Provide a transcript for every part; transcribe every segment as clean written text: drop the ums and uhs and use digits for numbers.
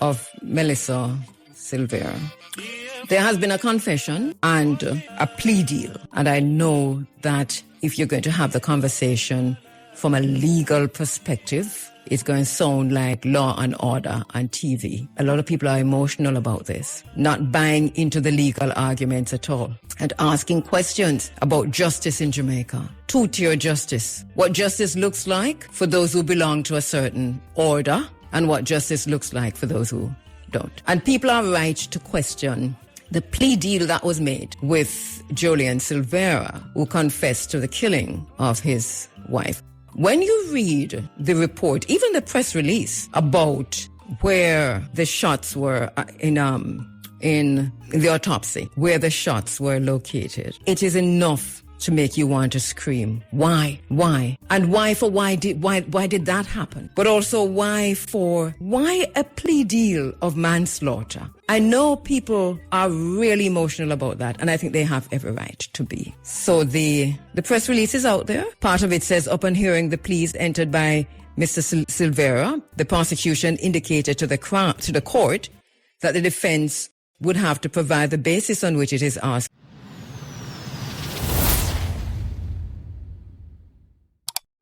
of Melissa Silvera. There has been a confession and a plea deal. And I know that if you're going to have the conversation from a legal perspective, it's going to sound like Law and Order on TV. A lot of people are emotional about this, not buying into the legal arguments at all, and asking questions about justice in Jamaica. Two-tier justice. What justice looks like for those who belong to a certain order, and what justice looks like for those who don't. And people are right to question the plea deal that was made with Jolyan Silvera, who confessed to the killing of his wife. When you read the report, even the press release about where the shots were in the autopsy, where the shots were located, it is enough to make you want to scream. Why? And why did that happen? But also why a plea deal of manslaughter? I know people are really emotional about that, and I think they have every right to be. So the press release is out there. Part of it says, upon hearing the pleas entered by Mr. Silvera, the prosecution indicated to the court that the defense would have to provide the basis on which it is asked.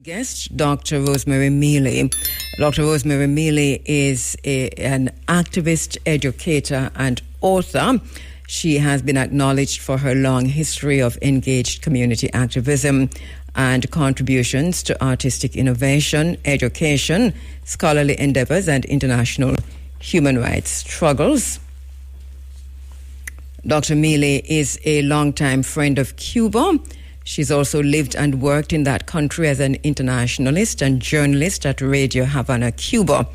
Guest, Dr. Rosemary Mealy. Dr. Rosemary Mealy is an activist, educator, and author. She has been acknowledged for her long history of engaged community activism and contributions to artistic innovation, education, scholarly endeavors, and international human rights struggles. Dr. Mealy is a longtime friend of Cuba. She's also lived and worked in that country as an internationalist and journalist at Radio Havana, Cuba.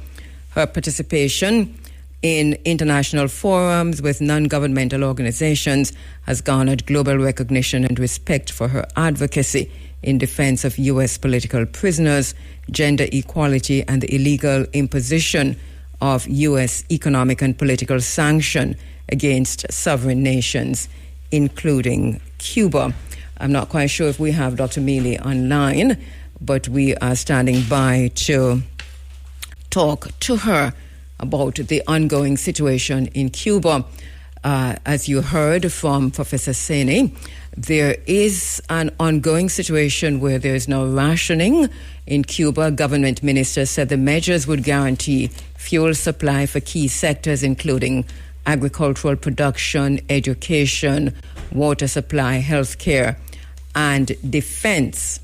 Her participation in international forums with non-governmental organizations has garnered global recognition and respect for her advocacy in defense of U.S. political prisoners, gender equality, and the illegal imposition of U.S. economic and political sanction against sovereign nations, including Cuba. I'm not quite sure if we have Dr. Mealy online, but we are standing by to talk to her about the ongoing situation in Cuba. As you heard from Professor Sene, there is an ongoing situation where there is no rationing in Cuba. Government ministers said the measures would guarantee fuel supply for key sectors, including agricultural production, education, water supply, healthcare, and defense.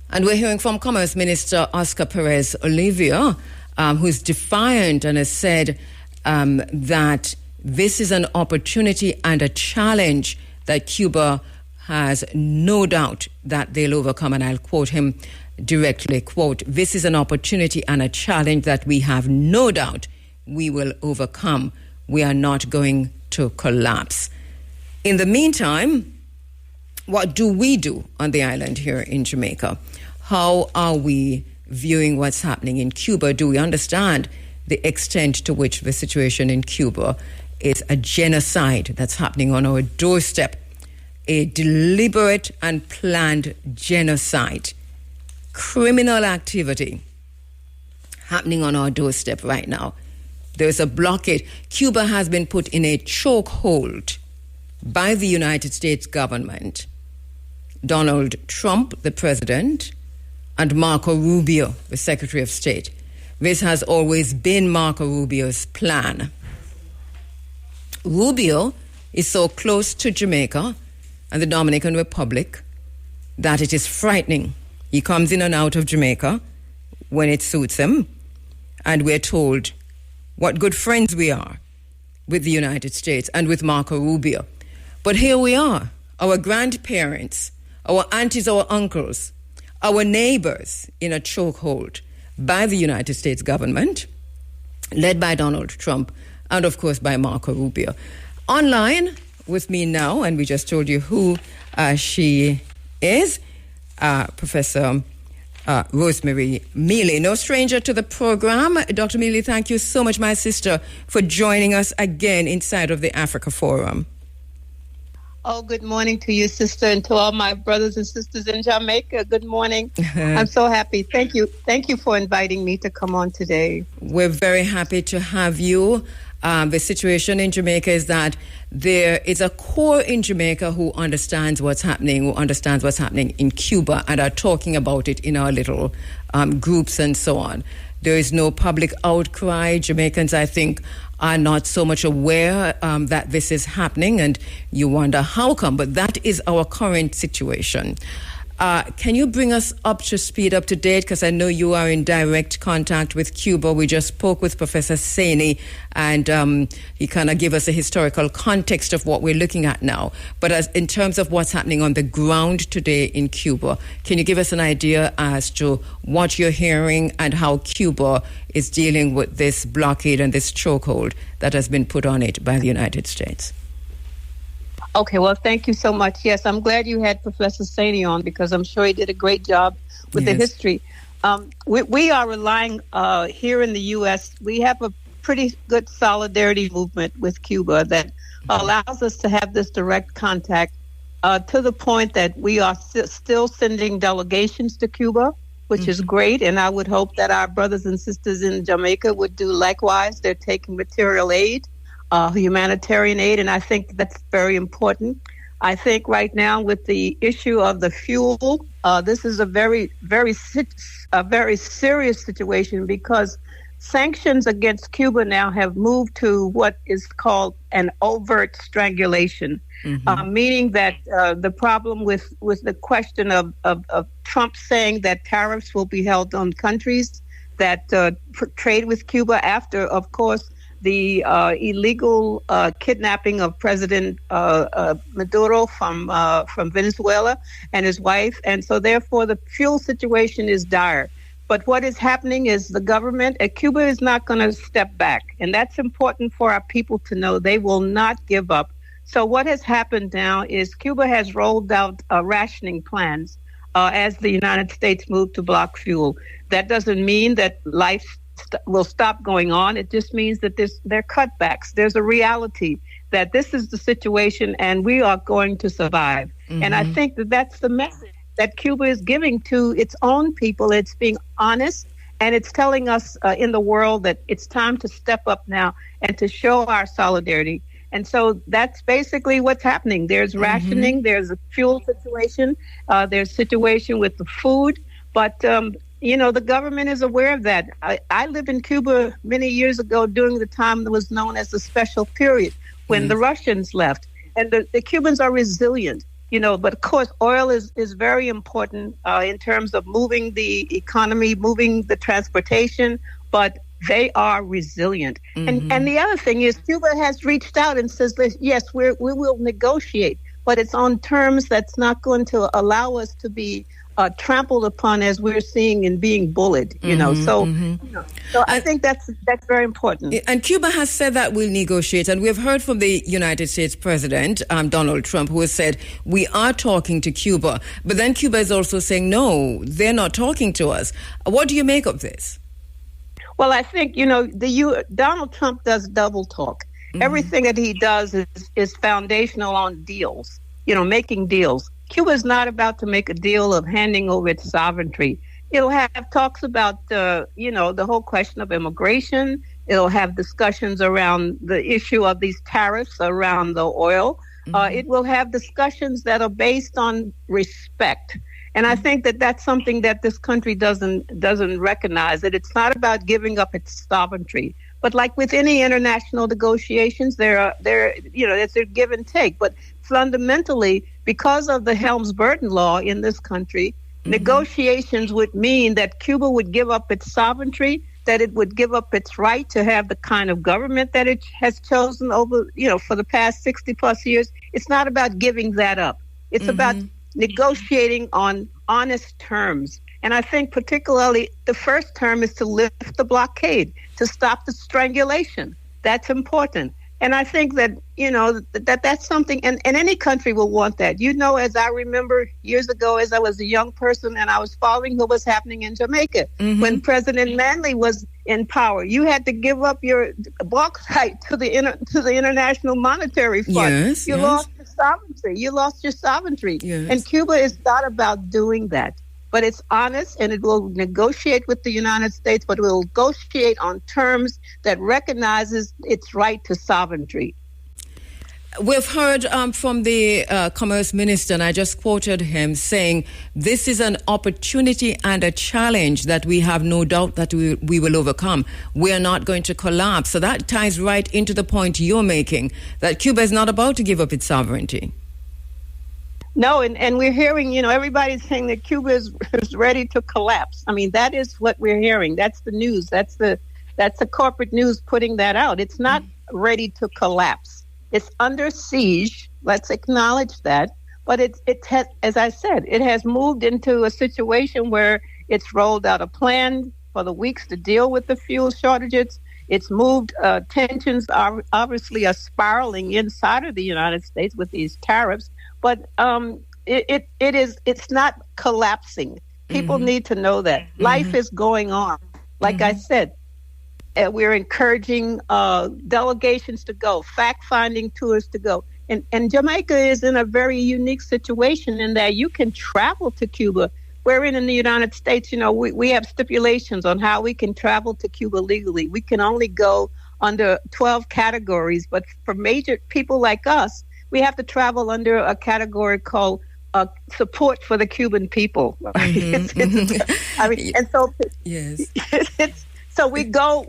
And we're hearing from Commerce Minister Oscar Perez Olivia, who's defiant and has said that this is an opportunity and a challenge that Cuba has no doubt that they'll overcome. And I'll quote him directly, quote, "This is an opportunity and a challenge that we have no doubt we will overcome. We are not going to collapse." In the meantime, what do we do on the island here in Jamaica? How are we viewing what's happening in Cuba? Do we understand the extent to which the situation in Cuba is a genocide that's happening on our doorstep? A deliberate and planned genocide, criminal activity happening on our doorstep right now. There's a blockade. Cuba has been put in a chokehold by the United States government, Donald Trump, the president, and Marco Rubio, the Secretary of State. This has always been Marco Rubio's plan. Rubio is so close to Jamaica and the Dominican Republic that it is frightening. He comes in and out of Jamaica when it suits him, and we're told what good friends we are with the United States and with Marco Rubio. But here we are, our grandparents, our aunties, our uncles, our neighbors in a chokehold by the United States government, led by Donald Trump, and of course by Marco Rubio. Online with me now, and we just told you who she is, Professor Rosemary Mealy. No stranger to the program. Dr. Mealy, thank you so much, my sister, for joining us again inside of the Africa Forum. Oh, good morning to you, sister, and to all my brothers and sisters in Jamaica. Good morning. I'm so happy. Thank you. Thank you for inviting me to come on today. We're very happy to have you. The situation in Jamaica is that there is a core in Jamaica who understands what's happening in Cuba and are talking about it in our little groups and so on. There is no public outcry. Jamaicans, I think, are not so much aware that this is happening, and you wonder how come. But that is our current situation. Can you bring us up to speed, up to date? Because I know you are in direct contact with Cuba. We just spoke with Professor Saini, and he kind of gave us a historical context of what we're looking at now. But as in terms of what's happening on the ground today in Cuba, can you give us an idea as to what you're hearing and how Cuba is dealing with this blockade and this chokehold that has been put on it by the United States? Okay, well, thank you so much. Yes, I'm glad you had Professor Saini on because I'm sure he did a great job with the history. We are relying here in the U.S., we have a pretty good solidarity movement with Cuba that allows us to have this direct contact to the point that we are still sending delegations to Cuba, which is great. And I would hope that our brothers and sisters in Jamaica would do likewise. They're taking material aid, humanitarian aid, and I think that's very important. I think right now with the issue of the fuel, this is a very serious situation because sanctions against Cuba now have moved to what is called an overt strangulation, meaning that the problem with the question of Trump saying that tariffs will be held on countries that trade with Cuba after, of course, the illegal kidnapping of President Maduro from Venezuela and his wife. And so therefore the fuel situation is dire. But what is happening is the government at Cuba is not going to step back. And that's important for our people to know. They will not give up. So what has happened now is Cuba has rolled out rationing plans as the United States moved to block fuel. That doesn't mean that life will stop going on. It just means that there are cutbacks. There's a reality that this is the situation and we are going to survive. And I think that that's the message that Cuba is giving to its own people. It's being honest and it's telling us in the world that it's time to step up now and to show our solidarity. And so that's basically what's happening. There's rationing, there's a fuel situation, there's situation with the food, but the government is aware of that. I lived in Cuba many years ago during the time that was known as the special period when the Russians left. And the Cubans are resilient, but of course oil is very important in terms of moving the economy, moving the transportation, but they are resilient. And the other thing is Cuba has reached out and says, yes, we will negotiate, but it's on terms that's not going to allow us to be trampled upon as we're seeing and being bullied, So I think that's very important. And Cuba has said that we'll negotiate, and we've heard from the United States President, Donald Trump, who has said we are talking to Cuba, but then Cuba is also saying, no, they're not talking to us. What do you make of this? Well, I think, Donald Trump does double talk. Everything that he does is foundational on deals, making deals. Cuba is not about to make a deal of handing over its sovereignty. It'll have talks about, the whole question of immigration. It'll have discussions around the issue of these tariffs around the oil. It will have discussions that are based on respect. And I think that that's something that this country doesn't recognize, that it's not about giving up its sovereignty. But like with any international negotiations, it's a give and take. But fundamentally, because of the Helms-Burton law in this country, negotiations would mean that Cuba would give up its sovereignty, that it would give up its right to have the kind of government that it has chosen over, for the past 60 plus years. It's not about giving that up. It's about negotiating on honest terms. And I think particularly the first term is to lift the blockade, to stop the strangulation. That's important. And I think that, that's something, and any country will want that. As I remember years ago, as I was a young person and I was following what was happening in Jamaica, when President Manley was in power, you had to give up your bauxite to the International Monetary Fund. You lost sovereignty. You lost your sovereignty. Yes. And Cuba is not about doing that. But it's honest, and it will negotiate with the United States, but it will negotiate on terms that recognizes its right to sovereignty. We've heard from the Commerce Minister, and I just quoted him saying, this is an opportunity and a challenge that we have no doubt that we will overcome. We are not going to collapse. So that ties right into the point you're making, that Cuba is not about to give up its sovereignty. No, and we're hearing, everybody's saying that Cuba is ready to collapse. I mean, that is what we're hearing. That's the news. That's the corporate news putting that out. It's not ready to collapse. It's under siege. Let's acknowledge that. But it has, as I said, it has moved into a situation where it's rolled out a plan for the weeks to deal with the fuel shortages. It's moved. Tensions obviously are spiraling inside of the United States with these tariffs. But it's not collapsing. People need to know that. Life is going on. Like I said, we're encouraging delegations to go, fact-finding tours to go. And Jamaica is in a very unique situation in that you can travel to Cuba, wherein in the United States, we have stipulations on how we can travel to Cuba legally. We can only go under 12 categories. But for major people like us, we have to travel under a category called support for the Cuban people. And so yes. So we go.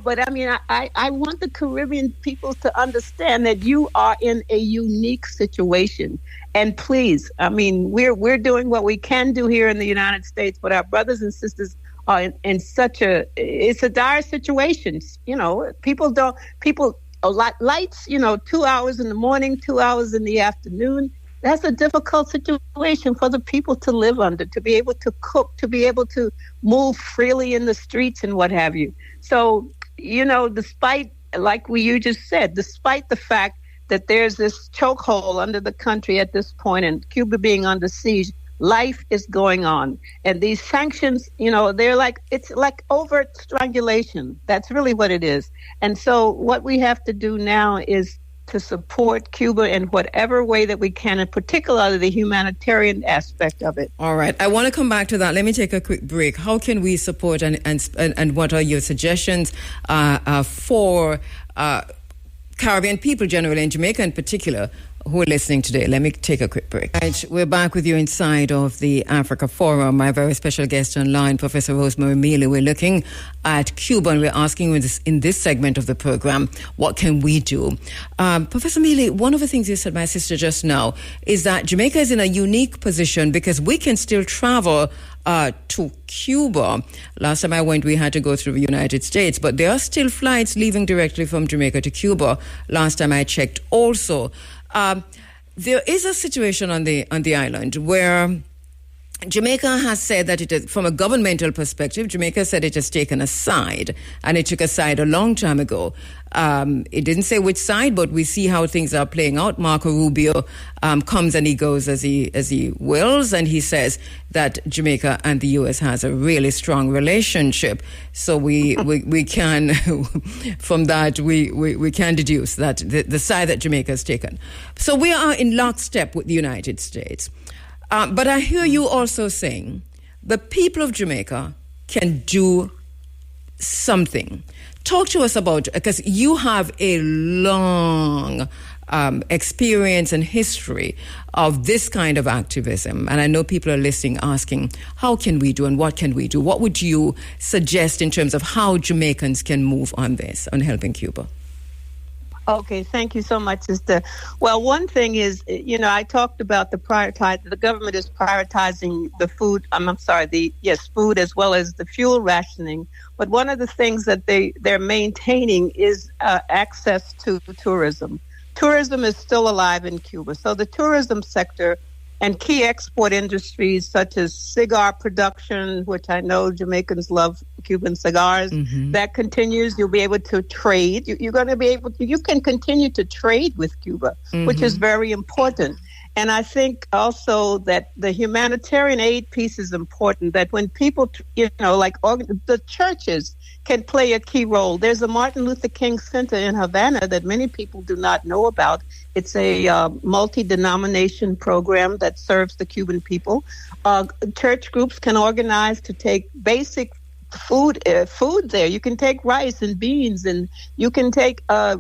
But I mean, I want the Caribbean people to understand that you are in a unique situation. And please, I mean, we're doing what we can do here in the United States, but our brothers and sisters are in such it's a dire situation. Lights, 2 hours in the morning, 2 hours in the afternoon. That's a difficult situation for the people to live under, to be able to cook, to be able to move freely in the streets and what have you. So, despite, like you just said, despite the fact that there's this chokehold under the country at this point and Cuba being under siege, life is going on. And these sanctions, it's like overt strangulation. That's really what it is. And so what we have to do now is to support Cuba in whatever way that we can, and particularly the humanitarian aspect of it. All right. I want to come back to that. Let me take a quick break. How can we support and what are your suggestions for Caribbean people generally, and Jamaica in particular, who are listening today? Let me take a quick break. Right, we're back with you inside of the Africa Forum. My very special guest online, Professor Rosemary Mealy. We're looking at Cuba, and we're asking in this segment of the program, what can we do? Professor Mealy, one of the things you said, my sister, just now, is that Jamaica is in a unique position because we can still travel to Cuba. Last time I went, we had to go through the United States, but there are still flights leaving directly from Jamaica to Cuba. Last time I checked also. There is a situation on the island where Jamaica has said that it is, from a governmental perspective, Jamaica said it has taken a side, and it took a side a long time ago. It didn't say which side, but we see how things are playing out. Marco Rubio comes and he goes as he wills, and he says that Jamaica and the U.S. has a really strong relationship. So we can, from that, we can deduce that the side that Jamaica has taken. So we are in lockstep with the United States. But I hear you also saying the people of Jamaica can do something. Talk to us about, because you have a long experience and history of this kind of activism. And I know people are listening asking, how can we do and what can we do? What would you suggest in terms of how Jamaicans can move on this, on helping Cuba? Okay, thank you so much, sister. Well, one thing is, I talked about the government is prioritizing the food. Food as well as the fuel rationing. But one of the things that they're maintaining is access to tourism. Tourism is still alive in Cuba. So the tourism sector and key export industries such as cigar production, which I know Jamaicans love Cuban cigars, that continues. You'll be able to trade. You can continue to trade with Cuba, which is very important. And I think also that the humanitarian aid piece is important, that when people, like the churches can play a key role. There's a Martin Luther King Center in Havana that many people do not know about. It's a multi-denomination program that serves the Cuban people. Church groups can organize to take basic food there. You can take rice and beans, and you can take a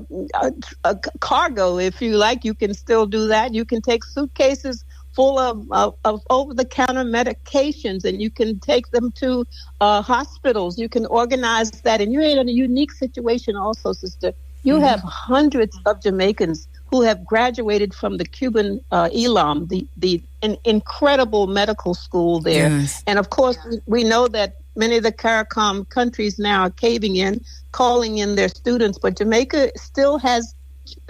cargo if you like. You can still do that. You can take suitcases full of over-the-counter medications, and you can take them to hospitals. You can organize that, and you're in a unique situation also, sister. You have hundreds of Jamaicans who have graduated from the Cuban ELAM, the incredible medical school there. Yes. And of course, we know that many of the CARICOM countries now are caving in, calling in their students, but Jamaica still has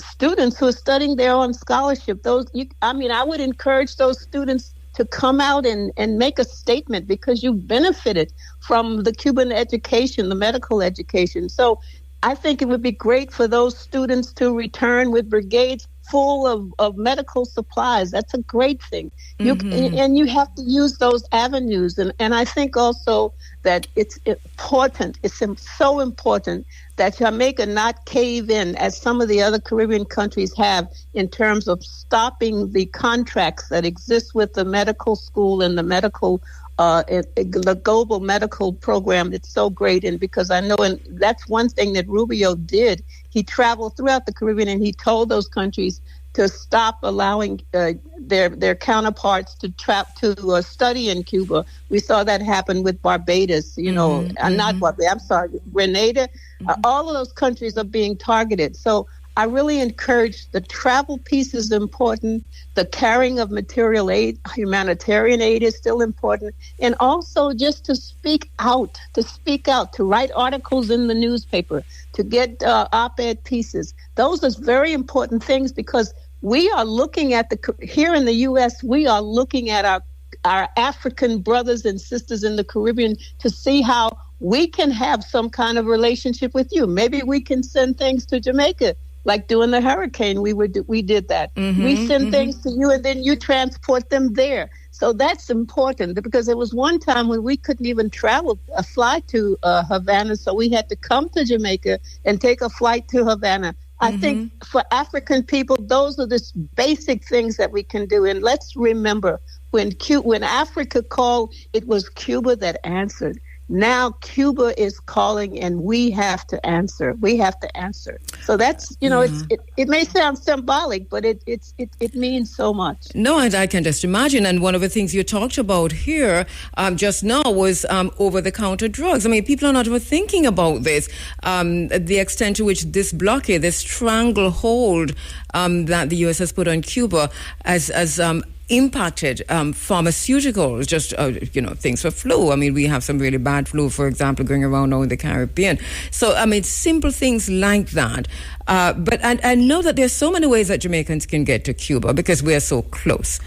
students who are studying there on scholarship. I would encourage those students to come out and make a statement, because you benefited from the Cuban education, the medical education. So I think it would be great for those students to return with brigades full of medical supplies. That's a great thing. And you have to use those avenues. And I think also that it's important, it's so important that Jamaica not cave in, as some of the other Caribbean countries have, in terms of stopping the contracts that exist with the medical school and the medical the global medical program that's so great. And because I know, and that's one thing that Rubio did, he traveled throughout the Caribbean and he told those countries to stop allowing their counterparts to study in Cuba. We saw that happen with Barbados, not Barbados, I'm sorry, Grenada. All of those countries are being targeted. So I really encourage the travel piece is important. The carrying of material aid, humanitarian aid is still important. And also just to speak out, to write articles in the newspaper, to get op-ed pieces. Those are very important things, because we are looking at here in the U.S., we are looking at our African brothers and sisters in the Caribbean to see how we can have some kind of relationship with you. Maybe we can send things to Jamaica. Like during the hurricane, we did that. We send things to you, and then you transport them there. So that's important, because there was one time when we couldn't even fly to Havana, so we had to come to Jamaica and take a flight to Havana. I think for African people, those are the basic things that we can do. And let's remember, when Africa called, it was Cuba that answered. Now Cuba is calling, and we have to answer. So that's, it may sound symbolic, but it means so much. No, and I can just imagine. And one of the things you talked about here just now was over-the-counter drugs. I mean, people are not even thinking about this. The extent to which this blockade, this stranglehold that the U.S. has put on Cuba as impacted pharmaceuticals, just things for flu. I mean, we have some really bad flu, for example, going around now in the Caribbean. So I mean, simple things like that. But I know that there's so many ways that Jamaicans can get to Cuba, because we are so close.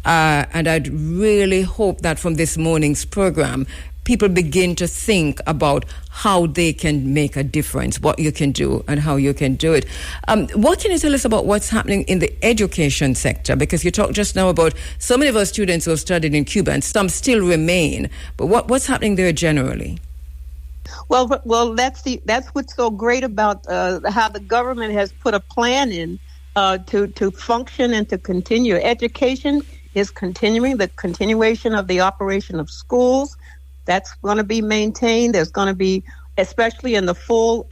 And I'd really hope that from this morning's program, people begin to think about how they can make a difference, what you can do and how you can do it. What can you tell us about what's happening in the education sector? Because you talked just now about so many of our students who have studied in Cuba, and some still remain. But what's happening there generally? Well, that's what's so great about how the government has put a plan in to function and to continue. Education is continuing, the continuation of the operation of schools. That's going to be maintained. There's going to be, especially in the full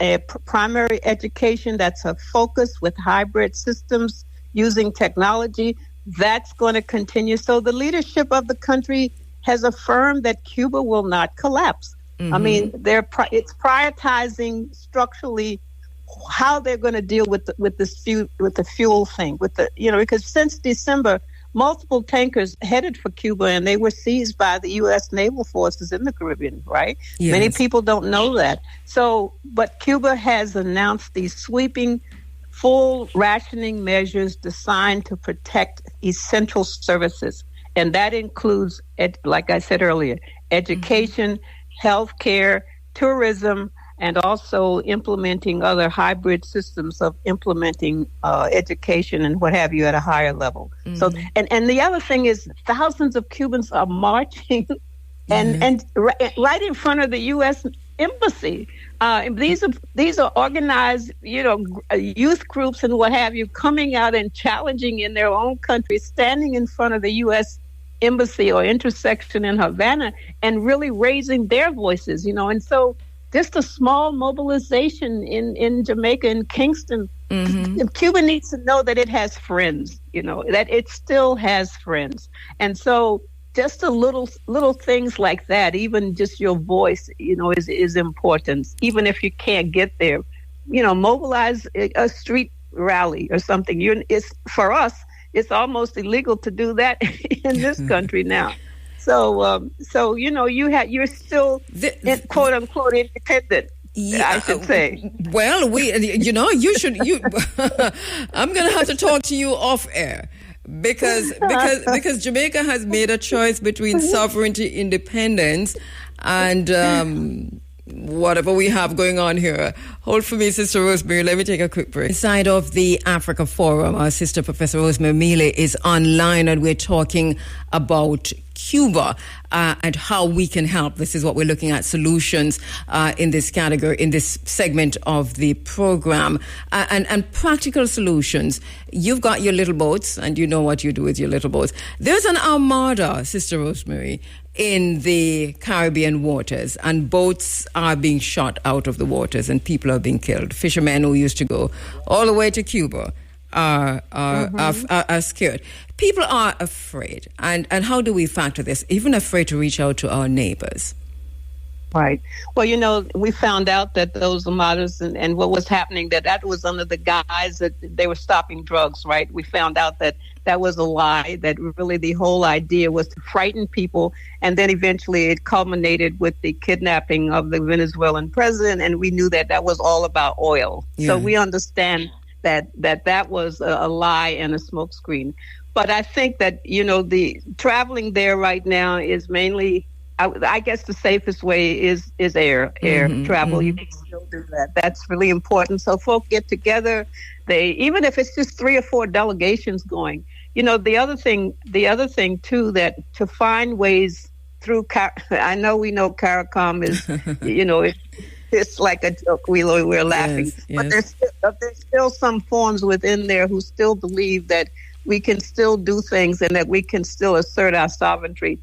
primary education, that's a focus with hybrid systems using technology. That's going to continue. So the leadership of the country has affirmed that Cuba will not collapse. I mean, it's prioritizing structurally how they're going to deal with the fuel thing, because since December, multiple tankers headed for Cuba, and they were seized by the U.S. naval forces in the Caribbean, right? Yes. Many people don't know that. But Cuba has announced these sweeping, full rationing measures designed to protect essential services. And that includes, like I said earlier, education, healthcare, tourism, and also implementing other hybrid systems of implementing education and what have you at a higher level. So, and the other thing is thousands of Cubans are marching and right in front of the U.S. Embassy. These are organized, youth groups and what have you, coming out and challenging in their own country, standing in front of the U.S. Embassy or intersection in Havana and really raising their voices, and so just a small mobilization in Jamaica and Kingston. Cuba needs to know that it has friends, that it still has friends. And so just the little things like that, even just your voice, is important. Even if you can't get there, mobilize a street rally or something. It's for us, it's almost illegal to do that in this country now. So you're still quote unquote independent. Yeah, I should say. Well, you should. I'm going to have to talk to you off air. Because Jamaica has made a choice between sovereignty, independence, and whatever we have going on here. Hold for me, Sister Rosemary. Let me take a quick break. Inside of the Africa Forum, our sister Professor Rosemary Mealy is online, and we're talking about Cuba and how we can help. This is what we're looking at, solutions in this category, in this segment of the program, and practical solutions. You've got your little boats, and you know what you do with your little boats. There's an armada, Sister Rosemary, in the Caribbean waters, and boats are being shot out of the waters, and people are being killed. Fishermen who used to go all the way to Cuba are scared. People are afraid. And how do we factor this? Even afraid to reach out to our neighbors. Right. Well, we found out that those armadas and what was happening, that was under the guise that they were stopping drugs, right? We found out that was a lie, that really the whole idea was to frighten people. And then eventually it culminated with the kidnapping of the Venezuelan president. And we knew that was all about oil. Yeah. So we understand that was a lie and a smokescreen. But I think that, the traveling there right now is mainly, I guess the safest way is air travel. You can still do that. That's really important. So folk get together. Even if it's just 3 or 4 delegations going, the other thing too, that to find ways through, I know we know CARICOM is, it's like a joke. We're laughing. Yes. But there's still some forms within there who still believe that we can still do things and that we can still assert our sovereignty.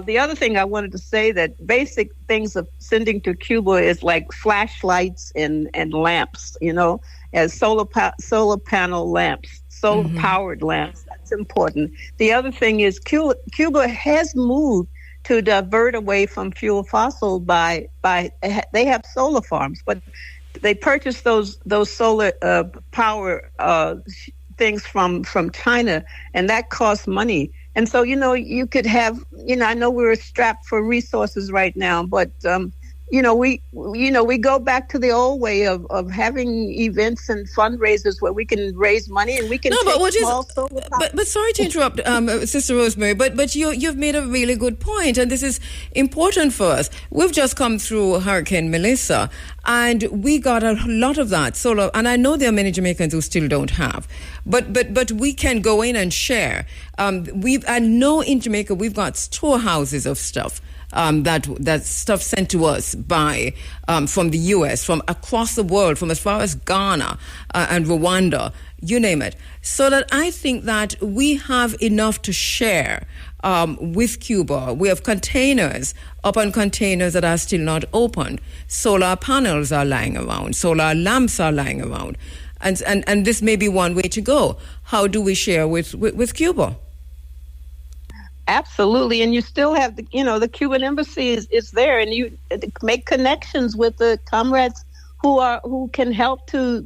The other thing I wanted to say, that basic things of sending to Cuba is like flashlights and lamps, as solar panel lamps, solar-powered lamps. That's important. The other thing is Cuba has moved to divert away from fossil by they have solar farms, but they purchase those solar power things from China, and that costs money. And so you could have I know we're strapped for resources right now, but we go back to the old way of having events and fundraisers where we can raise money and we can but sorry to interrupt, Sister Rosemary, but you've made a really good point, and this is important for us. We've just come through Hurricane Melissa, and we got a lot of that solar, and I know there are many Jamaicans who still don't have, but we can go in and share. I know in Jamaica we've got storehouses of stuff. That stuff sent to us from the U.S., from across the world, from as far as Ghana and Rwanda, you name it. So that I think that we have enough to share with Cuba. We have containers upon containers that are still not opened. Solar panels are lying around. Solar lamps are lying around. And this may be one way to go. How do we share with Cuba? Absolutely, and you still have the Cuban embassy is there, and you make connections with the comrades who can help to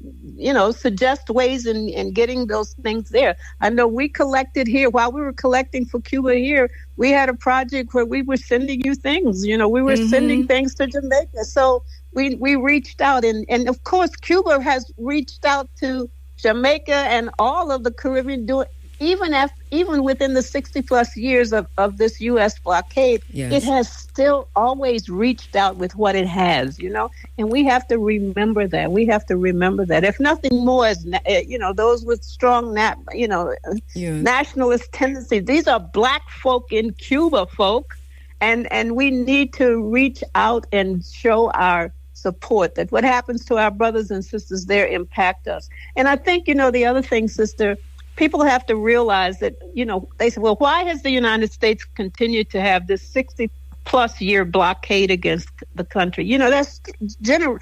suggest ways in getting those things there. I know we collected here while we were collecting for Cuba here. We had a project where we were sending you things. We were sending things to Jamaica, so we reached out, and of course Cuba has reached out to Jamaica and all of the Caribbean even within the 60 plus years of this U.S. blockade, it has still always reached out with what it has, and we have to remember that. If nothing more, is those with strong nationalist tendencies. These are black folk in Cuba, folk, and we need to reach out and show our support, that what happens to our brothers and sisters there impact us. And I think, the other thing, sister, people have to realize that, they say, well, why has the United States continued to have this 60-plus year blockade against the country? That's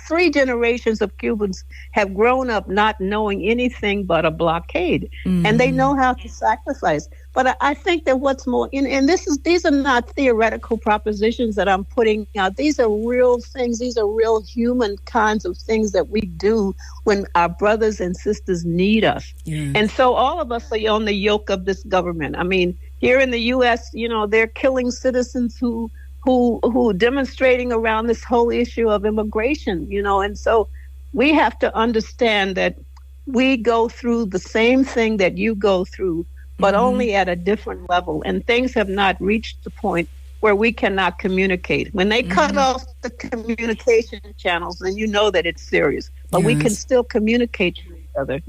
3 generations of Cubans have grown up not knowing anything but a blockade, and they know how to sacrifice. But I think that what's more, and these are not theoretical propositions that I'm putting out. These are real things. These are real human kinds of things that we do when our brothers and sisters need us. Yeah. And so all of us are on the yoke of this government. I mean, here in the U.S., they're killing citizens who demonstrating around this whole issue of immigration, and so we have to understand that we go through the same thing that you go through, but only at a different level. And things have not reached the point where we cannot communicate. When they cut off the communication channels, then you know that it's serious. But we can still communicate to each other,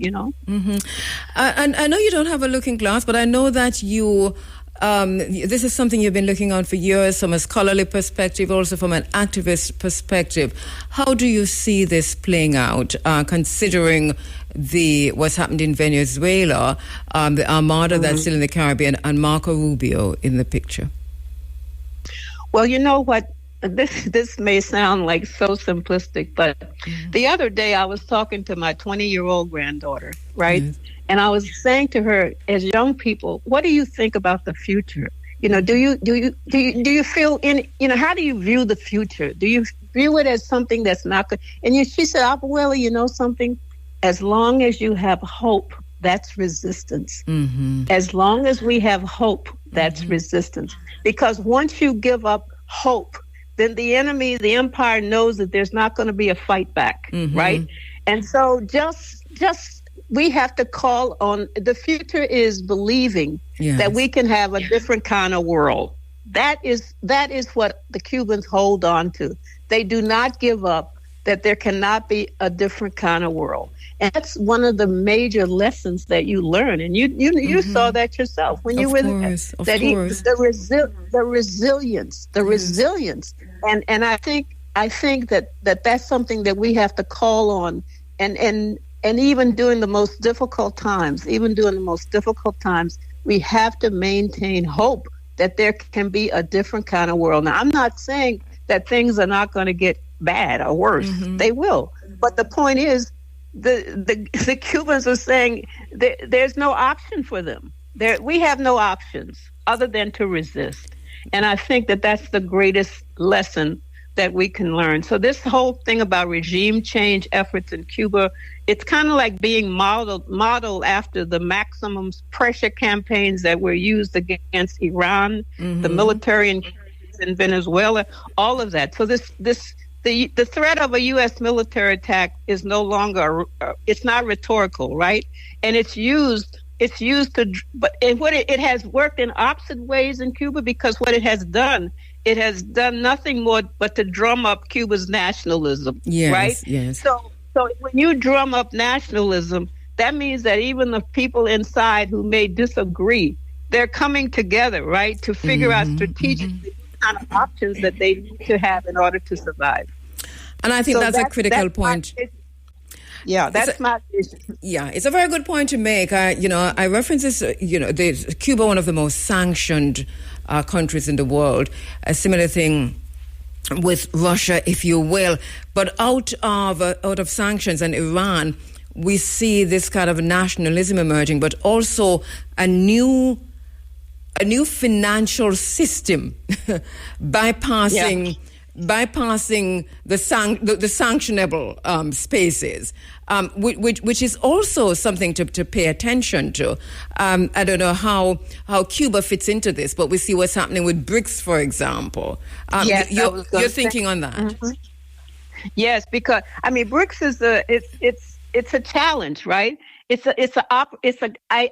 And I know you don't have a looking glass, but I know that you... this is something you've been looking on for years from a scholarly perspective, also from an activist perspective. How do you see this playing out, considering what's happened in Venezuela, the armada that's still in the Caribbean, and Marco Rubio in the picture? Well, you know what? This may sound like so simplistic, but the other day I was talking to my 20-year-old granddaughter, right? And I was saying to her, as young people, what do you think about the future? Do you feel how do you view the future? Do you view it as something that's not good? And she said, well, something, as long as you have hope, that's resistance. As long as we have hope, that's resistance. Because once you give up hope, then the enemy, the empire, knows that there's not going to be a fight back, right? And so just we have to call on, the future is believing that we can have a different kind of world. That is what the Cubans hold on to. They do not give up that there cannot be a different kind of world. And that's one of the major lessons that you learn. And you saw that yourself when you were there. The resilience. And I think that that's something that we have to call on, and even during the most difficult times, we have to maintain hope that there can be a different kind of world. Now, I'm not saying that things are not going to get bad or worse. They will. But the point is, the Cubans are saying there's no option for them. We have no options other than to resist. And I think that that's the greatest lesson that we can learn. So this whole thing about regime change efforts in Cuba, it's kind of like being modeled after the maximum pressure campaigns that were used against Iran, the military in Venezuela, all of that. So the threat of a U.S. military attack is no longer, it's not rhetorical, right? And it's used to, but it has worked in opposite ways in Cuba, because what it has done nothing more but to drum up Cuba's nationalism, right? Yes. So when you drum up nationalism, that means that even the people inside who may disagree, they're coming together, right, to figure out strategically kind of options that they need to have in order to survive. And I think that's a critical point. That's my vision. Yeah, it's a very good point to make. I reference this, Cuba, one of the most sanctioned countries in the world. A similar thing with Russia, if you will. But out of sanctions and Iran, we see this kind of nationalism emerging, but also a new financial system bypassing the sanctionable spaces, which is also something to pay attention to. I don't know how Cuba fits into this, but we see what's happening with BRICS, for example. You're thinking on that. Yes, because BRICS is it's a challenge, right? It's a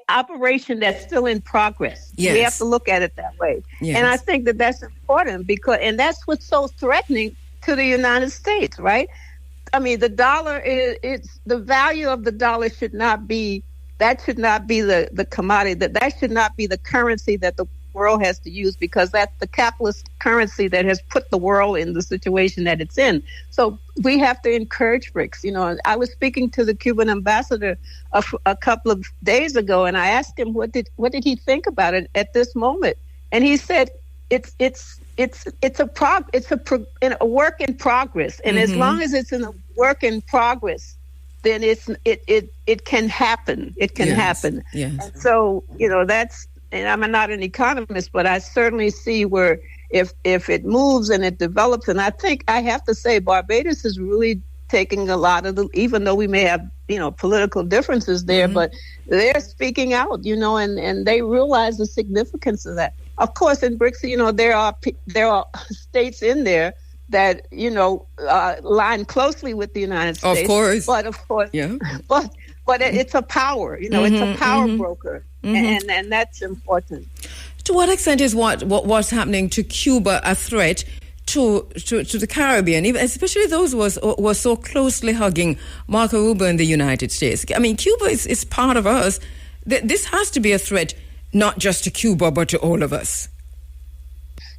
operation that's still in progress. Yes. We have to look at it that way. Yes. And I think that that's important and that's what's so threatening to the United States, right? I mean, the dollar it's the value of the dollar should not be the commodity, that should not be the currency that the world has to use, because that's the capitalist currency that has put the world in the situation that it's in. So we have to encourage BRICS. I was speaking to the Cuban ambassador a couple of days ago, and I asked him what did he think about it at this moment, and he said it's a work in progress, and as long as it's in a work in progress, then it can happen. It can happen. Yes. And so that's. And I'm not an economist, but I certainly see where if it moves and it develops, and I think I have to say Barbados is really taking a lot of even though we may have political differences there, but they're speaking out, and they realize the significance of that. Of course, in BRICS, there are states in there that line closely with the United States. Of course, yeah, but it's a power, it's a power broker. And that's important. To what extent is what's happening to Cuba a threat to the Caribbean, even especially those who were so closely hugging Marco Rubio in the United States? I mean, Cuba is part of us. This has to be a threat not just to Cuba, but to all of us.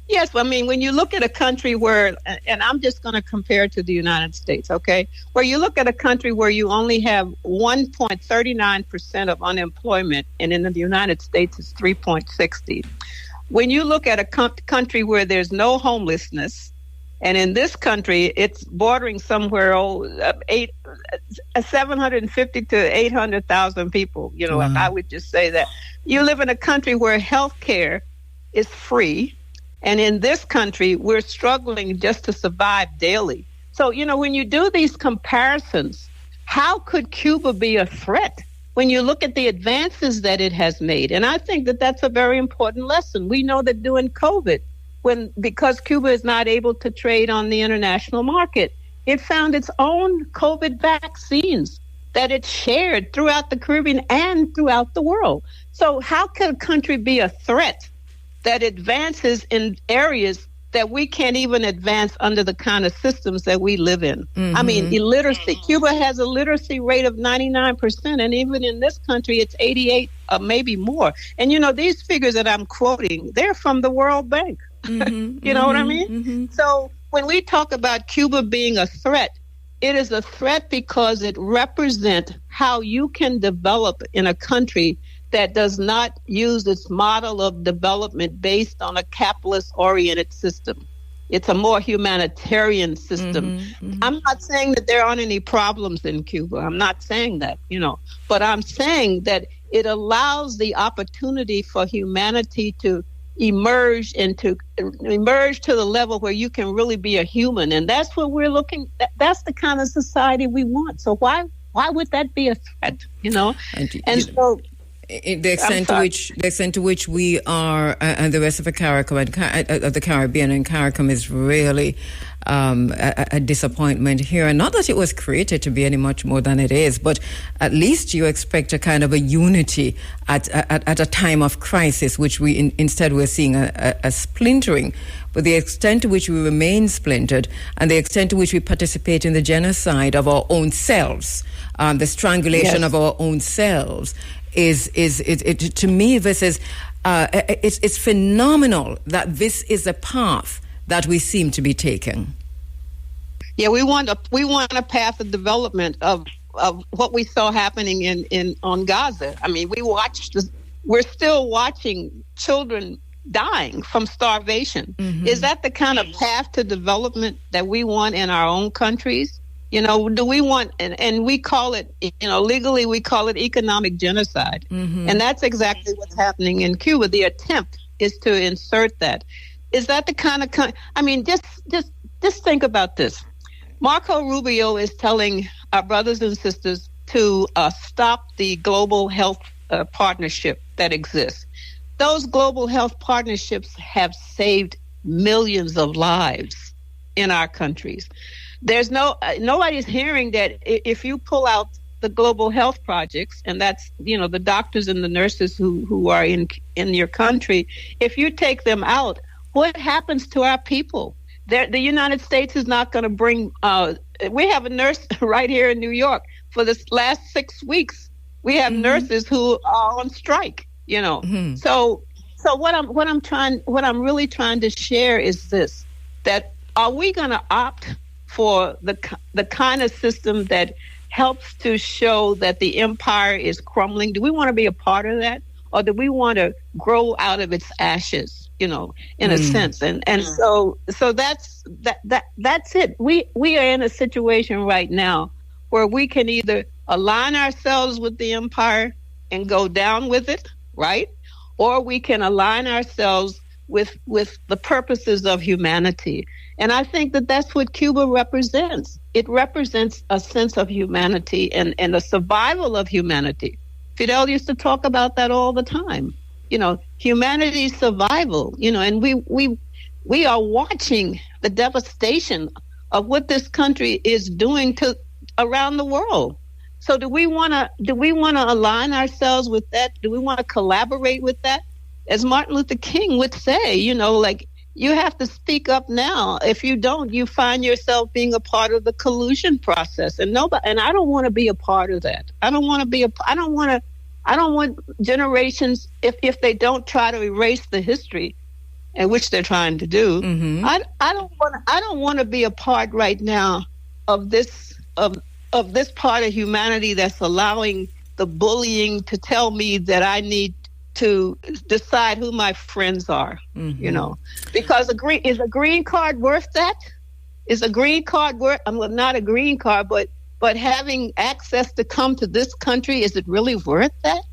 Yes, I mean, when you look at a country where, and I'm just going to compare it to the United States, okay, where you look at a country where you only have 1.39% of unemployment, and in the United States it's 3.60. When you look at a country where there's no homelessness, and in this country it's bordering somewhere 750 to 800,000 people, I would just say that. You live in a country where health care is free. And in this country, we're struggling just to survive daily. So, when you do these comparisons, how could Cuba be a threat when you look at the advances that it has made? And I think that that's a very important lesson. We know that during COVID, because Cuba is not able to trade on the international market, it found its own COVID vaccines that it shared throughout the Caribbean and throughout the world. So how could a country be a threat that advances in areas that we can't even advance under the kind of systems that we live in? I mean, illiteracy. Cuba has a literacy rate of 99%, and even in this country, it's 88, maybe more. And, these figures that I'm quoting, they're from the World Bank. You know what I mean? So when we talk about Cuba being a threat, it is a threat because it represents how you can develop in a country that does not use its model of development based on a capitalist-oriented system. It's a more humanitarian system. I'm not saying that there aren't any problems in Cuba. I'm not saying that, but I'm saying that it allows the opportunity for humanity to emerge to the level where you can really be a human. And that's what we're looking at. That's the kind of society we want. So why would that be a threat, So the extent to which we are, and the rest of the Caribbean and CARICOM is really a disappointment here. And not that it was created to be any much more than it is, but at least you expect a kind of a unity at a time of crisis, which instead we're seeing a splintering. But the extent to which we remain splintered and the extent to which we participate in the genocide of our own selves, the strangulation of our own selves, is to me, this is it's phenomenal that this is a path that we seem to be taking. Yeah, we want a path of development of what we saw happening on Gaza. I mean, we're still watching children dying from starvation. Is that the kind of path to development that we want in our own countries? Do we want, and we call it, legally we call it economic genocide. And that's exactly what's happening in Cuba. The attempt is to insert that. Is that the kind of, just think about this. Marco Rubio is telling our brothers and sisters to stop the global health partnership that exists. Those global health partnerships have saved millions of lives in our countries. There's nobody's hearing that if you pull out the global health projects, and that's, the doctors and the nurses who are in your country, if you take them out, what happens to our people? The United States is not going to bring. We have a nurse right here in New York for this last 6 weeks. We have nurses who are on strike. So what I'm really trying to share is this: that are we going to opt for the kind of system that helps to show that the empire is crumbling? Do we want to be a part of that, or do we want to grow out of its ashes? In a sense, and so that's it. We are in a situation right now where we can either align ourselves with the empire and go down with it, right? Or we can align ourselves with the purposes of humanity. And I think that that's what Cuba represents. It represents a sense of humanity and a survival of humanity. Fidel used to talk about that all the time. Humanity's survival, and we are watching the devastation of what this country is doing to around the world. So do we want to align ourselves with that? Do we want to collaborate with that? As Martin Luther King would say, you have to speak up now. If you don't, you find yourself being a part of the collusion process. And I don't want to be a part of that. I don't want generations, if they don't try to erase the history, and which they're trying to do. I don't want to be a part right now of this part of humanity that's allowing the bullying to tell me that I need to decide who my friends are. Because is a green card worth that? Is a green card worth? Not a green card, but having access to come to this country, is it really worth that?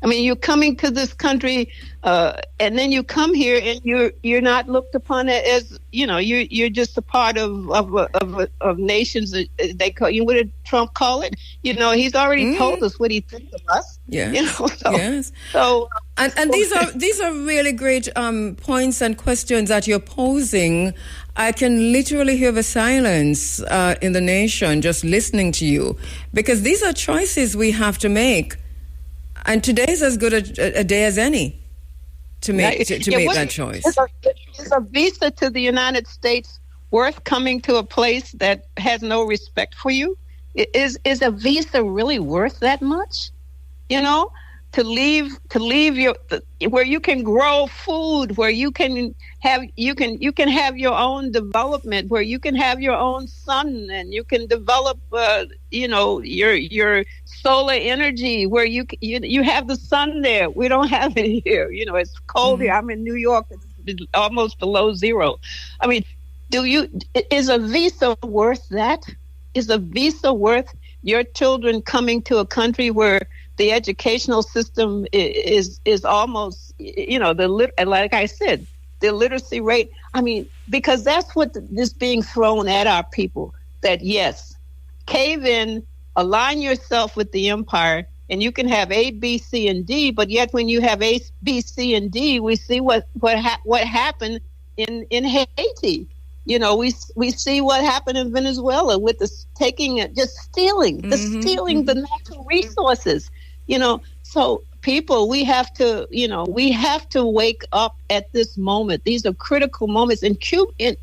I mean, you're coming to this country, and then you come here, and you're not looked upon as you're just a part of nations. They call you. What did Trump call it? He's already told us what he thinks of us. Yeah. Yes. So and these are really great points and questions that you're posing. I can literally hear the silence in the nation just listening to you, because these are choices we have to make. And today is as good a day as any to make that choice. Is a visa to the United States worth coming to a place that has no respect for you? Is a visa really worth that much? To leave where you can grow food, where you can have your own development, where you can have your own sun, and you can develop your solar energy, where you have the sun there. We don't have it here. It's cold here. I'm in New York. It's almost below zero. I mean, is a visa worth that? Is a visa worth your children coming to a country where the educational system is almost, like I said, the literacy rate? I mean, because that's what is being thrown at our people, that yes, cave in, align yourself with the empire, and you can have A, B, C, and D, but yet when you have A, B, C, and D, we see what happened in Haiti. We see what happened in Venezuela with the stealing the natural resources. So people, we have to wake up at this moment. These are critical moments, and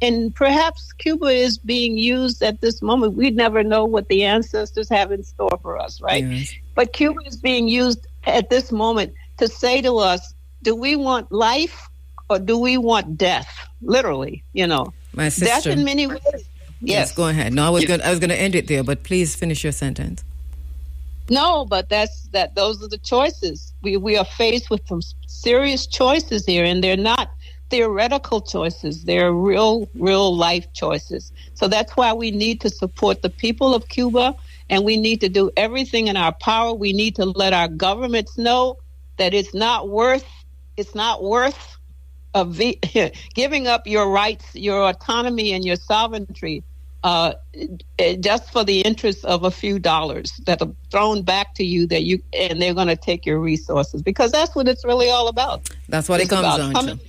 and perhaps Cuba is being used at this moment. We never know what the ancestors have in store for us, right? Yes. But Cuba is being used at this moment to say to us, do we want life or do we want death? Literally, My sister. Death in many ways. Yes, go ahead. No, I was going to end it there, but please finish your sentence. No, but those are the choices. We are faced with some serious choices here, and they're not theoretical choices. They're real life choices. So that's why we need to support the people of Cuba, and we need to do everything in our power. We need to let our governments know that it's not worth giving up your rights, your autonomy, and your sovereignty just for the interest of a few dollars that are thrown back to you and they're going to take your resources, because that's what it's really all about. That's what it comes on to.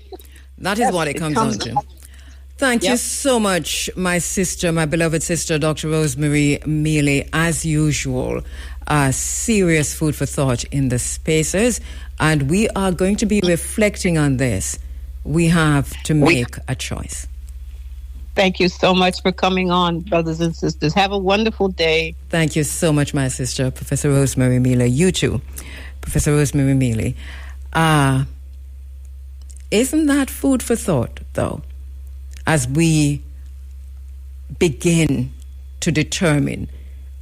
That is what it comes on to. Thank you so much, my sister, my beloved sister, Dr. Rosemary Mealy, as usual. serious food for thought in the spaces, and we are going to be reflecting on this. We have to make a choice. Thank you so much for coming on, brothers and sisters. Have a wonderful day. Thank you so much, my sister, Professor Rosemary Mealy. You too, Professor Rosemary Mealy. Isn't that food for thought, though, as we begin to determine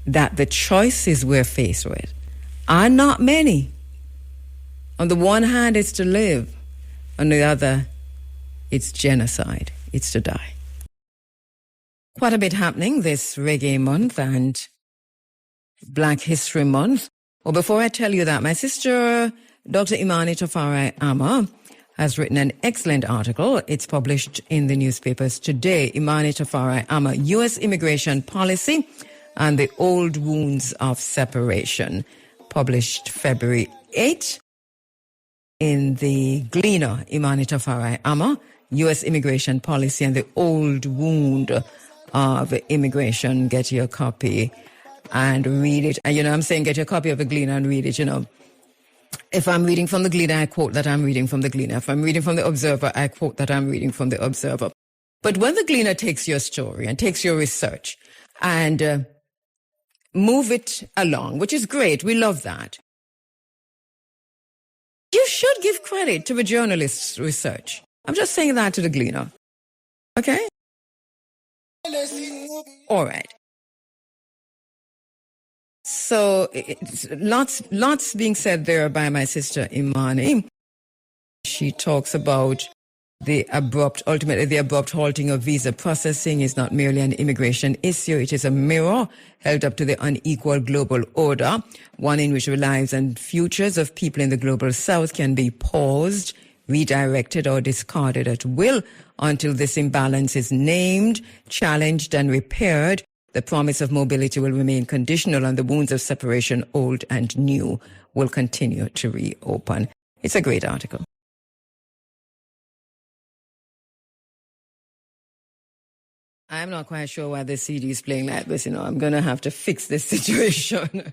that the choices we're faced with are not many. On the one hand, it's to live. On the other, it's genocide. It's to die. Quite a bit happening this Reggae Month and Black History Month. Well, before I tell you that, my sister, Dr. Imani Tafari Amma, has written an excellent article. It's published in the newspapers today. Imani Tafari Amma, U.S. Immigration Policy and the Old Wounds of Separation, published February 8 in the Gleaner. Imani Tafari Amma, U.S. Immigration Policy and the Old Wound of Immigration. Get your copy and read it. And, I'm saying get your copy of the Gleaner and read it, If I'm reading from the Gleaner, I quote that I'm reading from the Gleaner. If I'm reading from the Observer, I quote that I'm reading from the Observer. But when the Gleaner takes your story and takes your research and move it along, which is great, we love that, you should give credit to the journalist's research. I'm just saying that to the Gleaner. Okay? All right. So lots being said there by my sister Imani. She talks about the abrupt halting of visa processing is not merely an immigration issue. It is a mirror held up to the unequal global order, one in which the lives and futures of people in the global south can be paused, redirected or discarded at will until this imbalance is named, challenged and repaired. The promise of mobility will remain conditional and the wounds of separation, old and new, will continue to reopen. It's a great article. I'm not quite sure why the CD is playing like this. I'm going to have to fix this situation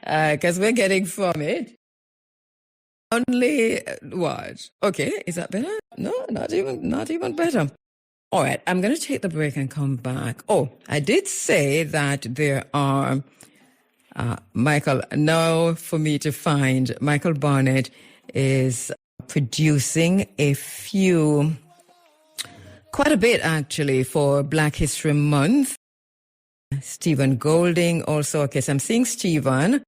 because we're getting from it. Only what? Okay, is that better? No, not even better. All right, I'm going to take the break and come back. Oh, I did say that there are, Michael, now for me to find, Michael Barnett is producing quite a bit actually for Black History Month. Stephen Golding also, okay, so I'm seeing Stephen.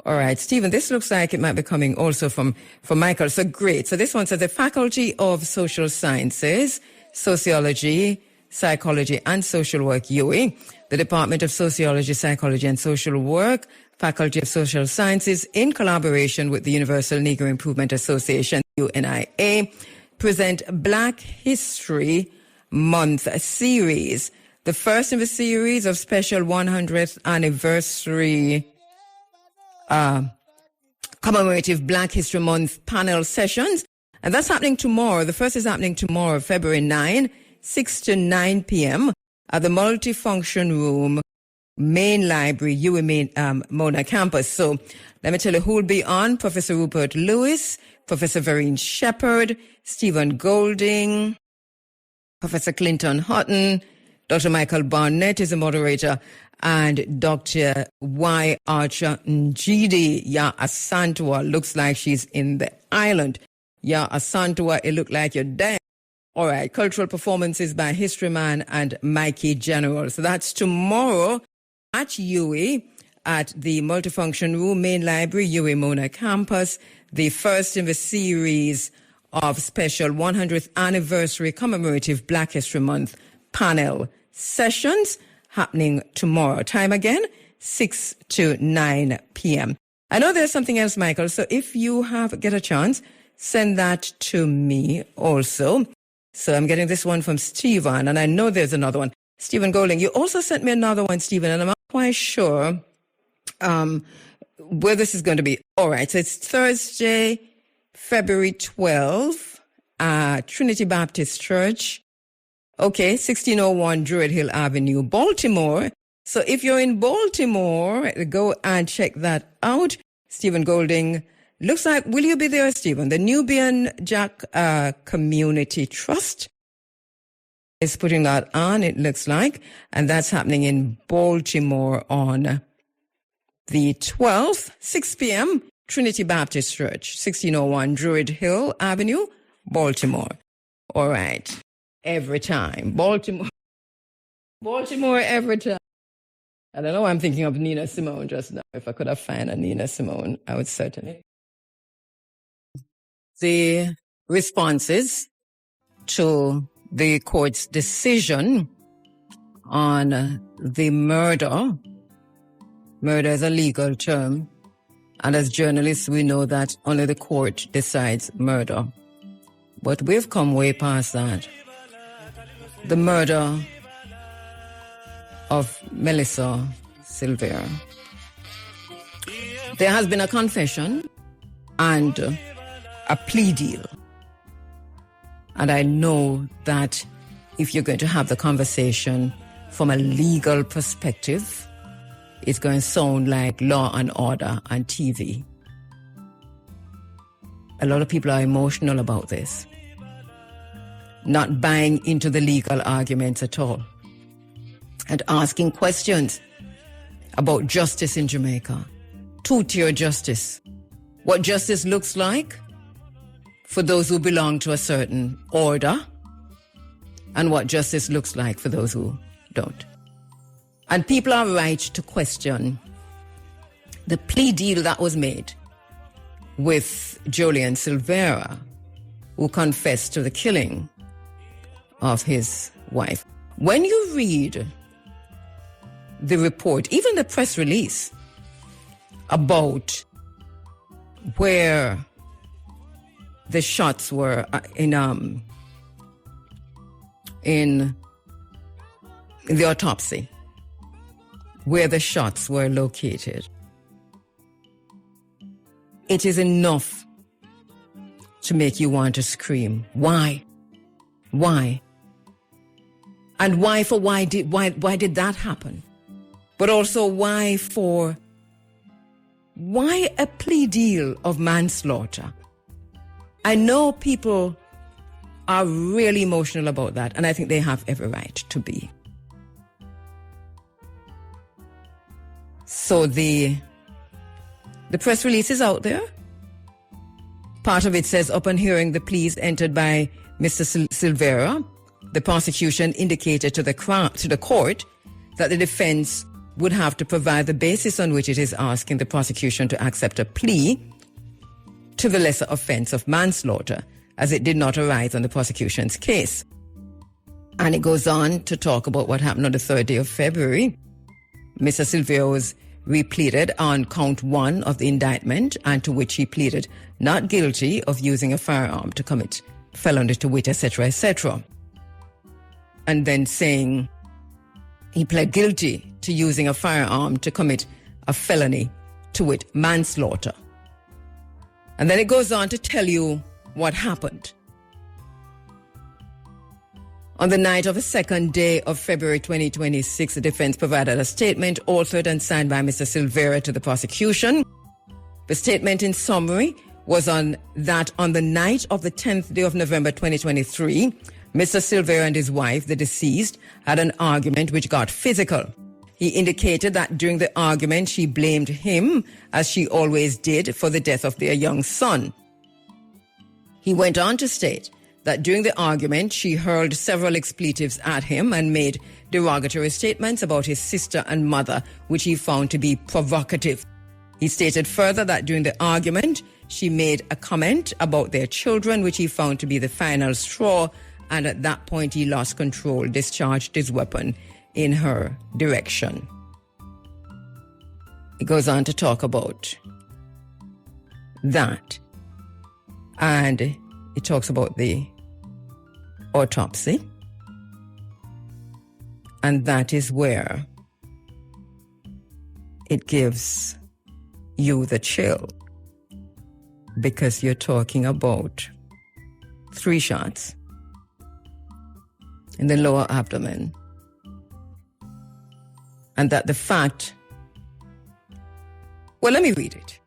All right, Stephen, this looks like it might be coming also from Michael. So great. So this one says the Faculty of Social Sciences, Sociology, Psychology and Social Work, UWI, the Department of Sociology, Psychology and Social Work, Faculty of Social Sciences, in collaboration with the Universal Negro Improvement Association, UNIA, present Black History Month series, the first in the series of special 100th anniversary commemorative Black History Month panel sessions. And that's happening tomorrow. The first is happening tomorrow, February 9, 6 to 9 p.m. at the Multifunction Room, Main Library, UWI Mona campus. So let me tell you who will be on. Professor Rupert Lewis, Professor Vereen Shepherd, Stephen Golding, Professor Clinton Hutton, Dr. Michael Barnett is the moderator, and Dr. Y. Archer Njidi. Ya Asantwa looks like she's in the island. Ya Asantwa, it looked like you're dead. All right, cultural performances by History Man and Mikey General. So that's tomorrow at UWI at the Multifunction Room, Main Library, UWI Mona campus, the first in the series of special 100th anniversary commemorative Black History Month panel sessions happening tomorrow. Time again, 6 to 9 p.m. I know there's something else, Michael, so if you get a chance, send that to me also. So I'm getting this one from Stephen, and I know there's another one. Stephen Golding, you also sent me another one, Stephen, and I'm not quite sure where this is going to be. All right, so it's Thursday, February 12th, Trinity Baptist Church. Okay, 1601 Druid Hill Avenue, Baltimore. So if you're in Baltimore, go and check that out. Stephen Golding looks like, will you be there, Stephen? The Nubian Jack Community Trust is putting that on, it looks like. And that's happening in Baltimore on the 12th, 6 p.m., Trinity Baptist Church, 1601 Druid Hill Avenue, Baltimore. All right. Every time. Baltimore every time. I don't know why I'm thinking of Nina Simone just now. If I could have found a Nina Simone, I would certainly. The responses to the court's decision on the murder. Murder is a legal term. And as journalists, we know that only the court decides murder. But we've come way past that. The murder of Melissa Silvera. There has been a confession and a plea deal. And I know that if you're going to have the conversation from a legal perspective, it's going to sound like Law and Order on TV. A lot of people are emotional about this, not buying into the legal arguments at all, and asking questions about justice in Jamaica, two-tier justice, what justice looks like for those who belong to a certain order, and what justice looks like for those who don't. And people are right to question the plea deal that was made with Jolyan Silvera, who confessed to the killing of his wife. When you read the report, even the press release about where the shots were in the autopsy, where the shots were located, it is enough to make you want to scream. Why? Why? And why did that happen? But also why a plea deal of manslaughter? I know people are really emotional about that, and I think they have every right to be. So the press release is out there. Part of it says, upon hearing the pleas entered by Mr. Silvera, the prosecution indicated to the court that the defense would have to provide the basis on which it is asking the prosecution to accept a plea to the lesser offense of manslaughter, as it did not arise on the prosecution's case. And it goes on to talk about what happened on the 3rd day of February. Mr. Silvera was repleaded on count 1 of the indictment, and to which he pleaded not guilty of using a firearm to commit felony to wit, etc., etc. And then saying he pled guilty to using a firearm to commit a felony to wit, manslaughter. And then it goes on to tell you what happened. On the night of the 2nd day of February 2026, the defense provided a statement authored and signed by Mr. Silvera to the prosecution. The statement, in summary, was on the night of the 10th day of November 2023, Mr. Silvera and his wife, the deceased, had an argument which got physical. He indicated that during the argument, she blamed him, as she always did, for the death of their young son. He went on to state that during the argument, she hurled several expletives at him and made derogatory statements about his sister and mother, which he found to be provocative. He stated further that during the argument, she made a comment about their children, which he found to be the final straw, and at that point he lost control, discharged his weapon in her direction. He goes on to talk about that. And it talks about the autopsy. And that is where it gives you the chill, because you're talking about 3 shots in the lower abdomen, and that the fact... Well, let me read it.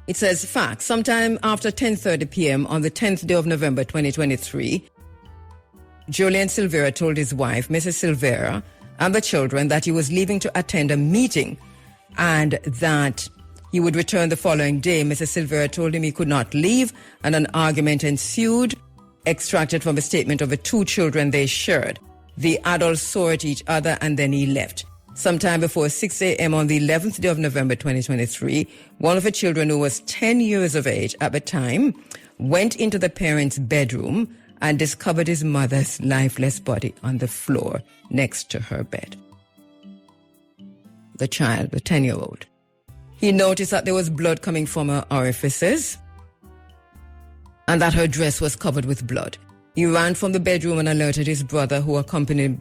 It says, fact, sometime after 10:30 p.m. on the 10th day of November 2023, Jolyan Silvera told his wife, Mrs. Silvera, and the children that he was leaving to attend a meeting and that he would return the following day. Mrs. Silvera told him he could not leave, and an argument ensued, extracted from a statement of the two children they shared. The adults swore at each other and then he left. Sometime before 6 a.m. on the 11th day of November 2023, one of the children, who was 10 years of age at the time, went into the parents' bedroom and discovered his mother's lifeless body on the floor next to her bed. The child, the 10-year-old. He noticed that there was blood coming from her orifices and that her dress was covered with blood. He ran from the bedroom and alerted his brother, who accompanied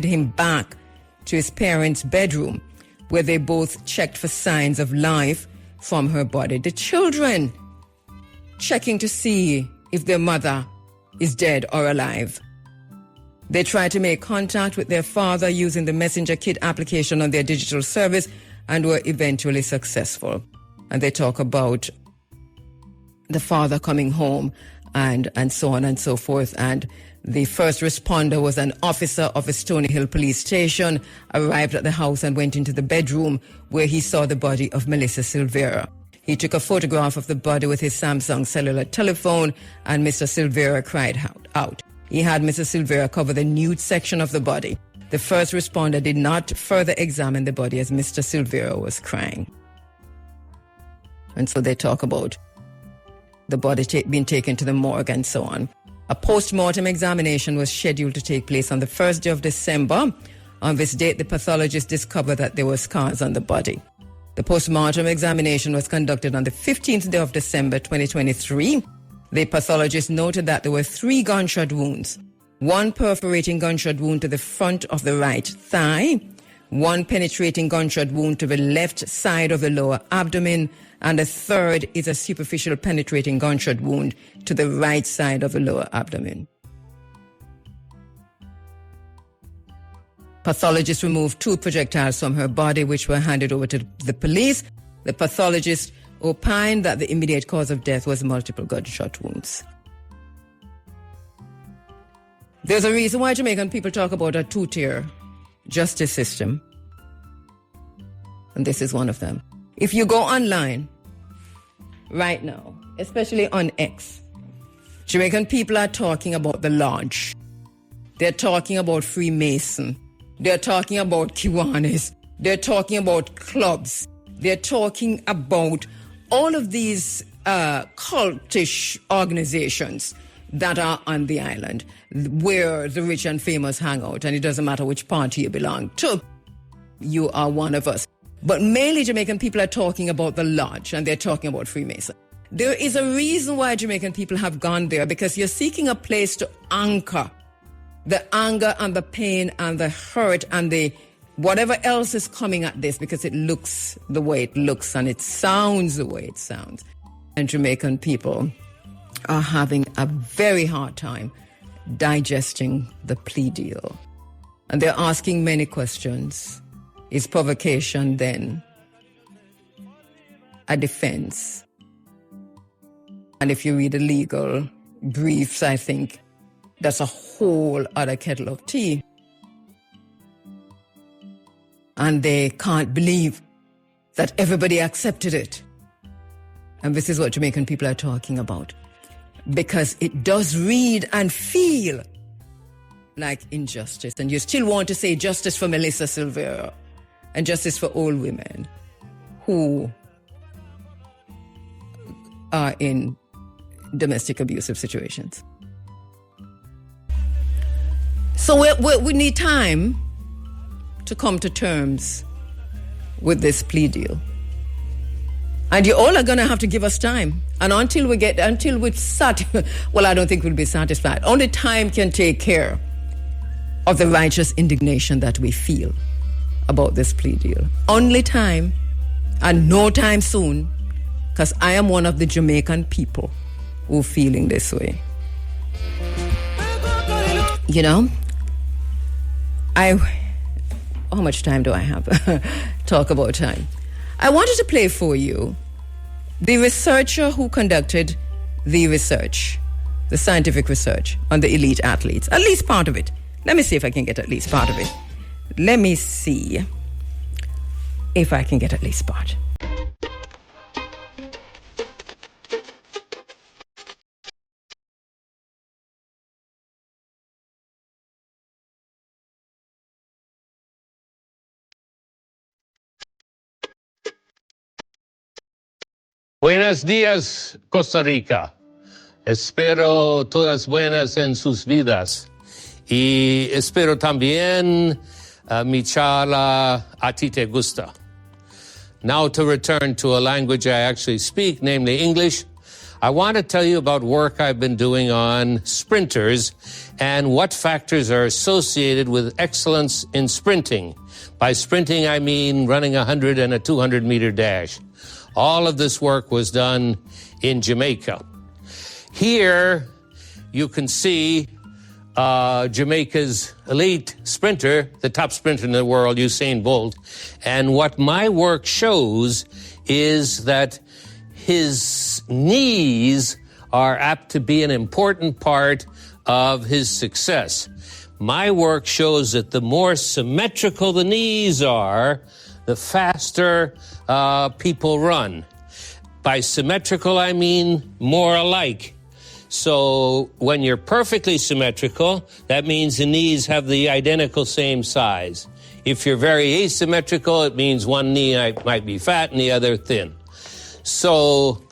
him back to his parents' bedroom, where they both checked for signs of life from her body. The children checking to see if their mother is dead or alive. They tried to make contact with their father using the Messenger Kit application on their digital service and were eventually successful. And they talk about the father coming home and so on and so forth. And the first responder was an officer of a Stony Hill police station, arrived at the house and went into the bedroom where he saw the body of Melissa Silvera. He took a photograph of the body with his Samsung cellular telephone, and Mr. Silvera cried out. He had Mrs. Silvera cover the nude section of the body. The first responder did not further examine the body as Mr. Silvera was crying. And so they talk about the body being taken to the morgue and so on. A post-mortem examination was scheduled to take place on the 1st day of December. On this date, the pathologist discovered that there were scars on the body. The post-mortem examination was conducted on the 15th day of December 2023. The pathologist noted that there were 3 gunshot wounds, 1 perforating gunshot wound to the front of the right thigh, 1 penetrating gunshot wound to the left side of the lower abdomen, and a 3rd is a superficial penetrating gunshot wound to the right side of the lower abdomen. Pathologists removed 2 projectiles from her body, which were handed over to the police. The pathologist opined that the immediate cause of death was multiple gunshot wounds. There's a reason why Jamaican people talk about a 2-tier justice system, and this is one of them. If you go online right now, especially on X, Jamaican people are talking about the Lodge. They're talking about Freemason. They're talking about Kiwanis. They're talking about clubs. They're talking about all of these cultish organizations that are on the island, where the rich and famous hang out, and it doesn't matter which party you belong to. You are one of us. But mainly Jamaican people are talking about the Lodge, and they're talking about Freemason. There is a reason why Jamaican people have gone there, because you're seeking a place to anchor the anger and the pain and the hurt and the whatever else is coming at this, because it looks the way it looks and it sounds the way it sounds. And Jamaican people are having a very hard time digesting the plea deal. And they're asking many questions. Is provocation then a defense? And if you read the legal briefs, I think that's a whole other kettle of tea. And they can't believe that everybody accepted it. And this is what Jamaican people are talking about. Because it does read and feel like injustice. And you still want to say justice for Melissa Silvera and justice for all women who are in domestic abusive situations. So we need time to come to terms with this plea deal. And you all are going to have to give us time. And until we're well, I don't think we'll be satisfied. Only time can take care of the righteous indignation that we feel about this plea deal. Only time, and no time soon, because I am one of the Jamaican people who are feeling this way. You know? How much time do I have? Talk about time. I wanted to play for you the researcher who conducted the research, the scientific research on the elite athletes, at least part of it. Let me see if I can get at least part of it. Let me see if I can get at least part. Buenos días, Costa Rica. Espero todas buenas en sus vidas. Y espero también mi charla a ti te gusta. Now to return to a language I actually speak, namely English, I want to tell you about work I've been doing on sprinters and what factors are associated with excellence in sprinting. By sprinting, I mean running a 100 and a 200-meter dash. All of this work was done in Jamaica. Here you can see Jamaica's elite sprinter, the top sprinter in the world, Usain Bolt. And what my work shows is that his knees are apt to be an important part of his success. My work shows that the more symmetrical the knees are, the faster people run. By symmetrical, I mean more alike. So when you're perfectly symmetrical, that means the knees have the identical same size. If you're very asymmetrical, it means one knee might be fat and the other thin. So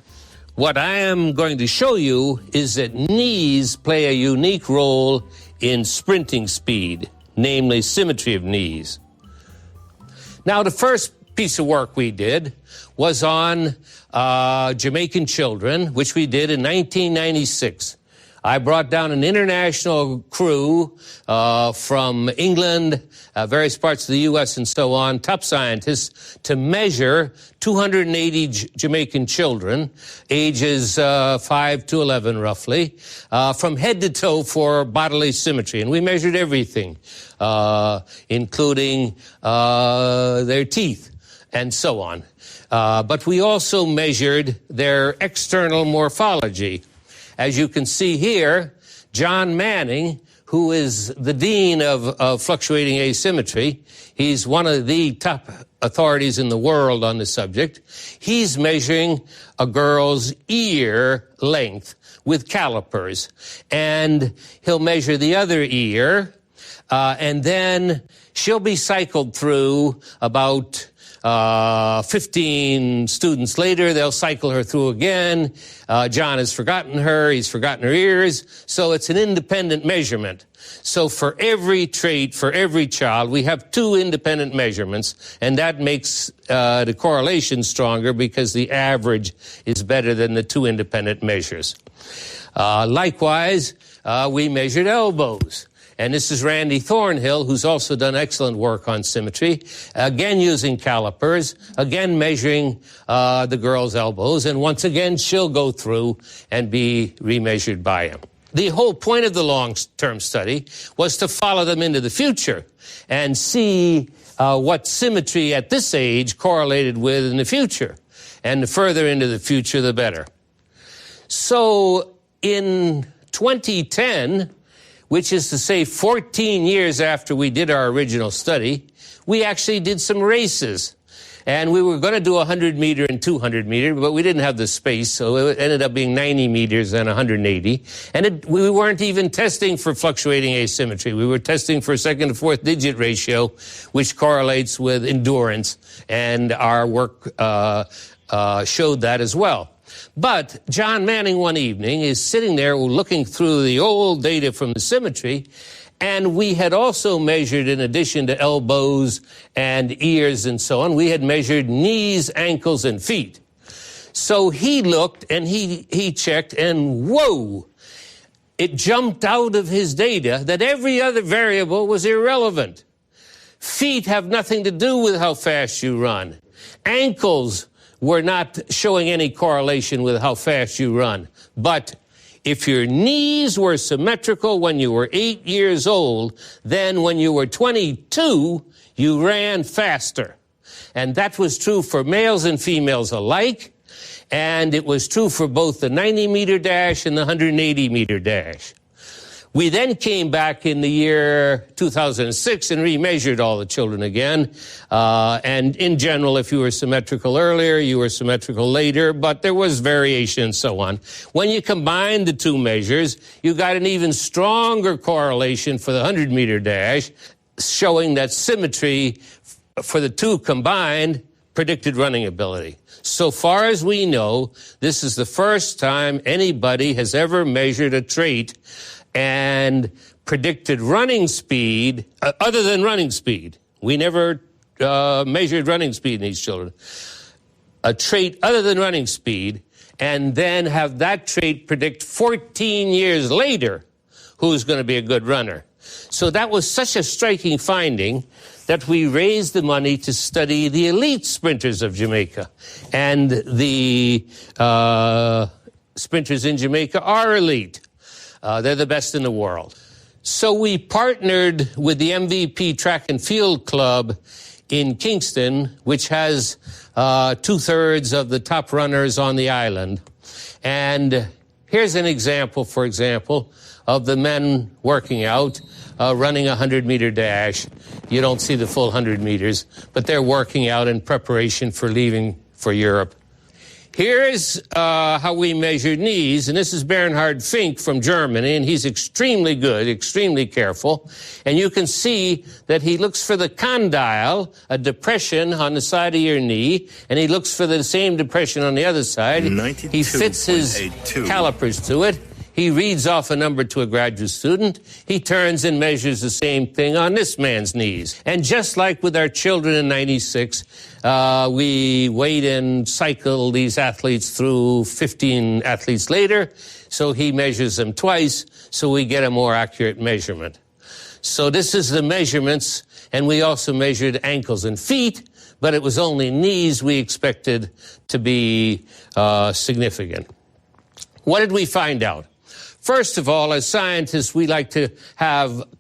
what I am going to show you is that knees play a unique role in sprinting speed, namely symmetry of knees. Now, the first piece of work we did was on Jamaican children, which we did in 1996. I brought down an international crew from England, various parts of the U.S. and so on, top scientists, to measure 280 Jamaican children, ages 5 to 11 roughly, from head to toe for bodily symmetry. And we measured everything, including their teeth and so on. But we also measured their external morphology. As you can see here, John Manning, who is the dean of fluctuating asymmetry, he's one of the top authorities in the world on the subject. He's measuring a girl's ear length with calipers, and he'll measure the other ear, and then she'll be cycled through about 15 students later. They'll cycle her through again. John has forgotten her. He's forgotten her ears. So it's an independent measurement. So for every trait, for every child, we have two independent measurements, and that makes the correlation stronger because the average is better than the two independent measures. Likewise, we measured elbows. And this is Randy Thornhill, who's also done excellent work on symmetry, again using calipers, again measuring the girl's elbows, and once again she'll go through and be remeasured by him. The whole point of the long-term study was to follow them into the future and see what symmetry at this age correlated with in the future. And the further into the future, the better. So in 2010, which is to say 14 years after we did our original study, we actually did some races. And we were going to do 100-meter and 200-meter, but we didn't have the space, so it ended up being 90 meters and 180. And we weren't even testing for fluctuating asymmetry. We were testing for second to fourth digit ratio, which correlates with endurance, and our work showed that as well. But John Manning one evening is sitting there looking through the old data from the symmetry, and we had also measured, in addition to elbows and ears and so on, we had measured knees, ankles, and feet. So he looked and he checked, and whoa, it jumped out of his data that every other variable was irrelevant. Feet have nothing to do with how fast you run. Ankles were not showing any correlation with how fast you run. But if your knees were symmetrical when you were 8 years old, then when you were 22, you ran faster. And that was true for males and females alike, and it was true for both the 90-meter dash and the 180-meter dash. We then came back in the year 2006 and remeasured all the children again. And in general, if you were symmetrical earlier, you were symmetrical later, but there was variation and so on. When you combined the two measures, you got an even stronger correlation for the 100-meter dash, showing that symmetry for the two combined predicted running ability. So far as we know, this is the first time anybody has ever measured a trait and predicted running speed, other than running speed. We never measured running speed in these children. A trait other than running speed, and then have that trait predict 14 years later who's going to be a good runner. So that was such a striking finding that we raised the money to study the elite sprinters of Jamaica. And the sprinters in Jamaica are elite. They're the best in the world. So we partnered with the MVP Track and Field Club in Kingston, which has 2/3 of the top runners on the island. And here's an example, for example, of the men working out, running a 100-meter dash. You don't see the full 100 meters, but they're working out in preparation for leaving for Europe. Here's how we measured knees, and this is Bernhard Fink from Germany, and he's extremely good, extremely careful. And you can see that he looks for the condyle, a depression on the side of your knee, and he looks for the same depression on the other side. He fits his calipers to it. He reads off a number to a graduate student. He turns and measures the same thing on this man's knees. And just like with our children in 96, we wait and cycle these athletes through 15 athletes later. So he measures them twice, so we get a more accurate measurement. So this is the measurements, and we also measured ankles and feet, but it was only knees we expected to be significant. What did we find out? First of all, as scientists, we like to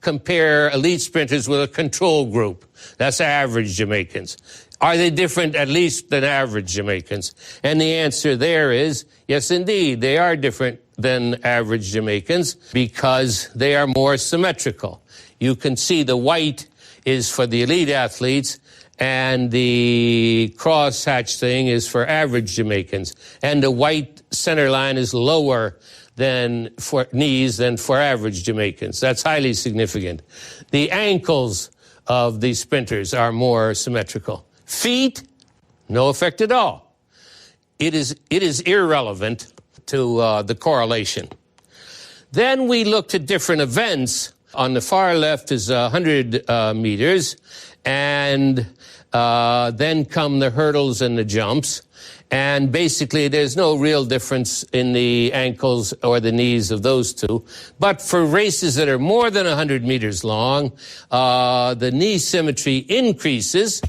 compare elite sprinters with a control group. That's average Jamaicans. Are they different at least than average Jamaicans? And the answer there is, yes, indeed, they are different than average Jamaicans because they are more symmetrical. You can see the white is for the elite athletes, and the cross-hatch thing is for average Jamaicans. And the white center line is lower than for knees than for average Jamaicans. That's highly significant. The ankles of the sprinters are more symmetrical. Feet, no effect at all. It is irrelevant to the correlation. Then we looked at different events. On the far left is 100 meters, and then come the hurdles and the jumps. And basically, there's no real difference in the ankles or the knees of those two. But for races that are more than 100 meters long, the knee symmetry increases.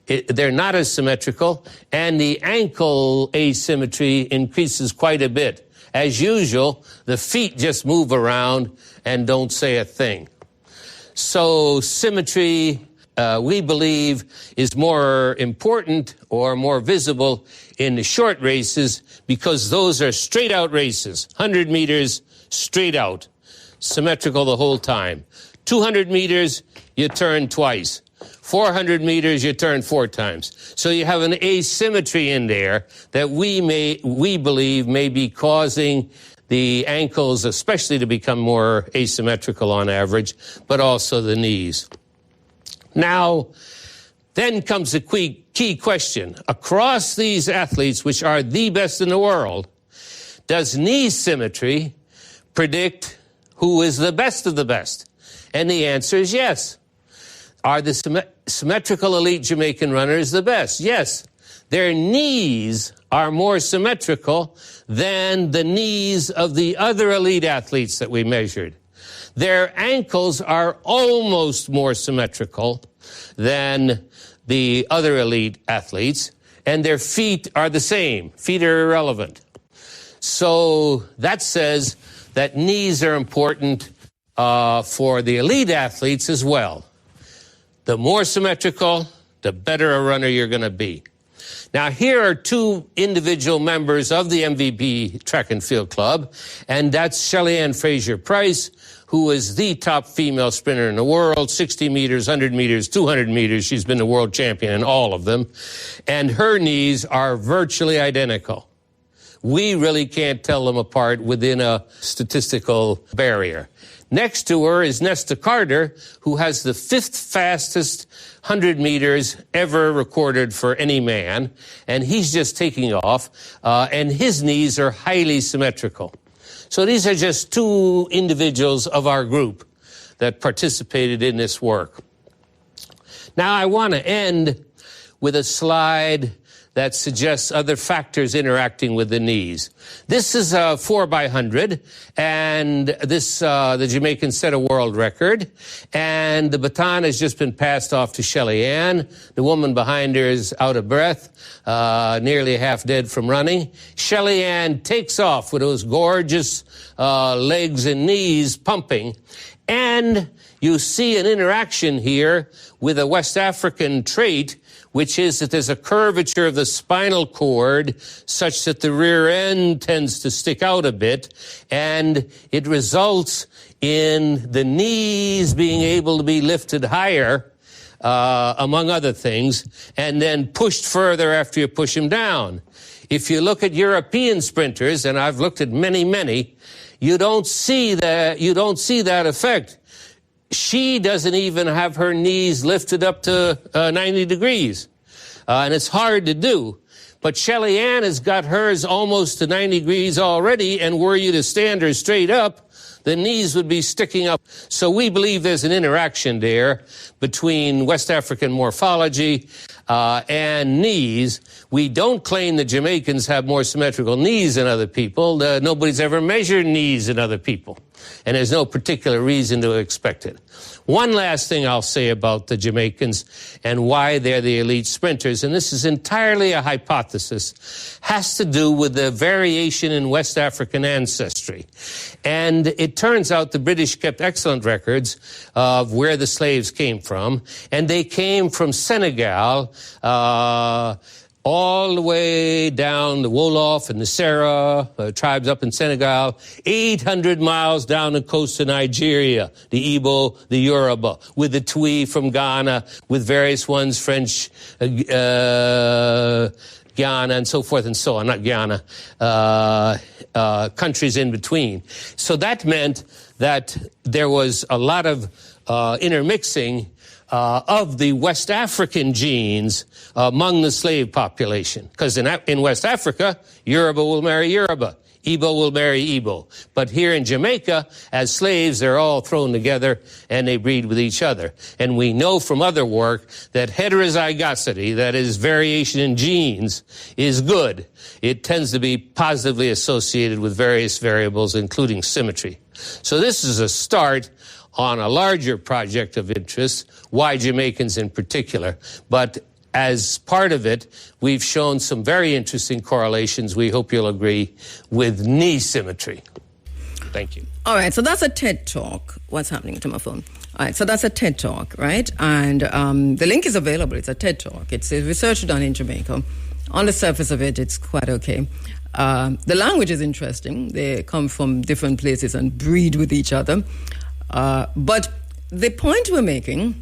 They're not as symmetrical, and the ankle asymmetry increases quite a bit. As usual, the feet just move around and don't say a thing. So symmetry, we believe, is more important or more visible in the short races because those are straight-out races. 100 meters, straight out, symmetrical the whole time. 200 meters, you turn twice. 400 meters, you turn 4 times. So you have an asymmetry in there that we believe may be causing the ankles especially to become more asymmetrical on average, but also the knees. Now, then comes the key question. Across these athletes, which are the best in the world, does knee symmetry predict who is the best of the best? And the answer is yes. Are the symmetrical elite Jamaican runners the best? Yes. Their knees are more symmetrical than the knees of the other elite athletes that we measured. Their ankles are almost more symmetrical than the other elite athletes, and their feet are the same. Feet are irrelevant. So that says that knees are important for the elite athletes as well. The more symmetrical, the better a runner you're going to be. Now, here are two individual members of the MVP Track and Field Club, and that's Jolyan Fraser-Price, who is the top female sprinter in the world, 60 meters, 100 meters, 200 meters. She's been the world champion in all of them. And her knees are virtually identical. We really can't tell them apart within a statistical barrier. Next to her is Nesta Carter, who has the 5th fastest 100 meters ever recorded for any man, and he's just taking off, and his knees are highly symmetrical. So these are just two individuals of our group that participated in this work. Now I want to end with a slide that suggests other factors interacting with the knees. This is a 4x100, and this the Jamaicans set a world record, and the baton has just been passed off to Jolyan. The woman behind her is out of breath, nearly half dead from running. Jolyan takes off with those gorgeous legs and knees pumping, and you see an interaction here with a West African trait, which is that there's a curvature of the spinal cord such that the rear end tends to stick out a bit, and it results in the knees being able to be lifted higher, among other things, and then pushed further after you push them down. If you look at European sprinters, and I've looked at many, you don't see that effect. She doesn't even have her knees lifted up to 90 degrees. And it's hard to do. But Jolyan has got hers almost to 90 degrees already, and were you to stand her straight up, the knees would be sticking up. So we believe there's an interaction there between West African morphology and knees. We don't claim that Jamaicans have more symmetrical knees than other people. Nobody's ever measured knees in other people, and there's no particular reason to expect it. One last thing I'll say about the Jamaicans and why they're the elite sprinters, and this is entirely a hypothesis, has to do with the variation in West African ancestry. And it turns out the British kept excellent records of where the slaves came from, and they came from Senegal, all the way down the Wolof and the Serra, tribes up in Senegal, 800 miles down the coast of Nigeria, the Igbo, the Yoruba, with the Twi from Ghana, with various ones, French, Ghana, and so forth and so on, not Ghana, countries in between. So that meant that there was a lot of intermixing of the West African genes among the slave population. Because in West Africa, Yoruba will marry Yoruba, Igbo will marry Igbo. But here in Jamaica, as slaves, they're all thrown together and they breed with each other. And we know from other work that heterozygosity, that is variation in genes, is good. It tends to be positively associated with various variables, including symmetry. So this is a start on a larger project of interest, why Jamaicans in particular. But as part of it, we've shown some very interesting correlations, we hope you'll agree, with knee symmetry. Thank you. All right, so that's a TED Talk. What's happening to my phone? All right, so that's a TED Talk, right? And the link is available. It's a TED Talk. It's a research done in Jamaica. On the surface of it, it's quite okay. The language is interesting. They come from different places and breed with each other. But the point we're making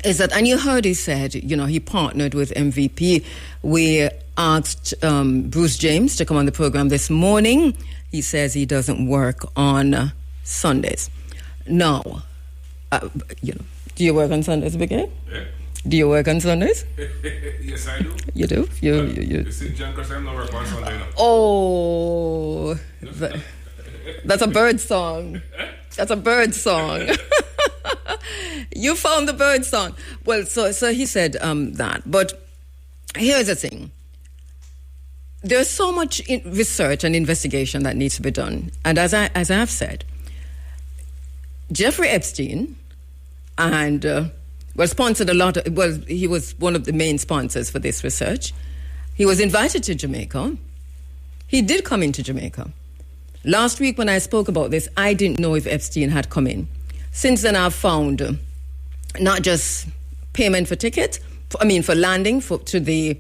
is that, and you heard he said, he partnered with MVP. We asked Bruce James to come on the program this morning. He says he doesn't work on Sundays. Now, do you work on Sundays, Biggie? Yeah. Do you work on Sundays? Yes, I do. You do? You see, John, because I'm not working on Sunday now. Oh, that's a bird song. That's a bird song. You found the bird song. Well, so he said that. But here's the thing. There's so much research and investigation that needs to be done. And as I've said, Jeffrey Epstein sponsored a lot. He was one of the main sponsors for this research. He was invited to Jamaica. He did come into Jamaica. Last week when I spoke about this, I didn't know if Epstein had come in. Since then, I've found not just payment for tickets, for landing to the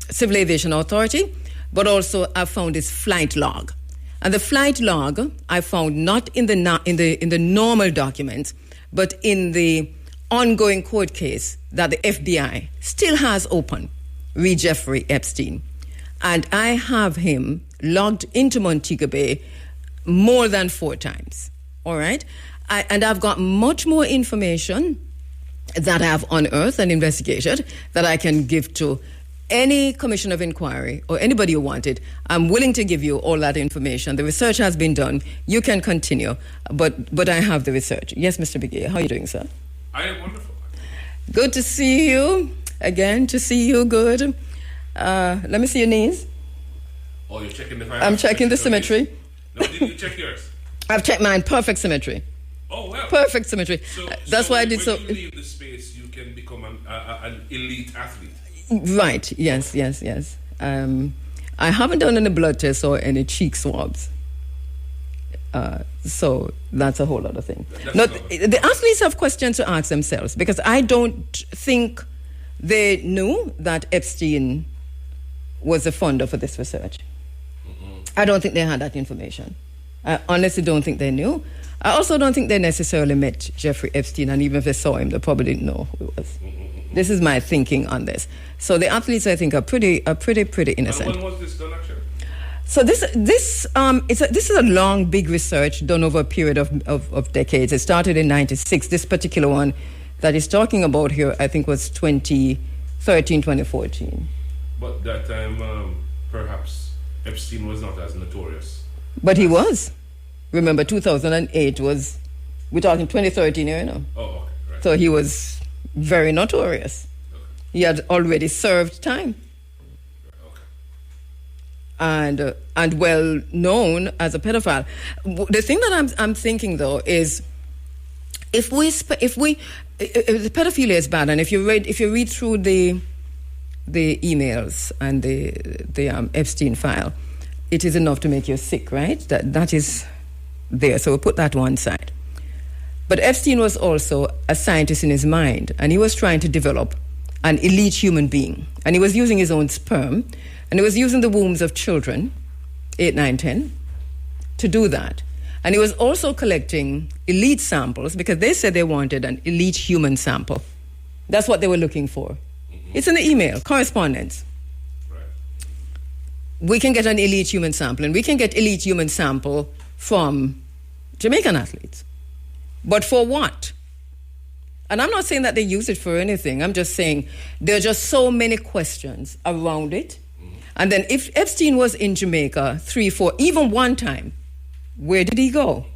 Civil Aviation Authority, but also I've found his flight log. And the flight log I found not in the normal documents, but in the ongoing court case that the FBI still has open, re Jeffrey Epstein. And I have him logged into Montego Bay more than 4 times. All right? And I've got much more information that I've unearthed and investigated that I can give to any commission of inquiry or anybody who wanted. I'm willing to give you all that information. The research has been done. You can continue, but I have the research. Yes, Mr. Begay, how are you doing, sir? I am wonderful. Good to see you. Again, to see you, good. Let me see your knees. Oh, you're checking the I'm checking the symmetry. No, didn't you check yours? I've checked mine. Perfect symmetry. Oh, well. Perfect symmetry. That's why I did so. When you leave the space, you can become an elite athlete. Right. Yes. I haven't done any blood tests or any cheek swabs. So that's a whole other thing. The athletes have questions to ask themselves because I don't think they knew that Epstein was the funder for this research. I don't think they had that information. I honestly don't think they knew. I also don't think they necessarily met Jeffrey Epstein, and even if they saw him, they probably didn't know who it was. This is my thinking on this. So the athletes, I think, are pretty innocent. And when was this done, actually? So this is a long, big research done over a period of decades. It started in '96. This particular one that he's talking about here, I think, was 2013, 2014. But that time, perhaps Epstein was not as notorious. But he was. Remember, 2008 was, we're talking 2013 here, you know. Oh, okay, right. So he was very notorious. Okay. He had already served time. Okay. And well known as a pedophile. The thing that I'm thinking though is, if pedophilia is bad, and if you read through the emails and the Epstein file, it is enough to make you sick, right? That is there. So we'll put that one side. But Epstein was also a scientist in his mind, and he was trying to develop an elite human being. And he was using his own sperm, and he was using the wombs of children, 8, 9, 10, to do that. And he was also collecting elite samples because they said they wanted an elite human sample. That's what they were looking for. Mm-hmm. It's in the email, correspondence. Right. We can get an elite human sample, and we can get elite human sample from Jamaican athletes. But for what? And I'm not saying that they use it for anything. I'm just saying there are just so many questions around it. Mm-hmm. And then if Epstein was in Jamaica 3, 4, even one time, where did he go?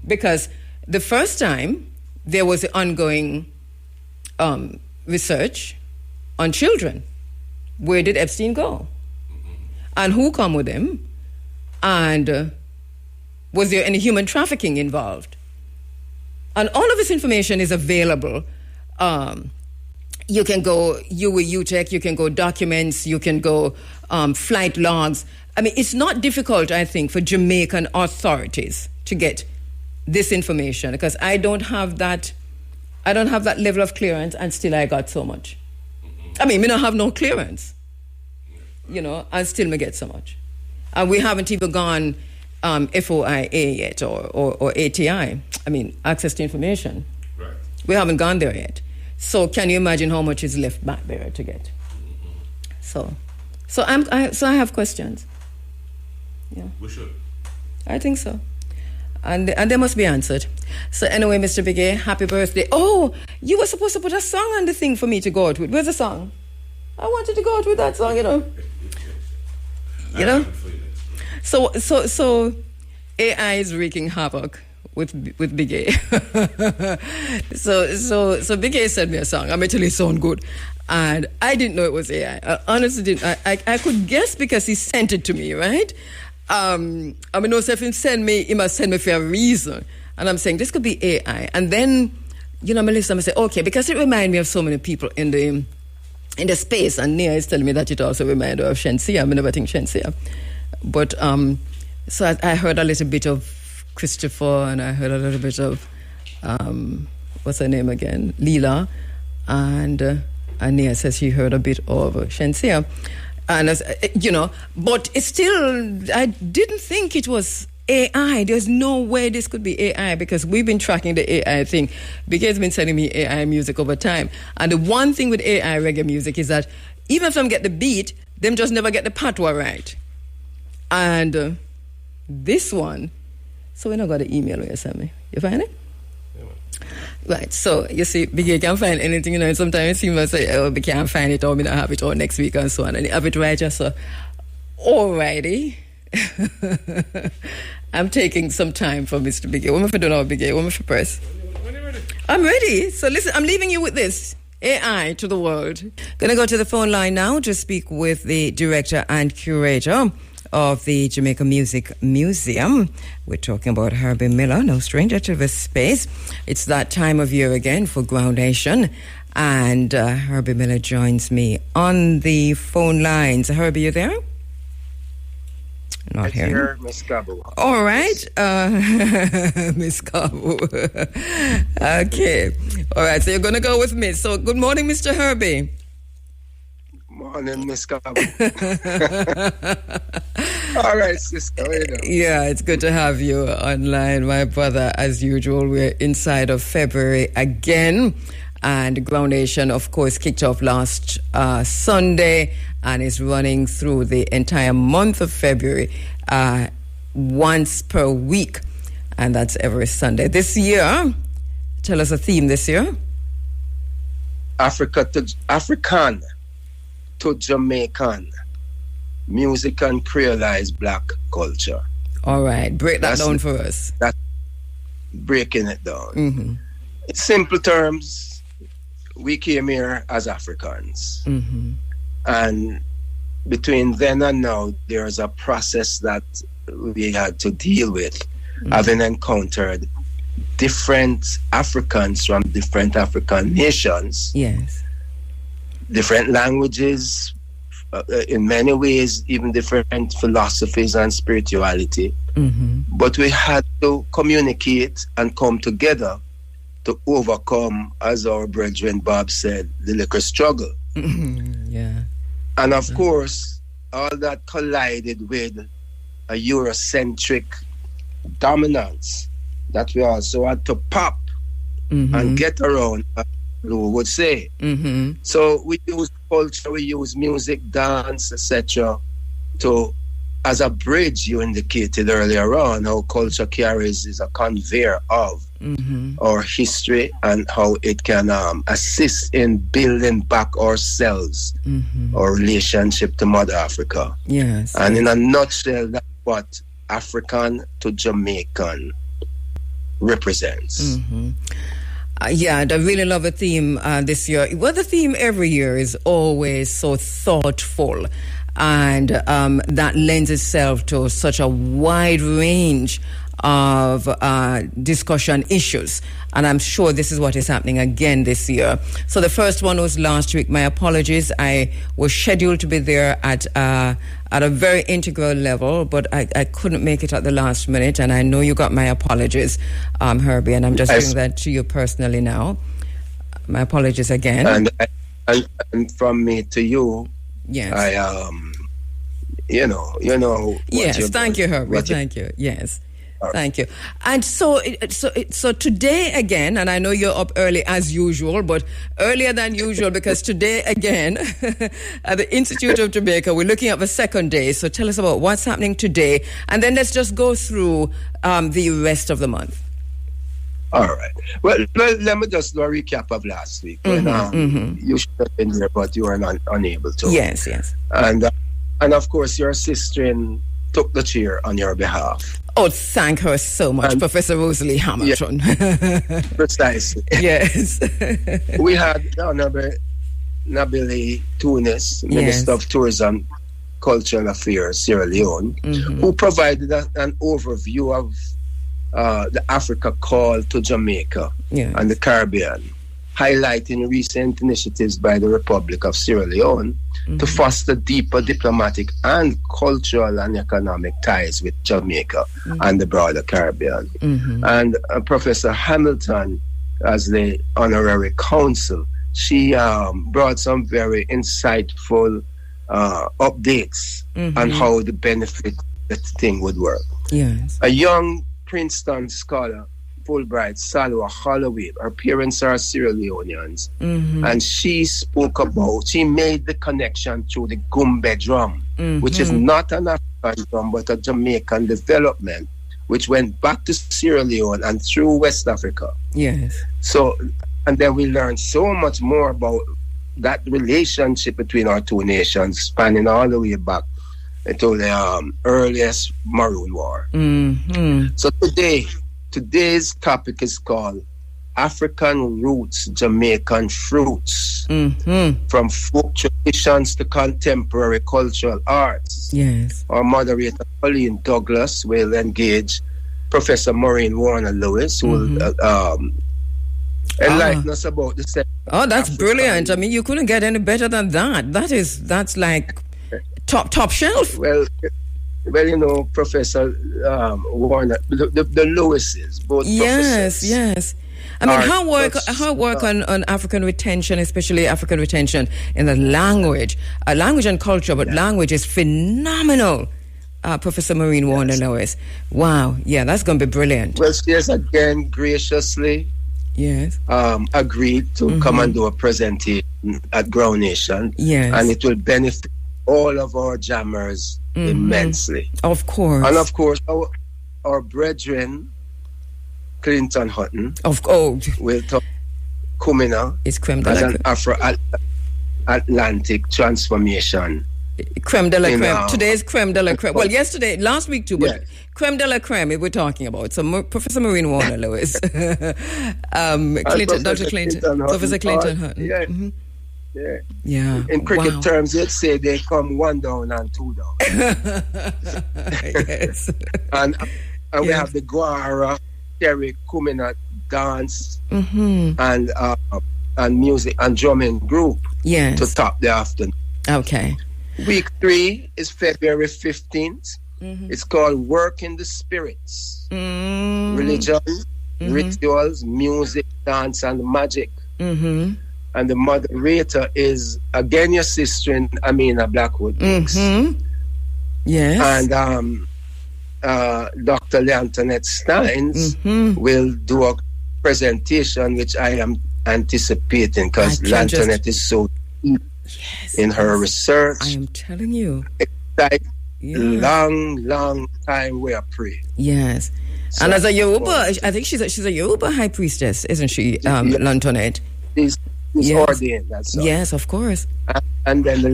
Because the first time there was the ongoing research on children. Where did Epstein go? Mm-hmm. And who come with him? And was there any human trafficking involved? And all of this information is available. You can go UTech, you can go documents, you can go flight logs. I mean, it's not difficult, I think, for Jamaican authorities to get this information because I don't have that level of clearance, and still I got so much. I mean, me don't have no clearance, and still me get so much. And we haven't even gone FOIA yet or ATI. I mean, access to information. Right. We haven't gone there yet. So can you imagine how much is left back there to get? So I have questions. Yeah. We should. I think so. And they must be answered. So anyway, Mr. Begay, happy birthday. Oh, you were supposed to put a song on the thing for me to go out with. Where's the song? I wanted to go out with that song, So AI is wreaking havoc with Big A. so Big A sent me a song. I'm actually sound good. And I didn't know it was AI. I honestly didn't. I could guess because he sent it to me, right? I mean, no, if he must send me for a reason. And I'm saying, this could be AI. And then, Melissa, I say, okay, because it reminded me of so many people in the space. And Nia is telling me that it also reminded her of Shensia. I never think Shensia. But so I heard a little bit of Christopher, and I heard a little bit of what's her name again, Leela, and Ania says she heard a bit of Shensia, and but it's still, I didn't think it was AI. There's no way this could be AI, because we've been tracking the AI thing. Big's been sending me AI music over time, and the one thing with AI reggae music is that even if them get the beat, them just never get the patois right. And this one, so when I got the email you sent me, you find it? Right, so you see, Biggie can't find anything, and sometimes he must say, oh, we can't find it, or we don't have it, or next week, and so on, and you have it right, just so, alrighty. I'm taking some time for Mr. Biggie. What am I doing now, Biggie? What am I for press? When you're ready. I'm ready. So listen, I'm leaving you with this. AI to the world. Gonna go to the phone line now to speak with the director and curator of the Jamaica Music Museum. We're talking about Herbie Miller, no stranger to this space. It's that time of year again for Groundation, and Herbie Miller joins me on the phone lines. Herbie, you there? Not here. Miss Cabo. All right, Miss Cabo. Okay. All right, so you're going to go with me. So good morning, Mr. Herbie. Morning, Miss Cabo. All right, sister. Yeah, it's good to have you online, my brother. As usual, we're inside of February again. And Groundation, of course, kicked off last Sunday and is running through the entire month of February, once per week. And that's every Sunday. This year, tell us a theme this year. African to Jamaican. Music and creolize black culture. All right. Break that down for us. That's breaking it down. Mm-hmm. In simple terms, we came here as Africans. Mm-hmm. And between then and now, there's a process that we had to deal with, having encountered different Africans from different African nations. Yes. Different languages, in many ways, even different philosophies and spirituality. Mm-hmm. But we had to communicate and come together to overcome, as our brethren Bob said, the liquor struggle. Yeah. And of course, all that collided with a Eurocentric dominance that we also had to pop and get around, as Lou would say. Mm-hmm. So we use culture, we use music, dance, etc. to, as a bridge, you indicated earlier on, how culture carries is a conveyor of our history and how it can assist in building back ourselves, our relationship to Mother Africa. Yes. And in a nutshell, that's what African to Jamaican represents. Yeah, I really love the theme this year. Well, the theme every year is always so thoughtful, and that lends itself to such a wide range of discussion issues. And I'm sure this is what is happening again this year. So the first one was last week. My apologies. I was scheduled to be there at a very integral level, but I couldn't make it at the last minute. And I know you got my apologies, Herbie, and I'm just doing that to you personally now. My apologies again. And from me to you, yes. I you know. Yes, thank you, Herbie. Thank you. Yes. Thank you. And so today again, and I know you're up early as usual, but earlier than usual because today again at the Institute of Jamaica, we're looking at the second day. So tell us about what's happening today, and then let's just go through the rest of the month. All right. Well, let me just do a recap of last week. When, you should have been there, but you were unable to. Yes. And of course, your sister took the chair on your behalf. Oh, thank her so much, Professor Rosalie Hamilton. Yeah, precisely. Yes. We had the Honorable Nabili Tunis, Minister of Tourism, Cultural Affairs, Sierra Leone, who provided an overview of the Africa call to Jamaica and the Caribbean. highlighting recent initiatives by the Republic of Sierra Leone to foster deeper diplomatic and cultural and economic ties with Jamaica and the broader Caribbean. And Professor Hamilton, as the honorary counsel, she brought some very insightful updates on how the benefit that thing would work. Yes. A young Princeton scholar, Fulbright Salwa Holloway, her parents are Sierra Leoneans, and she made the connection through the gumbe drum, which is not an African drum, but a Jamaican development, which went back to Sierra Leone and through West Africa. Yes. So, and then we learned so much more about that relationship between our two nations, spanning all the way back into the earliest Maroon War. So today's topic is called African Roots, Jamaican Fruits, from folk traditions to contemporary cultural arts. Yes. Our moderator, Pauline Douglas, will engage Professor Maureen Warner-Lewis, who will enlighten us about the set. Oh, that's brilliant. I mean, you couldn't get any better than that. That's like top shelf. Well, you know, Professor Warner, the Lewises, both professors. Yes. I mean, how work on African retention, especially African retention in the language and culture, but language is phenomenal. Professor Maureen Warner-Lewis. Wow. Yeah, that's going to be brilliant. Well, she has again graciously agreed to come and do a presentation at Ground Nation. Yes. And it will benefit all of our jammers immensely. Of course. And of course, our brethren, Clinton Hutton, will talk Kumina as an Afro-Atlantic transformation. Creme de la creme. Today's creme de la creme. Well, last week too, but creme de la creme we're talking about. So Professor Maureen Warner-Lewis, Dr. Clinton, Professor Clinton Hutton. Yeah. In cricket terms, you'd say they come one down and two down. Yes. And we have the Guara, Terry, Kumina dance and music and drumming group to top the afternoon. Okay. Week 3 is February 15th. It's called Work in the Spirits. Religion, rituals, music, dance, and magic. And the moderator is, again, your sister, Amina Blackwood. Yes. And Dr. Leantonette Steins will do a presentation, which I am anticipating because Leantonette is so deep in her research. I am telling you. It's like long time we are praying. Yes. So, and as a Yoruba, I think she's a Yoruba high priestess, isn't she, Leantonette? She's ordained, that's all. Yes, of course. And then the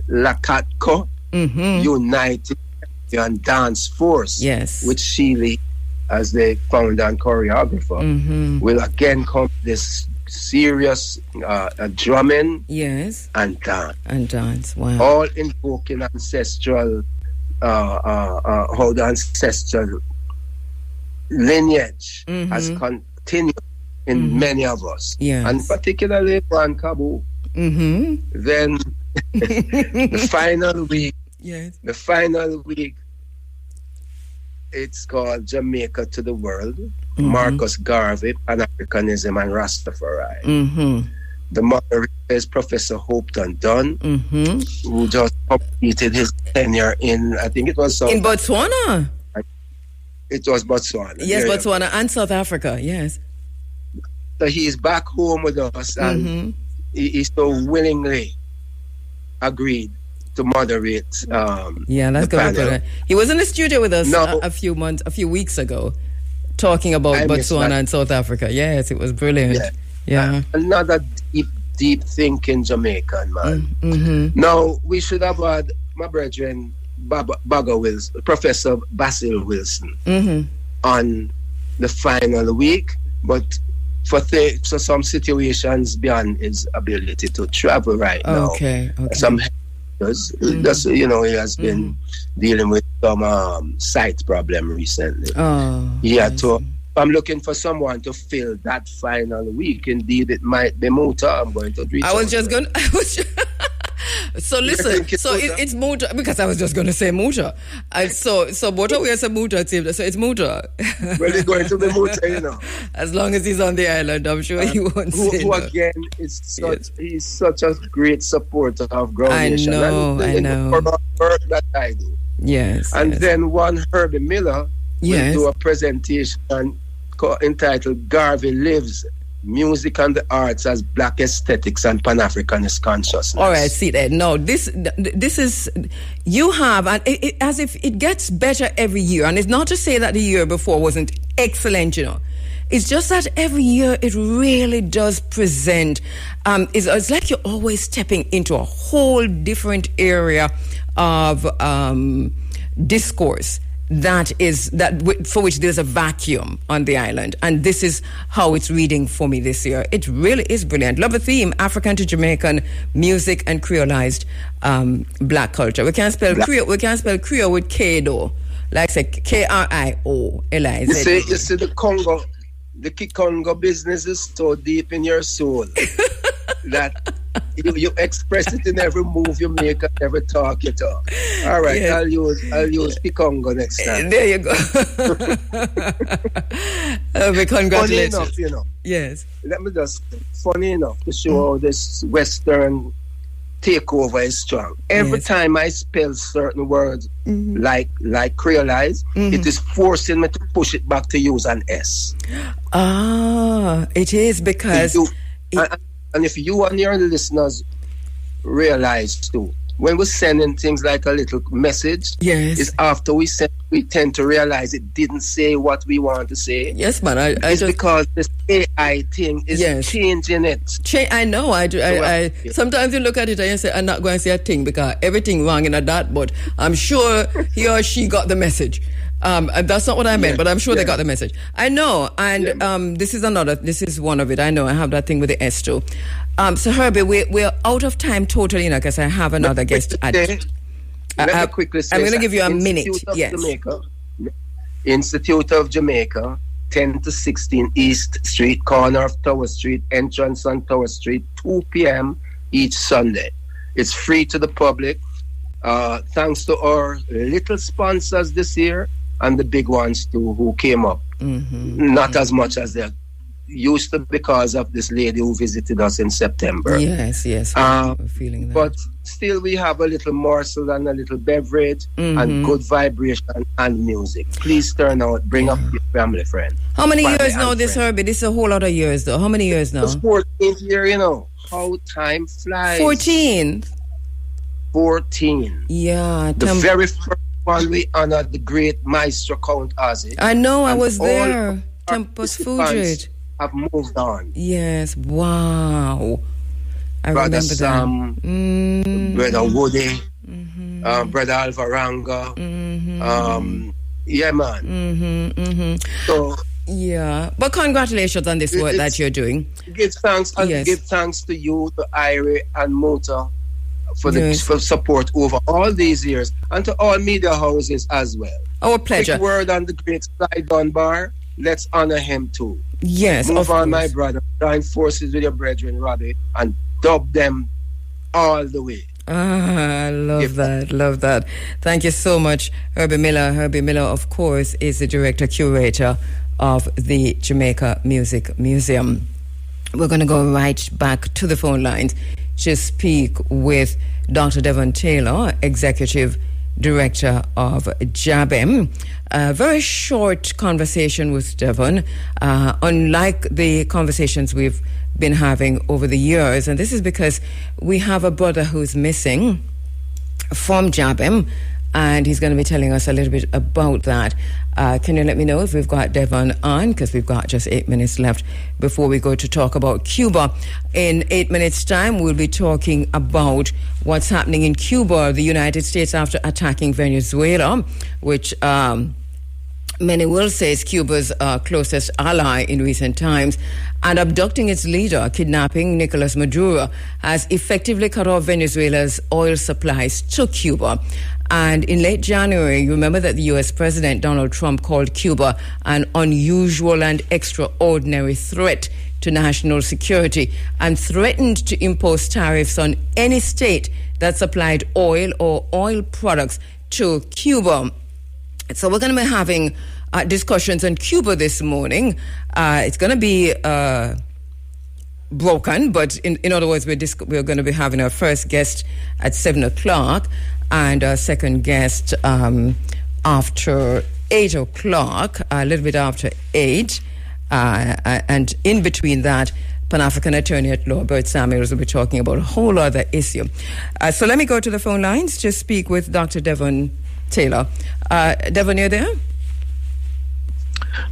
Lakatko United and Dance Force, with Sheely as the founder and choreographer, will again come this serious drumming and dance. Wow. All invoking ancestral how the ancestral lineage has continued in many of us, and particularly Juan Cabu. Then the final week, it's called Jamaica to the World. Marcus Garvey, Pan-Africanism and Rastafari. The moderator is Professor Hopeton Dunn, who just completed his tenure in, I think it was in Botswana. It was Botswana. Yes, Botswana and South Africa. Yes. So he is back home with us, and he so willingly agreed to moderate. That's good. He was in the studio with us a few weeks ago, talking about Botswana and South Africa. Yes, it was brilliant. Yeah. Another deep thinking Jamaican man. Now we should have had my brethren Professor Basil Wilson on the final week, but for some situations beyond his ability to travel right now. Okay. Some just he has been dealing with some sight problem recently. He had to I'm looking for someone to fill that final week. Indeed, it might be Muta. I'm going to reach out. So listen, so it's Muta, because I was just going to say Muta. So Muta, we are some Muta, so it's Muta. Well, it's going to be Muta, you know. As long as he's on the island, I'm sure he won't say who no. Again, he's such a great supporter of Ground Nation. I know. For the work that I do. Yes. And then one Herbie Miller will do a presentation entitled Garvey Lives, Music and the Arts as Black Aesthetics and Pan-Africanist Consciousness. All right, see that. No, this is, you have, and as if it gets better every year. And it's not to say that the year before wasn't excellent, you know. It's just that every year it really does present, it's like you're always stepping into a whole different area of discourse for which there's a vacuum on the island. And this is how it's reading for me this year. It really is brilliant. Love a theme, African to Jamaican music and creolized black culture. We can't spell Creole with K though. Like say K-R-I-O. You see the Congo business is so deep in your soul that you express it in every move you make and every talk you talk. All right, yes. I'll use Kikongo next time. There you go. Congratulations. Funny enough, you know. Yes. Let me just, funny enough, to show how this Western takeover is strong. Every time I spell certain words like creolize, it is forcing me to push it back to use an S. Ah, it is because... And if you and your listeners realize too, when we're sending things like a little message, is after we tend to realize it didn't say what we want to say. Yes, man. It's because this AI thing is changing it. I know. Sometimes you look at it and you say, I'm not going to say a thing because everything wrong in that, but I'm sure he or she got the message. And that's not what I meant, but I'm sure they got the message. I know, and this is one of it. I know I have that thing with the S too. So Herbie, we're out of time totally, you know, because I have another guest. Let me quickly say, I'm going to give you a minute. Institute of Jamaica, 10 to 16 East Street, corner of Tower Street, entrance on Tower Street, 2 p.m. each Sunday. It's free to the public. Thanks to our little sponsors this year, and the big ones too who came up. Not as much as they used to because of this lady who visited us in September. Yes, I'm feeling that. But still we have a little morsel and a little beverage and good vibration and music. Please turn out, bring up your family friend. How many years now this, Herbie? This is a whole lot of years though. How many years now? It's 14th year, you know. How time flies. 14? 14. Yeah. The very first one we honored the great Maestro Count Ozzy. I know, I was there. Tempus Fugit. Have moved on. Yes, wow. I Brother remember Sam, that. Brother Woody, Brother Alvaranga. Yeah, man. So yeah, but congratulations on this work that you're doing. Give thanks to you, to Irie and Mota for support over all these years, and to all media houses as well. Our pleasure. Quick word on the great Sly Dunbar. Let's honor him too. Yes, move on, my brother. Join forces with your brethren, Robbie, and dub them all the way. I love that. Thank you so much, Herbie Miller. Herbie Miller, of course, is the director-curator of the Jamaica Music Museum. We're going to go right back to the phone lines to speak with Dr. Devon Taylor, Executive Director of JABEM. A very short conversation with Devon, unlike the conversations we've been having over the years. And this is because we have a brother who's missing from JABEM, and he's going to be telling us a little bit about that. Can you let me know if we've got Devon on? Because we've got just 8 minutes left before we go to talk about Cuba. In 8 minutes' time, we'll be talking about what's happening in Cuba, the United States after attacking Venezuela, which many will say is Cuba's closest ally in recent times, and abducting its leader, kidnapping Nicolas Maduro, has effectively cut off Venezuela's oil supplies to Cuba. And in late January, you remember that the U.S. President Donald Trump called Cuba an unusual and extraordinary threat to national security and threatened to impose tariffs on any state that supplied oil or oil products to Cuba. So we're going to be having discussions on Cuba this morning. It's going to be broken, but in other words, we're going to be having our first guest at 7 o'clock and our second guest after 8 o'clock, a little bit after 8. And in between that, Pan-African attorney at law, Bert Samuels, will be talking about a whole other issue. So let me go to the phone lines to speak with Dr. Devon Taylor. Devon, you there?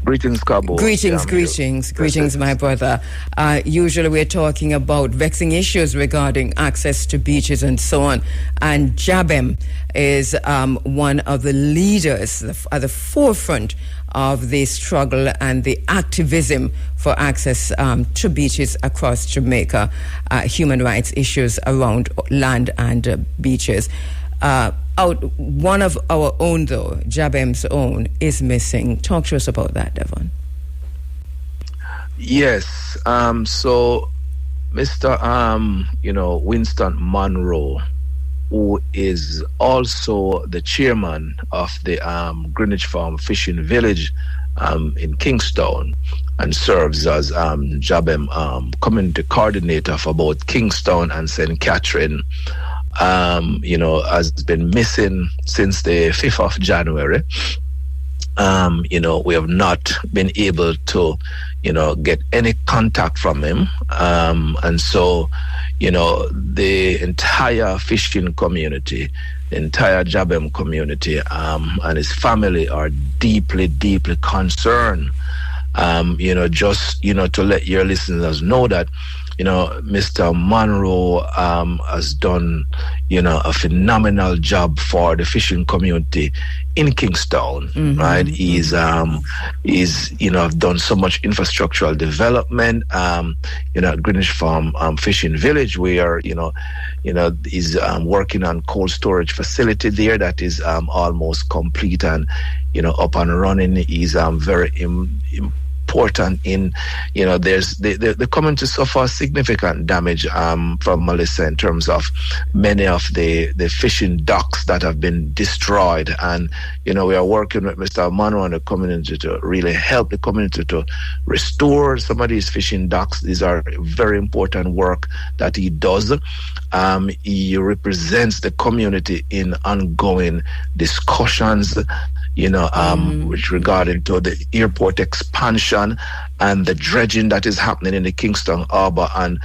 Greetings, Cabo. Greetings, my brother. Usually we're talking about vexing issues regarding access to beaches and so on. And Jabem is one of the leaders at the forefront of the struggle and the activism for access to beaches across Jamaica, human rights issues around land and beaches. One of our own, though, Jabem's own, is missing. Talk to us about that, Devon. Yes. So, Mr. Winston Monroe, who is also the chairman of the Greenwich Farm Fishing Village in Kingstown, and serves as Jabem community coordinator for both Kingstown and St. Catherine. Has been missing since the 5th of January. We have not been able to, get any contact from him. And so, the entire fishing community, the entire Jabem community, and his family are deeply, deeply concerned. To let your listeners know that, Mr. Monroe has done, a phenomenal job for the fishing community in Kingstown, right? He's done so much infrastructural development, at Greenwich Farm Fishing Village, where, he's working on cold storage facility there that is almost complete and, up and running. He's very important in, there's the community suffer significant damage from Melissa in terms of many of the fishing docks that have been destroyed, and we are working with Mr. Monroe and the community to really help the community to restore some of these fishing docks. These are very important work that he does. He represents the community in ongoing discussions which regarding to the airport expansion and the dredging that is happening in the Kingston Harbour, and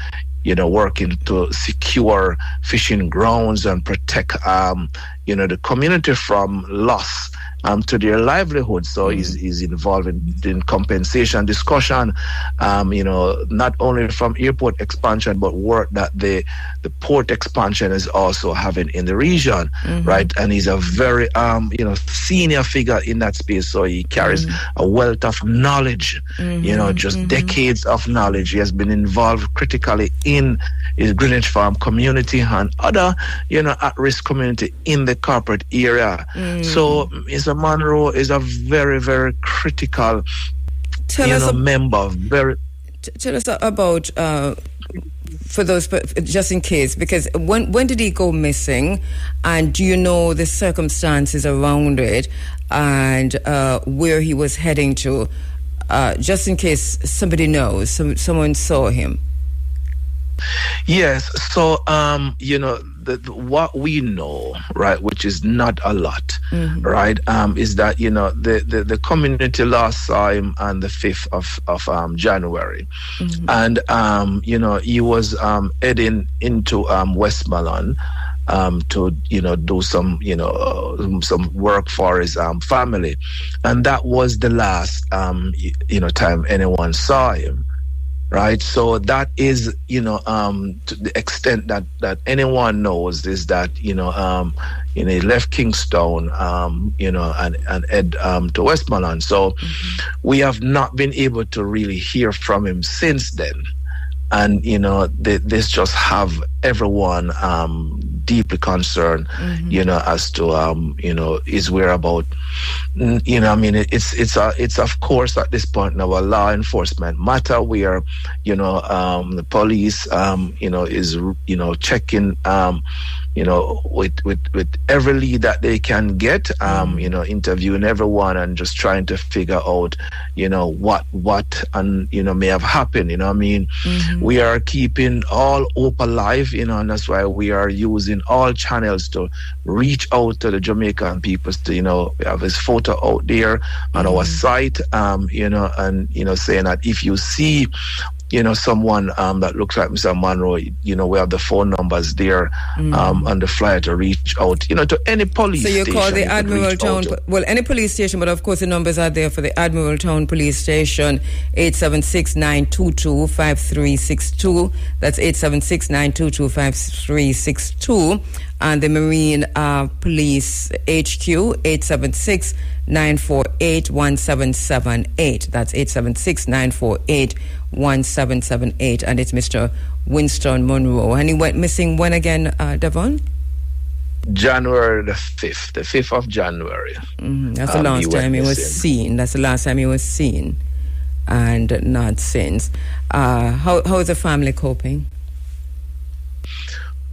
working to secure fishing grounds and protect the community from loss to their livelihood. So he's involved in compensation discussion, not only from airport expansion, but work that the port expansion is also having in the region, right? And he's a very, senior figure in that space. So he carries a wealth of knowledge, just decades of knowledge. He has been involved critically in his Greenwich Farm community and other, at-risk community in the corporate area. So Mr. Monroe is a very, very critical member. Tell us about, for those, just in case, because when did he go missing, and do you know the circumstances around it, and where he was heading to, just in case somebody knows, someone saw him? Yes, so what we know, right, which is not a lot, right, is that the community last saw him on the 5th of January, and he was heading into Westmoreland to do some work for his family, and that was the last time anyone saw him. right? So that is, to the extent that anyone knows is that, he left Kingston, and head to Westmoreland. So we have not been able to really hear from him since then. And, this just have everyone deeply concerned, as to, his whereabouts. It's of course at this point now a law enforcement matter where, the police, is, checking, with every lead that they can get, interviewing everyone and just trying to figure out, what may have happened. We are keeping all hope alive, and that's why we are using all channels to reach out to the Jamaican people. To, we have his photo out there on our site, and saying that if you see, someone that looks like Mr. Monroe, we have the phone numbers there on the flyer to reach out, to any police station. So you call the Admiral Town, any police station, but of course the numbers are there for the Admiral Town Police Station, 876-922-5362. That's 876-922-5362. And the Marine Police HQ, 876-948-1778. That's 876-948-1778. And it's Mr. Winston Monroe. And he went missing when again, Devon? January the 5th of January. That's the last time he was seen. That's the last time he was seen. And not since. How is the family coping?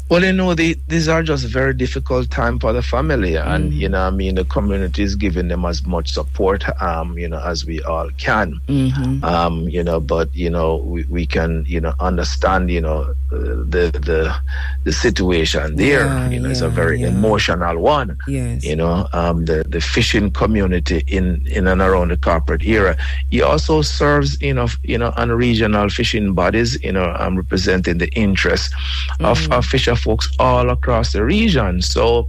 Well, these are just very difficult time for the family, and the community is giving them as much support, as we all can. But we can, understand, the situation there. It's a very emotional one. Yes. The fishing community in and around the corporate area. He also serves, on regional fishing bodies, representing the interests of fisher folks all across the region. So,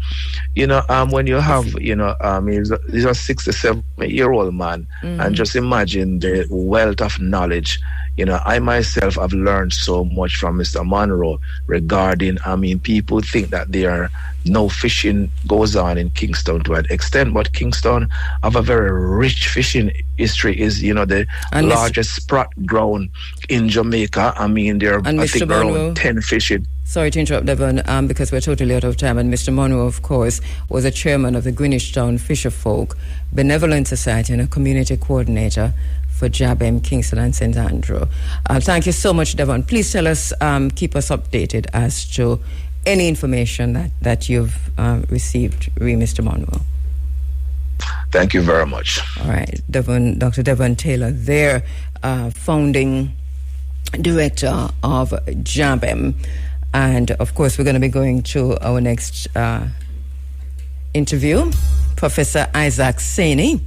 when you have, he's a 67-year-old man, and just imagine the wealth of knowledge. I myself have learned so much from Mr. Monroe regarding, people think that there are no fishing goes on in Kingston to an extent, but Kingston have a very rich fishing history. Is the largest sprat ground in Jamaica. There are, I think, around 10 fishing. Sorry to interrupt, Devon, because we're totally out of time. And Mr. Monroe, of course, was a chairman of the Greenwich Town Fisherfolk Benevolent Society and a community coordinator for Jabem, Kingston and St. Andrew. Thank you so much, Devon. Please tell us, keep us updated as to any information that you've received, Mr. Monroe. Thank you very much. All right, Dr. Devon Taylor there, founding director of Jabem. And, of course, we're going to be going to our next interview, Professor Isaac Saney.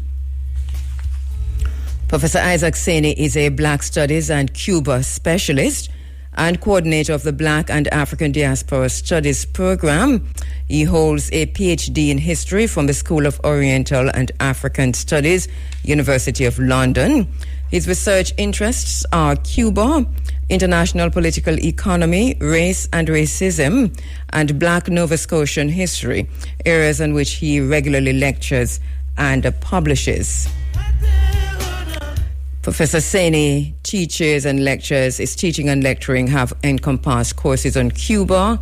Professor Isaac Saney is a Black Studies and Cuba specialist and coordinator of the Black and African Diaspora Studies program. He holds a PhD in history from the School of Oriental and African Studies, University of London. His research interests are Cuba, international political economy, race and racism, and Black Nova Scotian history, areas on which he regularly lectures and publishes. Professor Saney teaches and lectures. His teaching and lecturing have encompassed courses on Cuba,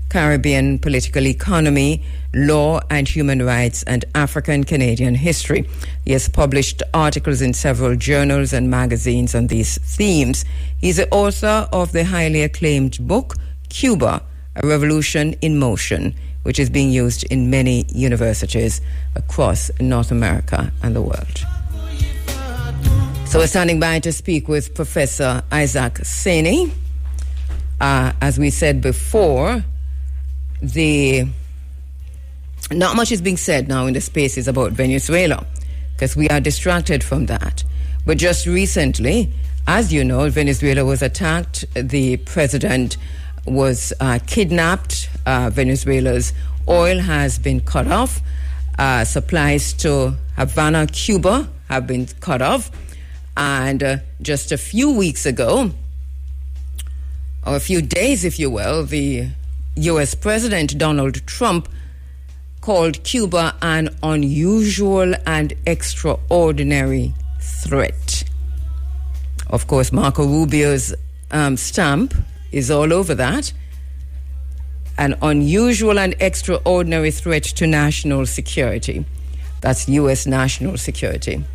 Caribbean political economy, law and human rights, and African-Canadian history. He has published articles in several journals and magazines on these themes. He's the author of the highly acclaimed book, Cuba, A Revolution in Motion, which is being used in many universities across North America and the world. So we're standing by to speak with Professor Isaac Saney. As we said before, not much is being said now in the spaces about Venezuela, because we are distracted from that. But just recently, as you know, Venezuela was attacked. The president was kidnapped. Venezuela's oil has been cut off. Supplies to Havana, Cuba have been cut off. And just a few weeks ago, or a few days, if you will, the U.S. President Donald Trump called Cuba an unusual and extraordinary threat. Of course, Marco Rubio's stamp is all over that. An unusual and extraordinary threat to national security. That's U.S. national security.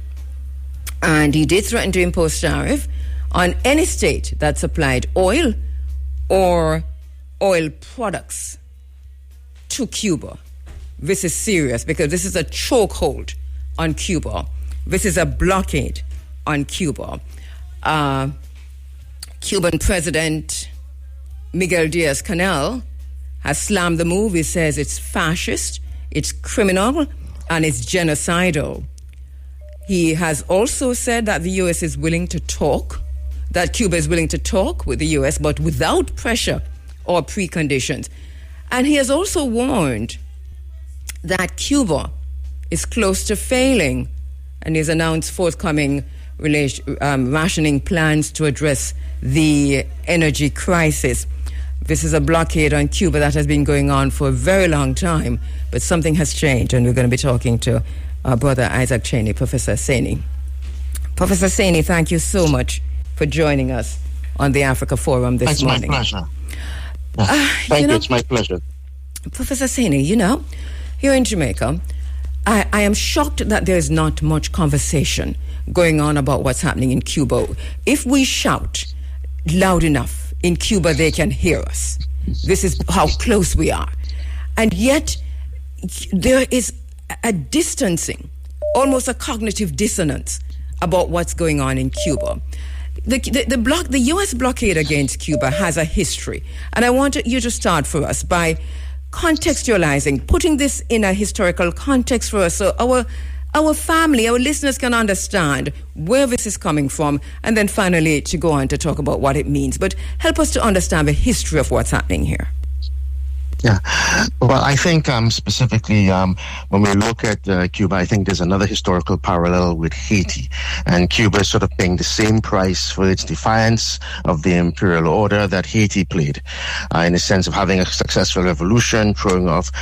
And he did threaten to impose tariff on any state that supplied oil or oil products to Cuba. This is serious because this is a chokehold on Cuba. This is a blockade on Cuba. Cuban President Miguel Diaz-Canel has slammed the move. He says it's fascist, it's criminal, and it's genocidal. He has also said that the U.S. is willing to talk, that Cuba is willing to talk with the U.S., but without pressure or preconditions. And he has also warned that Cuba is close to failing, and he's announced forthcoming rationing plans to address the energy crisis. This is a blockade on Cuba that has been going on for a very long time, but something has changed, and we're going to be talking to our brother Isaac Cheney, Professor Saini. Professor Saini, thank you so much for joining us on the Africa Forum this morning. It's my pleasure. Thank you, it's my pleasure. Professor Saini, here in Jamaica, I am shocked that there's not much conversation going on about what's happening in Cuba. If we shout loud enough, in Cuba, they can hear us. This is how close we are. And yet, there is a distancing, almost a cognitive dissonance about what's going on in Cuba. The U.S. blockade against Cuba has a history. And I want you to start for us by contextualizing, putting this in a historical context for us so our family, our listeners can understand where this is coming from, and then finally to go on to talk about what it means. But help us to understand the history of what's happening here. Yeah. Well, I think specifically when we look at Cuba, I think there's another historical parallel with Haiti. And Cuba is sort of paying the same price for its defiance of the imperial order that Haiti played, in the sense of having a successful revolution, throwing off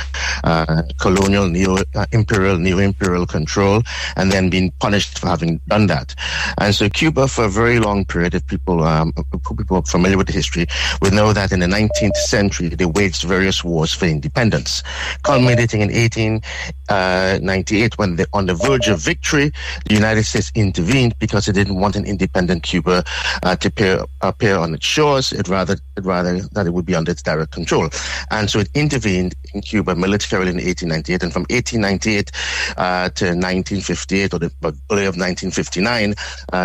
colonial, neo-imperial control, and then being punished for having done that. And so Cuba, for a very long period, if people are familiar with the history, will know that in the 19th century, they waged various wars for independence, culminating in 1898 when on the verge of victory, the United States intervened because it didn't want an independent Cuba to appear on its shores. It rather that it would be under its direct control. And so it intervened in Cuba militarily in 1898, and from 1898 to 1958, or the early of 1959,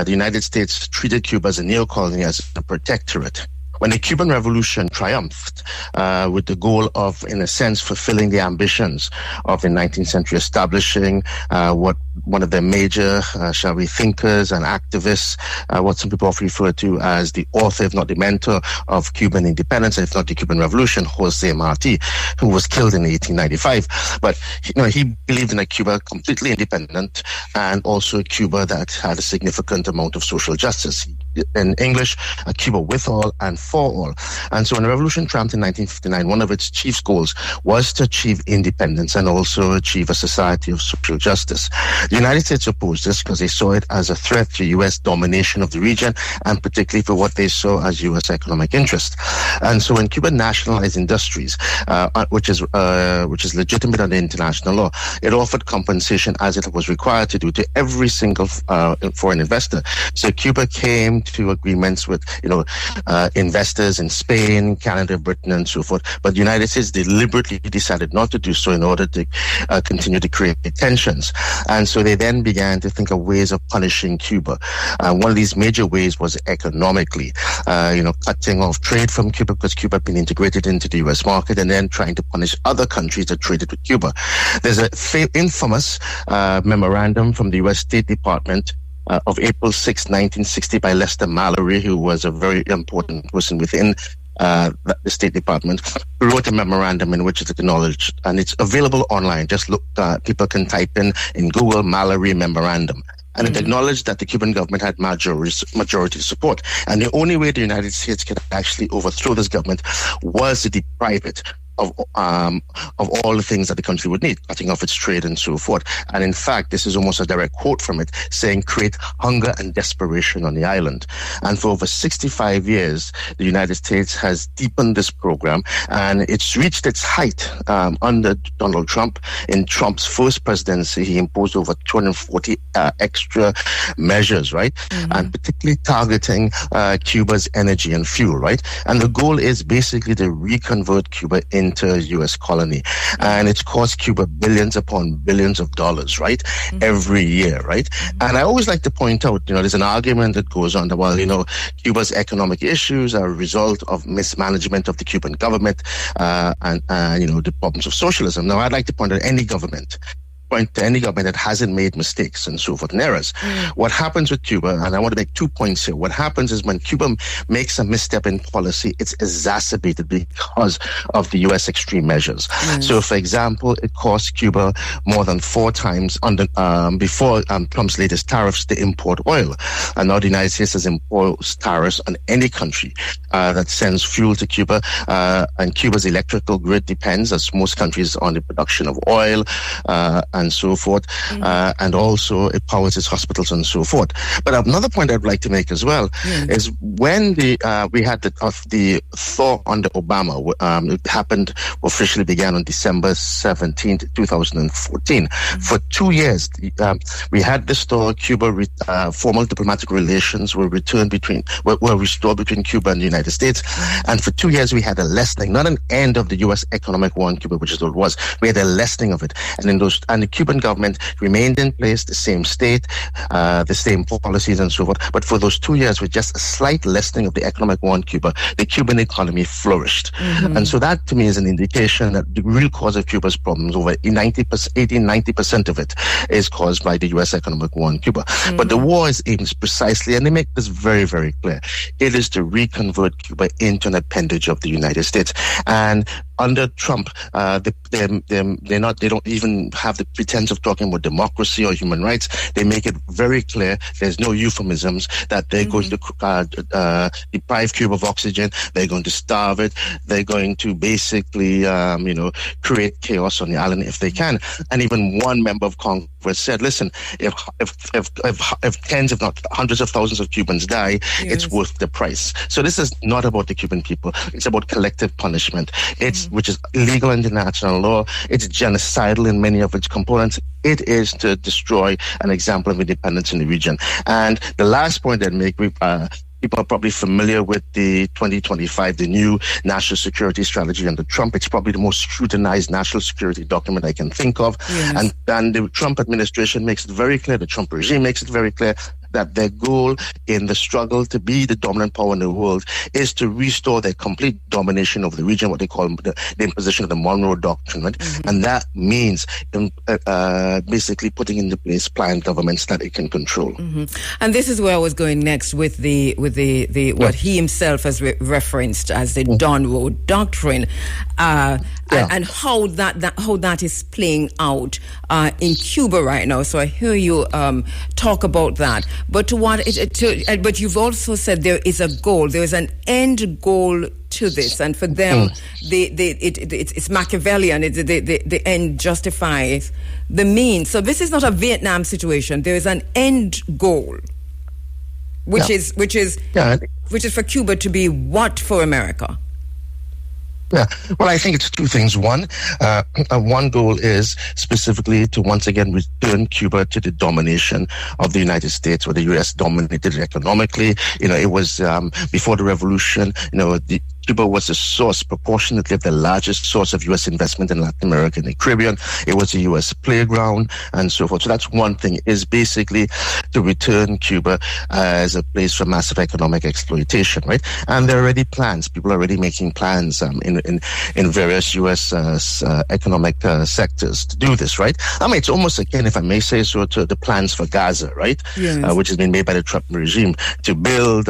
the United States treated Cuba as a neo-colony, as a protectorate. When the Cuban Revolution triumphed with the goal of, in a sense, fulfilling the ambitions of the 19th century, establishing what one of the major, shall we, thinkers and activists, what some people often refer to as the author, if not the mentor, of Cuban independence, if not the Cuban Revolution, Jose Marti, who was killed in 1895. But he believed in a Cuba completely independent, and also a Cuba that had a significant amount of social justice. In English, a Cuba with all and for all. And so when the revolution triumphed in 1959, one of its chief goals was to achieve independence and also achieve a society of social justice. The United States opposed this because they saw it as a threat to U.S. domination of the region, and particularly for what they saw as U.S. economic interest. And so when Cuba nationalized industries, which is legitimate under international law, it offered compensation, as it was required to do, to every single foreign investor. So Cuba came to agreements with investors in Spain, Canada, Britain, and so forth. But the United States deliberately decided not to do so in order to continue to create tensions. And so they then began to think of ways of punishing Cuba. One of these major ways was economically, cutting off trade from Cuba because Cuba had been integrated into the U.S. market, and then trying to punish other countries that traded with Cuba. There's an infamous memorandum from the U.S. State Department of April 6, 1960 by Lester Mallory, who was a very important person within the State Department, who wrote a memorandum in which it acknowledged, and it's available online. Just look, people can type in Google Mallory memorandum. And it acknowledged that the Cuban government had majority support. And the only way the United States could actually overthrow this government was to deprive it of all the things that the country would need, cutting off its trade and so forth. And in fact, this is almost a direct quote from it, saying, create hunger and desperation on the island. And for over 65 years, the United States has deepened this program, and it's reached its height under Donald Trump. In Trump's first presidency, he imposed over 240 extra measures, right? And particularly targeting Cuba's energy and fuel, right? And the goal is basically to reconvert Cuba into a U.S. colony. And it's cost Cuba billions upon billions of dollars, right? Every year, right? And I always like to point out, there's an argument that goes on that, well, Cuba's economic issues are a result of mismanagement of the Cuban government and the problems of socialism. Now, I'd like to point to any government that hasn't made mistakes and so forth and errors. What happens with Cuba, and I want to make 2 points here. What happens is when Cuba makes a misstep in policy, it's exacerbated because of the U.S. extreme measures. So, for example, it cost Cuba more than 4 times before Trump's latest tariffs to import oil. And now the United States has imposed tariffs on any country that sends fuel to Cuba. And Cuba's electrical grid depends, as most countries, on the production of oil and so forth, and also it powers its hospitals and so forth. But another point I'd like to make as well is when we had the thaw under Obama, it happened, officially began on December 17th, 2014. For 2 years, we had this thaw. Cuba, formal diplomatic relations were restored between Cuba and the United States. And for 2 years, we had a lessening, not an end of the U.S. economic war in Cuba, which is what it was. We had a lessening of it. And the Cuban government remained in place, the same state, the same policies and so forth. But for those 2 years, with just a slight lessening of the economic war in Cuba, the Cuban economy flourished. And so that, to me, is an indication that the real cause of Cuba's problems, over 90% of it, is caused by the U.S. economic war in Cuba. But the war is aimed precisely, and they make this very, very clear. It is to reconvert Cuba into an appendage of the United States. And under Trump, they don't even have the pretense of talking about democracy or human rights. They make it very clear, there's no euphemisms, that they're going to deprive Cuba of oxygen, they're going to starve it, they're going to basically, create chaos on the island if they can. And even one member of Congress said, listen, if tens, if not hundreds of thousands of Cubans die, it's worth the price. So this is not about the Cuban people. It's about collective punishment. Which is illegal in international law. It's genocidal in many of its components. It is to destroy an example of independence in the region. And the last point I'd make, people are probably familiar with the 2025, the new national security strategy under Trump. It's probably the most scrutinized national security document I can think of. And the Trump administration makes it very clear, the Trump regime makes it very clear, that their goal in the struggle to be the dominant power in the world is to restore their complete domination of the region, what they call the imposition of the Monroe Doctrine, right? And that means basically putting into place planned governments that it can control. And this is where I was going next with the what he himself has referenced as the Monroe Doctrine, and how that is playing out in Cuba right now. So I hear you talk about that. But but you've also said there is a goal. There is an end goal to this, and for them, it's Machiavellian. The end justifies the means. So this is not a Vietnam situation. There is an end goal, which is for Cuba to be what for America? Yeah, well, I think it's two things. One goal is specifically to once again return Cuba to the domination of the United States, where the U.S. dominated it economically. It was before the revolution. Cuba was the source, proportionately, of the largest source of U.S. investment in Latin America and the Caribbean. It was a U.S. playground and so forth. So that's one thing, is basically to return Cuba as a place for massive economic exploitation, right? And there are already plans. People are already making plans in various U.S. economic sectors to do this, right? I mean, it's almost akin, if I may say so, to the plans for Gaza, right? Which has been made by the Trump regime to build,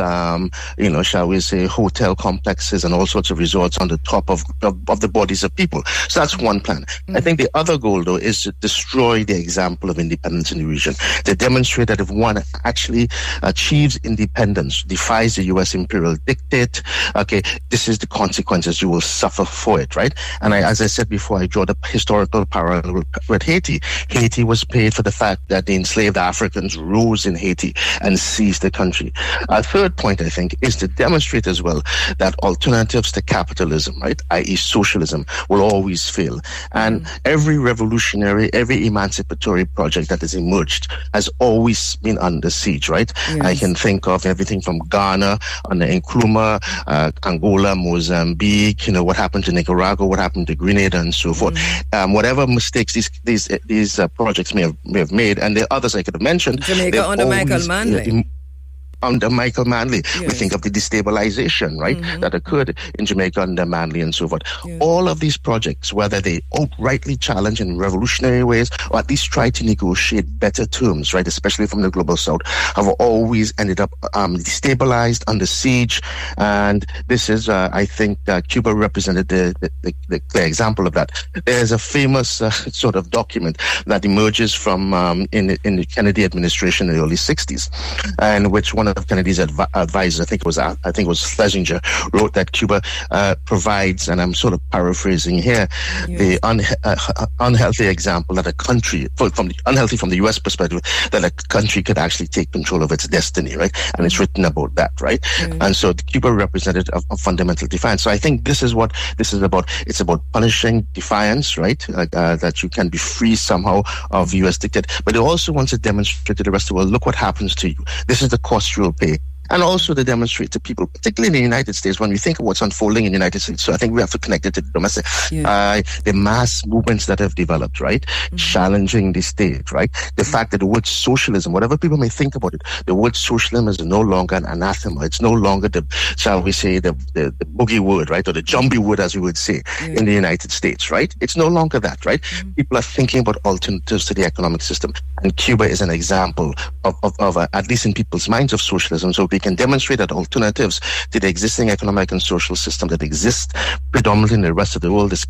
shall we say, hotel complexes and all sorts of resorts on the top of the bodies of people. So that's one plan. I think the other goal, though, is to destroy the example of independence in the region, to demonstrate that if one actually achieves independence, defies the U.S. imperial dictate, okay, this is the consequences. You will suffer for it, right? And as I said before, I draw the historical parallel with Haiti. Haiti was paid for the fact that the enslaved Africans rose in Haiti and seized the country. A third point, I think, is to demonstrate as well that alternatives to capitalism, right, i.e. socialism, will always fail. And every revolutionary, every emancipatory project that has emerged has always been under siege, right? Yes. I can think of everything from Ghana, under Nkrumah, Angola, Mozambique, what happened to Nicaragua, what happened to Grenada, and so forth. Whatever mistakes these projects may have made, and there are others I could have mentioned. Jamaica under Michael Manley. Under Michael Manley. Yes. We think of the destabilization, right, that occurred in Jamaica under Manley and so forth. Yeah. All of these projects, whether they outrightly challenge in revolutionary ways or at least try to negotiate better terms, right, especially from the global south, have always ended up destabilized, under siege. And this is, I think, Cuba represented the example of that. There's a famous sort of document that emerges from in the Kennedy administration in the early 60s, and which one of Kennedy's advisors, I think it was Schlesinger, wrote that Cuba provides, and I'm sort of paraphrasing here, the unhealthy example that a country, unhealthy from the U.S. perspective, that a country could actually take control of its destiny, right? And it's written about that, right? And so Cuba represented a fundamental defiance. So I think this is what this is about. It's about punishing defiance, right? That you can be free somehow of U.S. dictate, but it also wants to demonstrate to the rest of the world, look what happens to you. This is the cost you will pay. And also to demonstrate to people, particularly in the United States, when we think of what's unfolding in the United States. So I think we have to connect it to the domestic, the mass movements that have developed, right? Challenging the state, right? The fact that the word socialism, whatever people may think about it, the word socialism is no longer an anathema. It's no longer the, shall we say, the boogie word, right? Or the jumbie word, as we would say, in the United States, right? It's no longer that, right? People are thinking about alternatives to the economic system. And Cuba is an example of at least in people's minds, of socialism. So we can demonstrate that alternatives to the existing economic and social system that exists predominantly in the rest of the world, this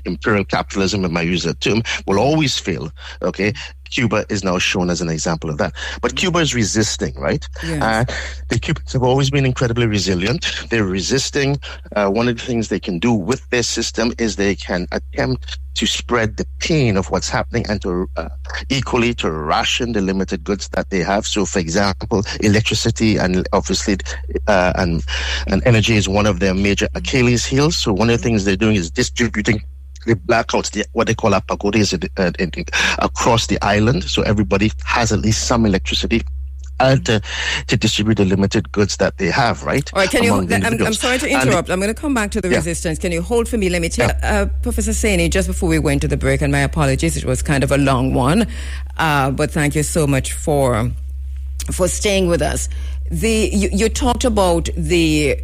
imperial capitalism, if I use that term, will always fail. Okay, Cuba is now shown as an example of that. But Cuba is resisting, right? Yes. The Cubans have always been incredibly resilient. They're resisting. One of the things they can do with their system is they can attempt to spread the pain of what's happening and to equally to ration the limited goods that they have. So, for example, electricity and obviously and energy is one of their major Achilles heels. So one of the things they're doing is distributing the blackouts, what they call apagodes, across the island. So everybody has at least some electricity to distribute the limited goods that they have, right? All right, can you, I'm sorry to interrupt. I'm going to come back to the resistance. Can you hold for me? Let me tell Professor Saini, just before we went to the break, and my apologies, it was kind of a long one, but thank you so much for staying with us. You talked about the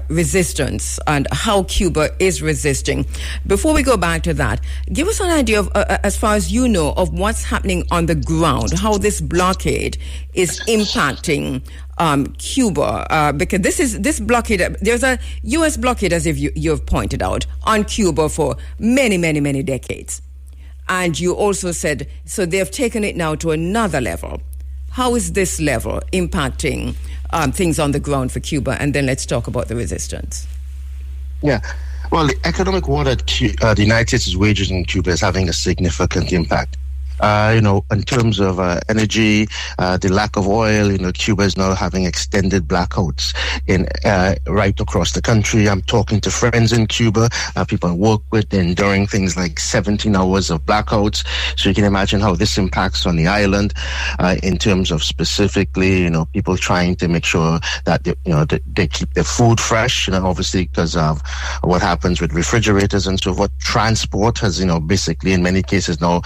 resistance and how Cuba is resisting. Before we go back to that, give us an idea of, as far as you know, of what's happening on the ground, how this blockade is impacting Cuba, because this blockade, there's a U.S. blockade, as if you've pointed out, on Cuba for many, many, many decades. And you also said, so they've taken it now to another level. How is this level impacting things on the ground for Cuba? And then let's talk about the resistance. Yeah. Well, the economic war that the United States is waging in Cuba is having a significant impact. In terms of energy, the lack of oil, Cuba is now having extended blackouts right across the country. I'm talking to friends in Cuba, people I work with, enduring things like 17 hours of blackouts. So you can imagine how this impacts on the island in terms of specifically, people trying to make sure that they keep their food fresh, obviously because of what happens with refrigerators and so forth. Transport has, basically in many cases now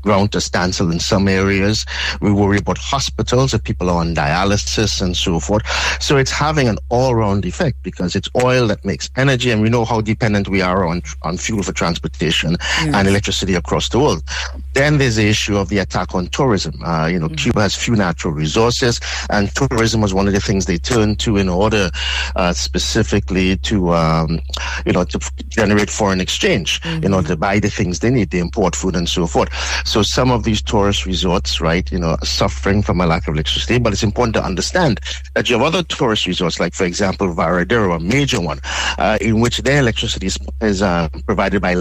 ground to standstill in some areas. We worry about hospitals, if people are on dialysis and so forth. So it's having an all-round effect because it's oil that makes energy, and we know how dependent we are on fuel for transportation and electricity across the world. Then there's the issue of the attack on tourism. Cuba has few natural resources, and tourism was one of the things they turned to in order specifically to generate foreign exchange, in order to buy the things they need, they import food and so forth. So some of these tourist resorts, right, are suffering from a lack of electricity, but it's important to understand that you have other tourist resorts, like, for example, Varadero, a major one, in which their electricity is provided by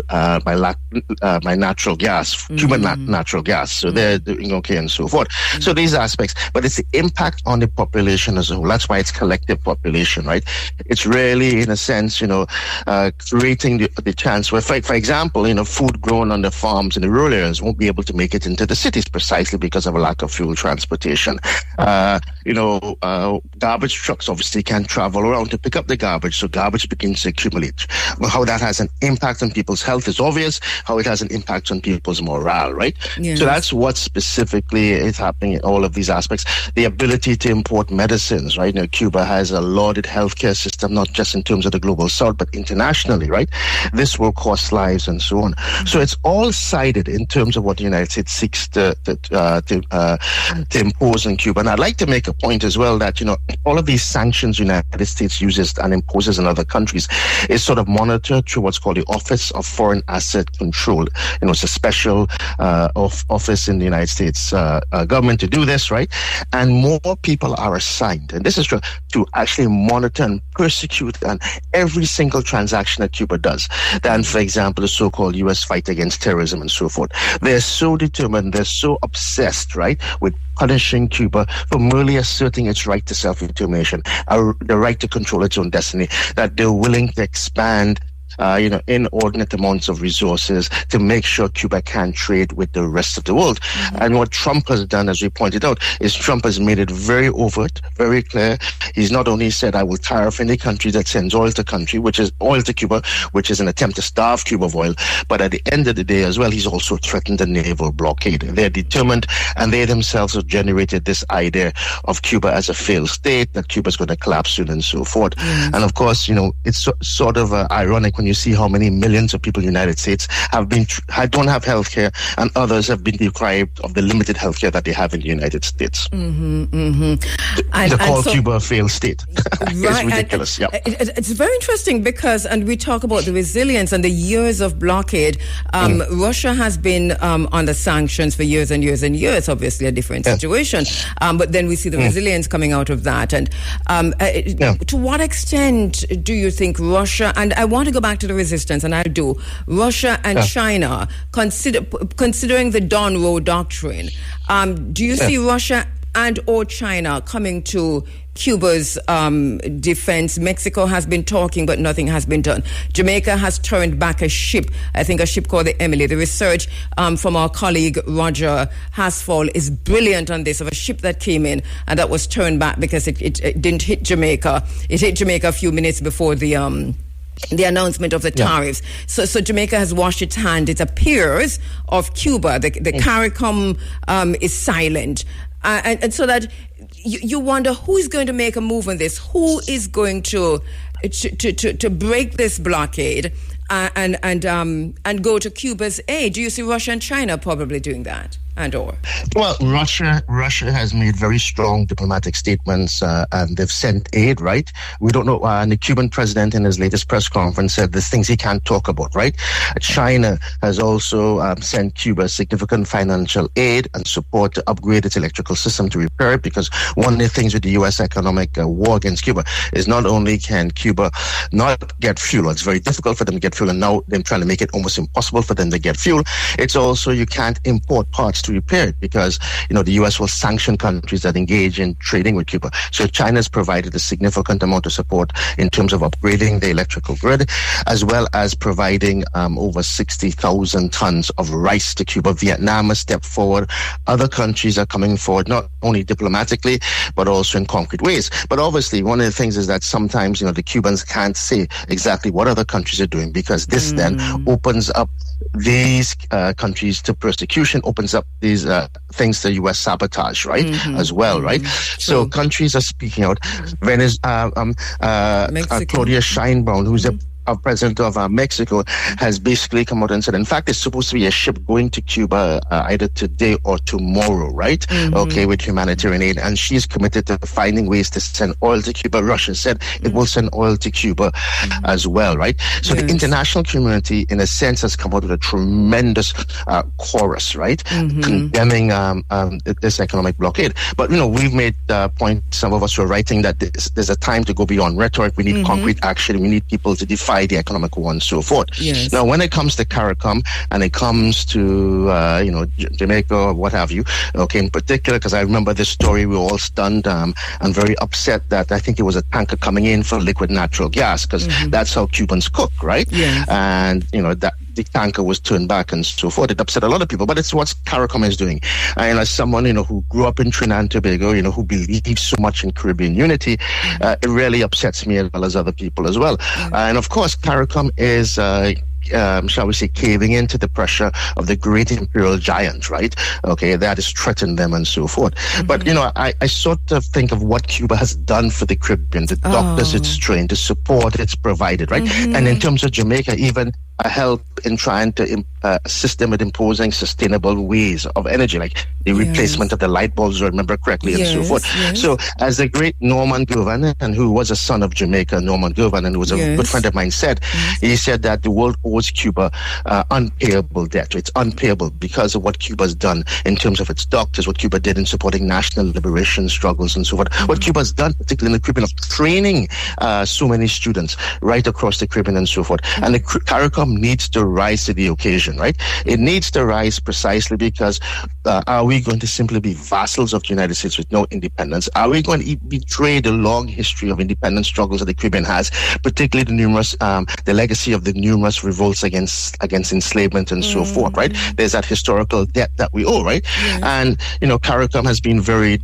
natural gas, Cuban natural gas. So they're doing okay and so forth. So these aspects, but it's the impact on the population as a whole. That's why it's collective population, right? It's really, in a sense, creating the chance where, for example, food grown on the farms in the rural areas won't be able to make it into the cities precisely because of a lack of fuel transportation. Garbage trucks obviously can't travel around to pick up the garbage, so garbage begins to accumulate. How that has an impact on people's health is obvious. How it has an impact on people's morale, right? Yes. So that's what specifically is happening in all of these aspects. The ability to import medicines, right? Cuba has a lauded healthcare system, not just in terms of the global south, but internationally, right? This will cost lives and so on. So it's all sided in terms of what the United States seeks to impose on Cuba. And I'd like to make a point as well that, all of these sanctions the United States uses and imposes in other countries is sort of monitored through what's called the Office of Foreign Asset Control. It's a special office in the United States government to do this, right? And more people are assigned, and this is true, to actually monitor and persecute and every single transaction that Cuba does than, for example, the so-called U.S. fight against terrorism and so forth. They're so determined, they're so obsessed, right, with punishing Cuba for merely asserting its right to self-determination, the right to control its own destiny, that they're willing to expand inordinate amounts of resources to make sure Cuba can trade with the rest of the world. And what Trump has done, as we pointed out, is Trump has made it very overt, very clear. He's not only said, I will tariff any country that sends oil to Cuba, which is an attempt to starve Cuba of oil, but at the end of the day as well, he's also threatened a naval blockade. They're determined, and they themselves have generated this idea of Cuba as a failed state, that Cuba's going to collapse soon and so forth. And of course, it's sort of ironic when you see how many millions of people in the United States don't have health care, and others have been deprived of the limited health care that they have in the United States. To call Cuba a failed state is ridiculous. It's very interesting because, and we talk about the resilience and the years of blockade. Russia has been under sanctions for years and years and years, obviously a different situation. But then we see the resilience coming out of that. And to what extent do you think Russia, and I want to go back to the resistance, and I do, Russia and China, considering the Don Roe doctrine, do you see Russia and or China coming to Cuba's defense? Mexico has been talking, but nothing has been done. Jamaica has turned back a ship, I think a ship called the Emily. The research from our colleague Roger Hasfall is brilliant on this, of a ship that came in and that was turned back because it didn't hit Jamaica. It hit Jamaica a few minutes before the announcement of the tariffs. So Jamaica has washed its hand, it appears, of Cuba. The CARICOM is silent. And so that you wonder who is going to make a move on this, who is going to break this blockade and go to Cuba's aid. Do you see Russia and China probably doing that? Well, Russia has made very strong diplomatic statements, and they've sent aid, right? We don't know, and the Cuban president in his latest press conference said there's things he can't talk about, right? China has also sent Cuba significant financial aid and support to upgrade its electrical system to repair it, because one of the things with the U.S. economic war against Cuba is not only can Cuba not get fuel, it's very difficult for them to get fuel, and now they're trying to make it almost impossible for them to get fuel. It's also you can't import parts to repair it because, the U.S. will sanction countries that engage in trading with Cuba. So China's provided a significant amount of support in terms of upgrading the electrical grid, as well as providing over 60,000 tons of rice to Cuba. Vietnam has stepped forward. Other countries are coming forward, not only diplomatically, but also in concrete ways. But obviously, one of the things is that sometimes, the Cubans can't say exactly what other countries are doing, because this then opens up these countries to persecution, opens up these things to U.S. sabotage, right, as well, right? So countries are speaking out. Claudia Scheinbaum, who's a president of Mexico has basically come out and said, in fact, there's supposed to be a ship going to Cuba either today or tomorrow, right? Okay, with humanitarian aid. And she's committed to finding ways to send oil to Cuba. Russia said it will send oil to Cuba as well, right? So the international community, in a sense, has come out with a tremendous chorus, right? Condemning this economic blockade. But, we've made the point, some of us were writing that there's a time to go beyond rhetoric. We need concrete action. We need people to defy the economic war and so forth. Yes. Now, when it comes to CARICOM and it comes to, Jamaica or what have you, okay, in particular, because I remember this story, we were all stunned and very upset that I think it was a tanker coming in for liquid natural gas, because that's how Cubans cook, right? Yes. And, that the tanker was turned back and so forth. It upset a lot of people, but it's what CARICOM is doing. And as someone, who grew up in Trinidad and Tobago, who believes so much in Caribbean unity, it really upsets me as well as other people as well. And of course, CARICOM is shall we say, caving into the pressure of the great imperial giant, right? Okay, that has threatened them and so forth. But, I sort of think of what Cuba has done for the Caribbean, the doctors it's trained, the support it's provided, right? And in terms of Jamaica, even a help in trying to assist them with imposing sustainable ways of energy, like the replacement of the light bulbs, remember correctly, and so forth. So as the great Norman Govan, and who was a son of Jamaica, Norman Govan, and who was a good friend of mine, said, he said that the world owes Cuba unpayable debt. It's unpayable because of what Cuba's done in terms of its doctors, what Cuba did in supporting national liberation struggles and so forth. What Cuba's done, particularly in the Caribbean, of training so many students right across the Caribbean and so forth. And the CARICOM needs to rise to the occasion, right? It needs to rise precisely because are we going to simply be vassals of the United States with no independence? Are we going to betray the long history of independence struggles that the Caribbean has, particularly the legacy of the numerous revolts against enslavement and so forth, right? There's that historical debt that we owe, right? And, CARICOM has been very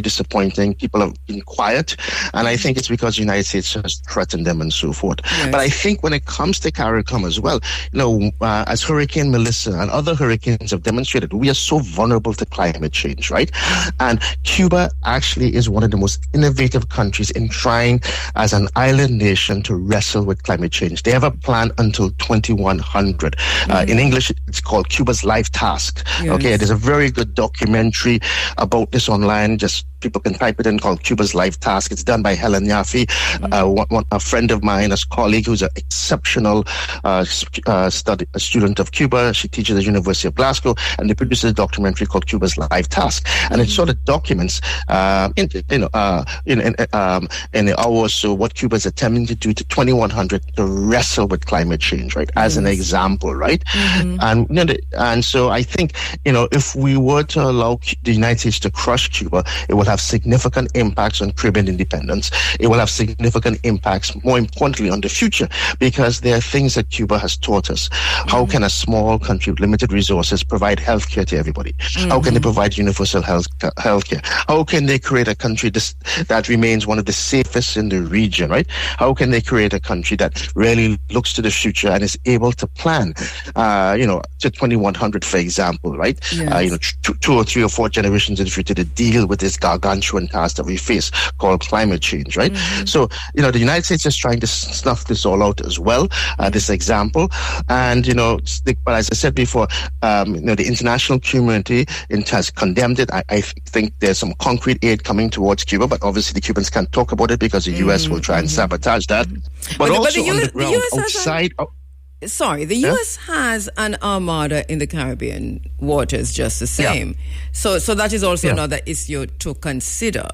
disappointing. People have been quiet, and I think it's because the United States has threatened them and so forth. But I think when it comes to CARICOM as well, as Hurricane Melissa and other hurricanes have demonstrated, we are so vulnerable to climate change, right? And Cuba actually is one of the most innovative countries in trying, as an island nation, to wrestle with climate change. They have a plan until 2100. In English, it's called Cuba's Life Task. Okay, there's a very good documentary about this online. Just people can type it in, called Cuba's Life Task. It's done by Helen Yaffe, a friend of mine, a colleague who's an exceptional student of Cuba. She teaches at the University of Glasgow, and they produce a documentary called Cuba's Life Task. And it sort of documents in an hour or so what Cuba is attempting to do to 2100 to wrestle with climate change, right? As an example, right? And so I think, if we were to allow the United States to crush Cuba, it will have significant impacts on Caribbean independence. It will have significant impacts, more importantly, on the future, because there are things that Cuba has taught us. How can a small country with limited resources provide healthcare to everybody? How can they provide universal healthcare? How can they create a country that remains one of the safest in the region, right? How can they create a country that really looks to the future and is able to plan, to 2100, for example, right? 2 or 3 or 4 generations in the future to deal with this gargantuan task that we face called climate change, right? So, the United States is trying to snuff this all out as well, this example. And, but as I said before, the international community has condemned it. I think there's some concrete aid coming towards Cuba, but obviously the Cubans can't talk about it because the U.S. will try and sabotage that. But also on the ground, outside... The U.S. has an armada in the Caribbean waters just the same. So that is also another issue to consider.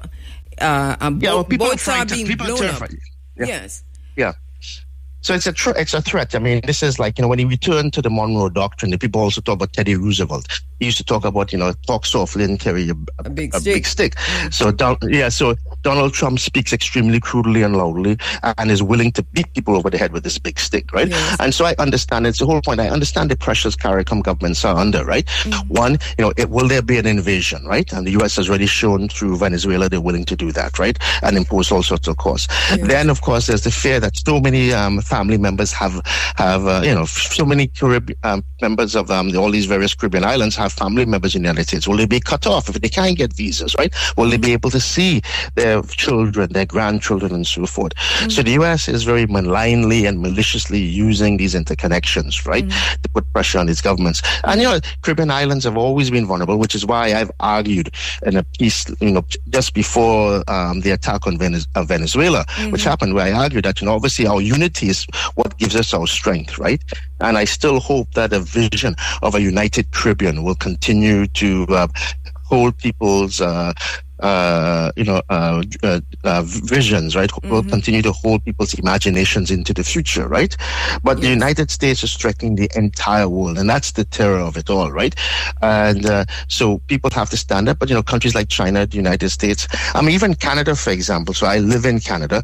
Boats are being blown up. Yes. Yeah. So it's a threat. I mean, this is like, when you return to the Monroe Doctrine, the people also talk about Teddy Roosevelt. He used to talk about, talk softly and carry a big stick. So Donald Trump speaks extremely crudely and loudly and is willing to beat people over the head with this big stick, right? Yes. And so I understand, it's the whole point. I understand the pressures CARICOM governments are under, right? One, will there be an invasion, right? And the U.S. has already shown through Venezuela they're willing to do that, right? And impose all sorts of costs. Yes. Then, of course, there's the fear that so many family members have so many Caribbean members of all these various Caribbean islands have family members in the United States. Will they be cut off if they can't get visas, right? Will they be able to see their children, their grandchildren, and so forth? So the U.S. is very malignly and maliciously using these interconnections, right, to put pressure on these governments. And, Caribbean islands have always been vulnerable, which is why I've argued in a piece, just before the attack on Venezuela, which happened, where I argued that, obviously our unity is what gives us our strength, right? And I still hope that a vision of a united Caribbean will continue to hold people's visions, right? Will continue to hold people's imaginations into the future, right? But the United States is threatening the entire world, and that's the terror of it all, right? And so people have to stand up. But countries like China, the United States, even Canada, for example. So I live in Canada,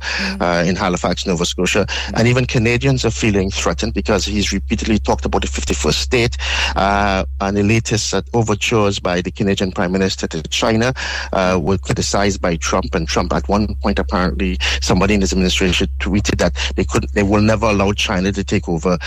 in Halifax, Nova Scotia, and even Canadians are feeling threatened because he's repeatedly talked about the 51st state, and the latest overtures by the Canadian Prime Minister to China were criticized by Trump, and Trump at one point, apparently somebody in his administration tweeted that they will never allow China to take over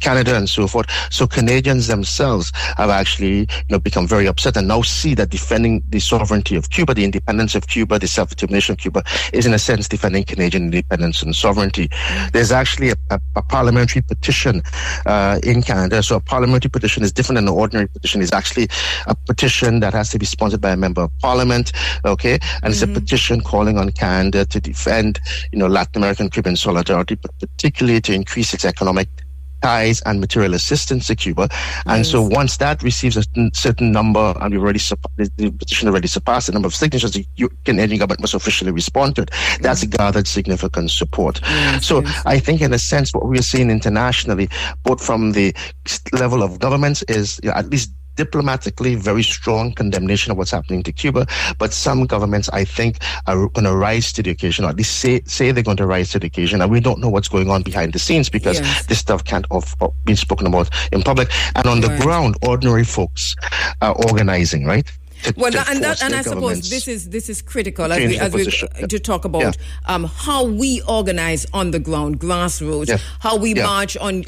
Canada and so forth. So Canadians themselves have actually become very upset and now see that defending the sovereignty of Cuba, the independence of Cuba, the self-determination of Cuba is in a sense defending Canadian independence and sovereignty. There's actually a parliamentary petition in Canada. So a parliamentary petition is different than an ordinary petition. It's actually a petition that has to be sponsored by a member of parliament. Okay, and it's a petition calling on Canada to defend, Latin American Caribbean solidarity, but particularly to increase its economic ties and material assistance to Cuba. And so once that receives a certain number, and the petition already surpassed the number of signatures, the Canadian government must officially respond to it. That's gathered significant support. So I think in a sense what we're seeing internationally, both from the level of governments, is at least diplomatically very strong condemnation of what's happening to Cuba, but some governments, I think, are going to rise to the occasion, or at least say they're going to rise to the occasion, and we don't know what's going on behind the scenes because this stuff can't have been spoken about in public. And on the ground, ordinary folks are organizing, right? I suppose this is critical as we to talk about how we organize on the ground, grassroots, how we march on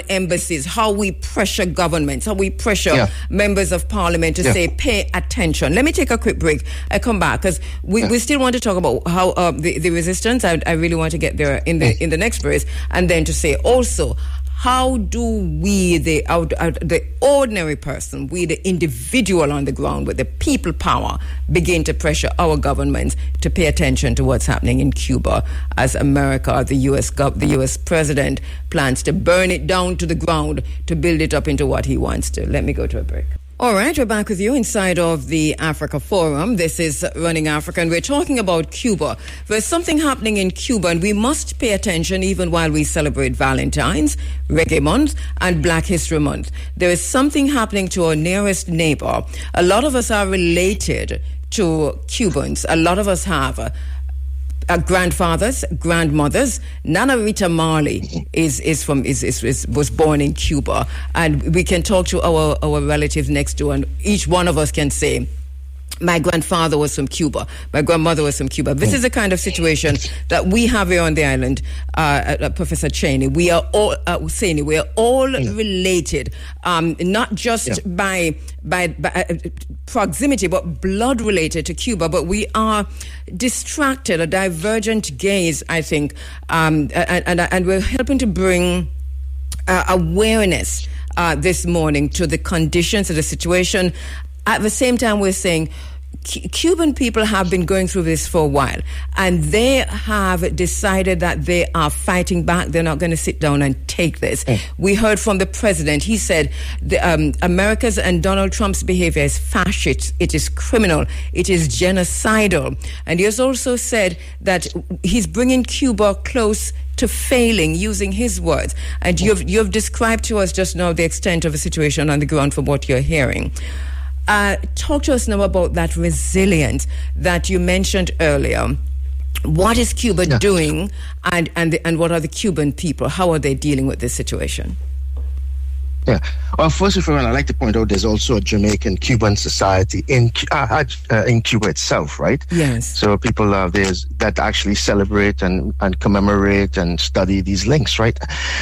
embassies, how we pressure governments, how we pressure members of parliament to say pay attention. Let me take a quick break. I come back because we still want to talk about how the resistance. I really want to get there in the next verse, and then to say also, how do we, the ordinary person, we, the individual on the ground with the people power, begin to pressure our governments to pay attention to what's happening in Cuba as America, the U.S. president, plans to burn it down to the ground to build it up into what he wants to. Let me go to a break. All right, we're back with you inside of the Africa Forum. This is Running Africa, and we're talking about Cuba. There's something happening in Cuba, and we must pay attention even while we celebrate Valentine's, Reggae Month, and Black History Month. There is something happening to our nearest neighbor. A lot of us are related to Cubans. A lot of us have grandfathers, grandmothers. Nana Rita Marley was born in Cuba, and we can talk to our relatives next door, and each one of us can say, my grandfather was from Cuba, my grandmother was from Cuba. This is the kind of situation that we have here on the island, Professor Cheney. We are all related, not just by proximity, but blood related to Cuba. But we are distracted, a divergent gaze, I think, and we're helping to bring awareness this morning to the conditions of the situation. At the same time, we're saying Cuban people have been going through this for a while, and they have decided that they are fighting back. They're not going to sit down and take this. We heard from the president. He said America's and Donald Trump's behavior is fascist. It is criminal. It is genocidal. And he has also said that he's bringing Cuba close to failing, using his words. And you've described to us just now the extent of the situation on the ground from what you're hearing. Talk to us now about that resilience that you mentioned earlier. What is Cuba doing, and what are the Cuban people? How are they dealing with this situation? Yeah. Well, first of all, I'd like to point out there's also a Jamaican-Cuban society in Cuba itself, right? Yes. So people there's that actually celebrate and commemorate and study these links, right?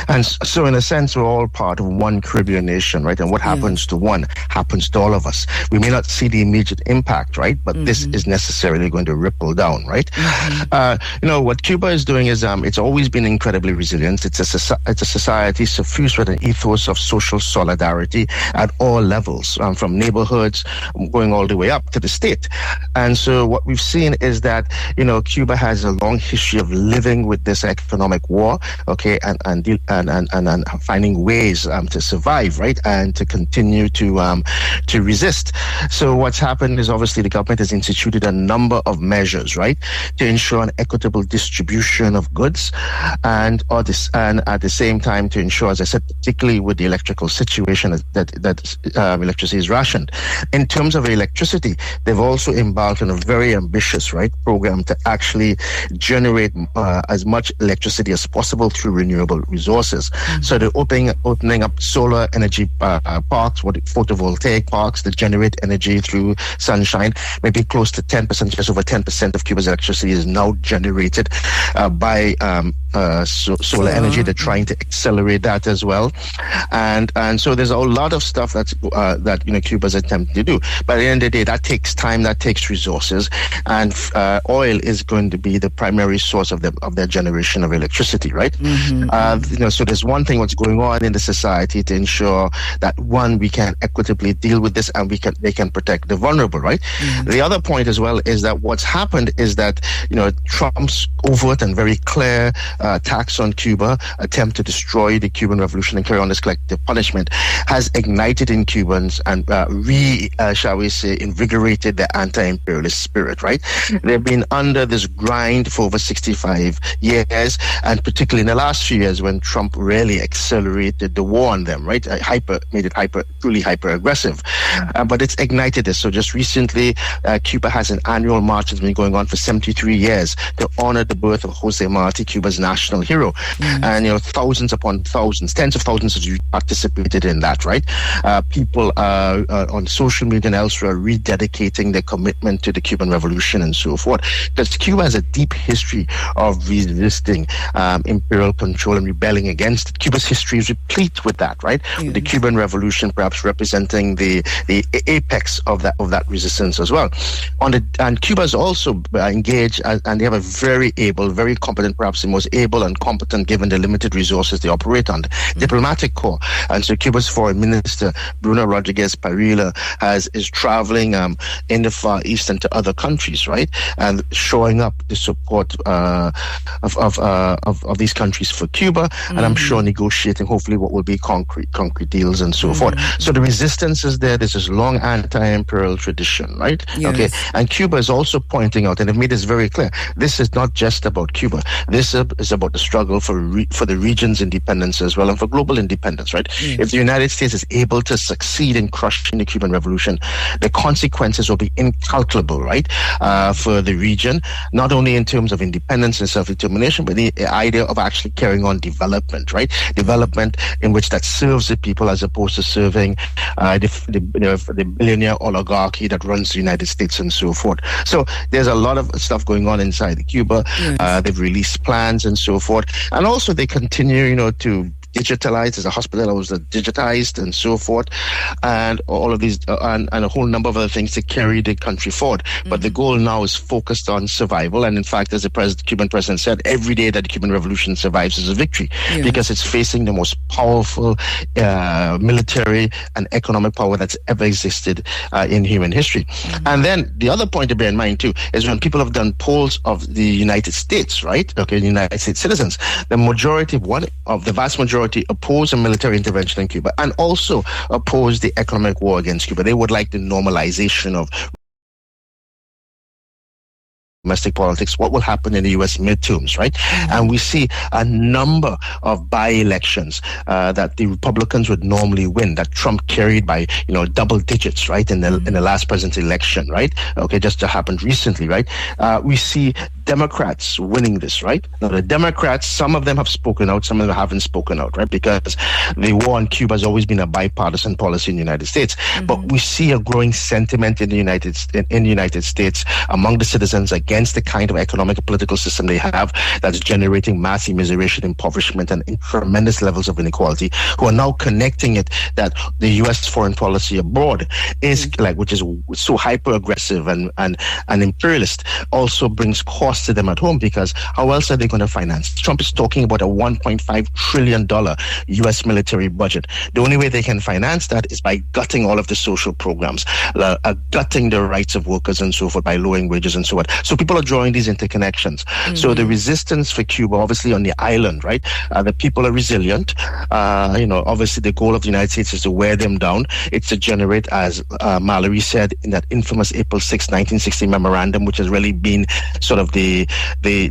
And so in a sense, we're all part of one Caribbean nation, right? And what happens to one happens to all of us. We may not see the immediate impact, right? But this is necessarily going to ripple down, right? What Cuba is doing is it's always been incredibly resilient. It's a society suffused with an ethos of social solidarity at all levels, from neighborhoods going all the way up to the state. And so what we've seen is that, Cuba has a long history of living with this economic war, okay, and finding ways to survive, right, and to continue to resist. So what's happened is obviously the government has instituted a number of measures, right, to ensure an equitable distribution of goods, and at the same time to ensure, as I said, particularly with the electrical situation, that electricity is rationed. In terms of electricity, they've also embarked on a very ambitious, right, program to actually generate as much electricity as possible through renewable resources. So they're opening up solar energy parks, photovoltaic parks that generate energy through sunshine. Maybe close to 10%, just over 10% of Cuba's electricity is now generated by solar energy. They're trying to accelerate that as well, and so there's a lot of stuff that Cuba's attempting to do. But at the end of the day, that takes time, that takes resources, and oil is going to be the primary source of their generation of electricity, right? So there's one thing what's going on in the society to ensure that, one, we can equitably deal with this, and they can protect the vulnerable, right? The other point as well is that what's happened is that Trump's overt and very clear attacks on Cuba, attempt to destroy the Cuban Revolution and carry on this collective punishment, has ignited in Cubans and shall we say, invigorated the anti-imperialist spirit, right? They've been under this grind for over 65 years, and particularly in the last few years when Trump really accelerated the war on them, right? Made it truly hyper aggressive. But it's ignited this. So just recently, Cuba has an annual march that's been going on for 73 years to honor the birth of Jose Marti, Cuba's national hero. And thousands upon thousands, tens of thousands have participated in that, right? People on social media and elsewhere rededicating their commitment to the Cuban Revolution and so forth. Because Cuba has a deep history of resisting imperial control and rebelling against it. Cuba's history is replete with that, right? With the Cuban Revolution perhaps representing the apex of that resistance as well. And Cuba's also engaged, and they have a very able, very competent, perhaps the most able and competent, given the limited resources they operate on, diplomatic corps. And so Cuba's foreign minister, Bruno Rodriguez Parilla, is traveling in the Far East and to other countries, right? And showing up the support of these countries for Cuba, and I'm sure negotiating hopefully what will be concrete deals and so forth. So the resistance is there. There's this long anti-imperial tradition, right? Yes. Okay. And Cuba is also pointing out, and they've made this very clear, this is not just about Cuba. This is about the struggle for the region's independence as well, and for global independence, right? If the United States is able to succeed in crushing the Cuban Revolution, the consequences will be incalculable, right? For the region, not only in terms of independence and self-determination, but the idea of actually carrying on development, right? Development in which that serves the people as opposed to serving the billionaire oligarchy that runs the United States and so forth. So there's a lot of stuff going on inside Cuba. They've released plans and so forth. And also they continue, to digitalized. There's a hospital that was digitized and so forth, and all of these and a whole number of other things to carry the country forward. But the goal now is focused on survival. And in fact, as the Cuban president said, every day that the Cuban Revolution survives is a victory, because it's facing the most powerful military and economic power that's ever existed in human history. And then the other point to bear in mind too is when people have done polls of the United States, right? Okay, the United States citizens, the vast majority oppose a military intervention in Cuba and also oppose the economic war against Cuba. They would like the normalization of domestic politics, what will happen in the U.S. midterms, right? And we see a number of by-elections that the Republicans would normally win, that Trump carried by, double digits, right, in the last presidential election, right? Okay, just happened recently, right? We see Democrats winning this, right? Now, the Democrats, some of them have spoken out, some of them haven't spoken out, right? Because the war on Cuba has always been a bipartisan policy in the United States. But we see a growing sentiment in the United States among the citizens against the kind of economic and political system they have that's generating mass immiseration, impoverishment, and tremendous levels of inequality, who are now connecting it that the U.S. foreign policy abroad is which is so hyper aggressive and imperialist, also brings costs to them at home, because how else are they going to finance? Trump is talking about a $1.5 trillion U.S. military budget. The only way they can finance that is by gutting all of the social programs, gutting the rights of workers and so forth, by lowering wages and so on. So people are drawing these interconnections. So the resistance for Cuba, obviously on the island, right? The people are resilient. Obviously the goal of the United States is to wear them down. It's to generate, as Mallory said, in that infamous April 6, 1960 memorandum, which has really been sort of the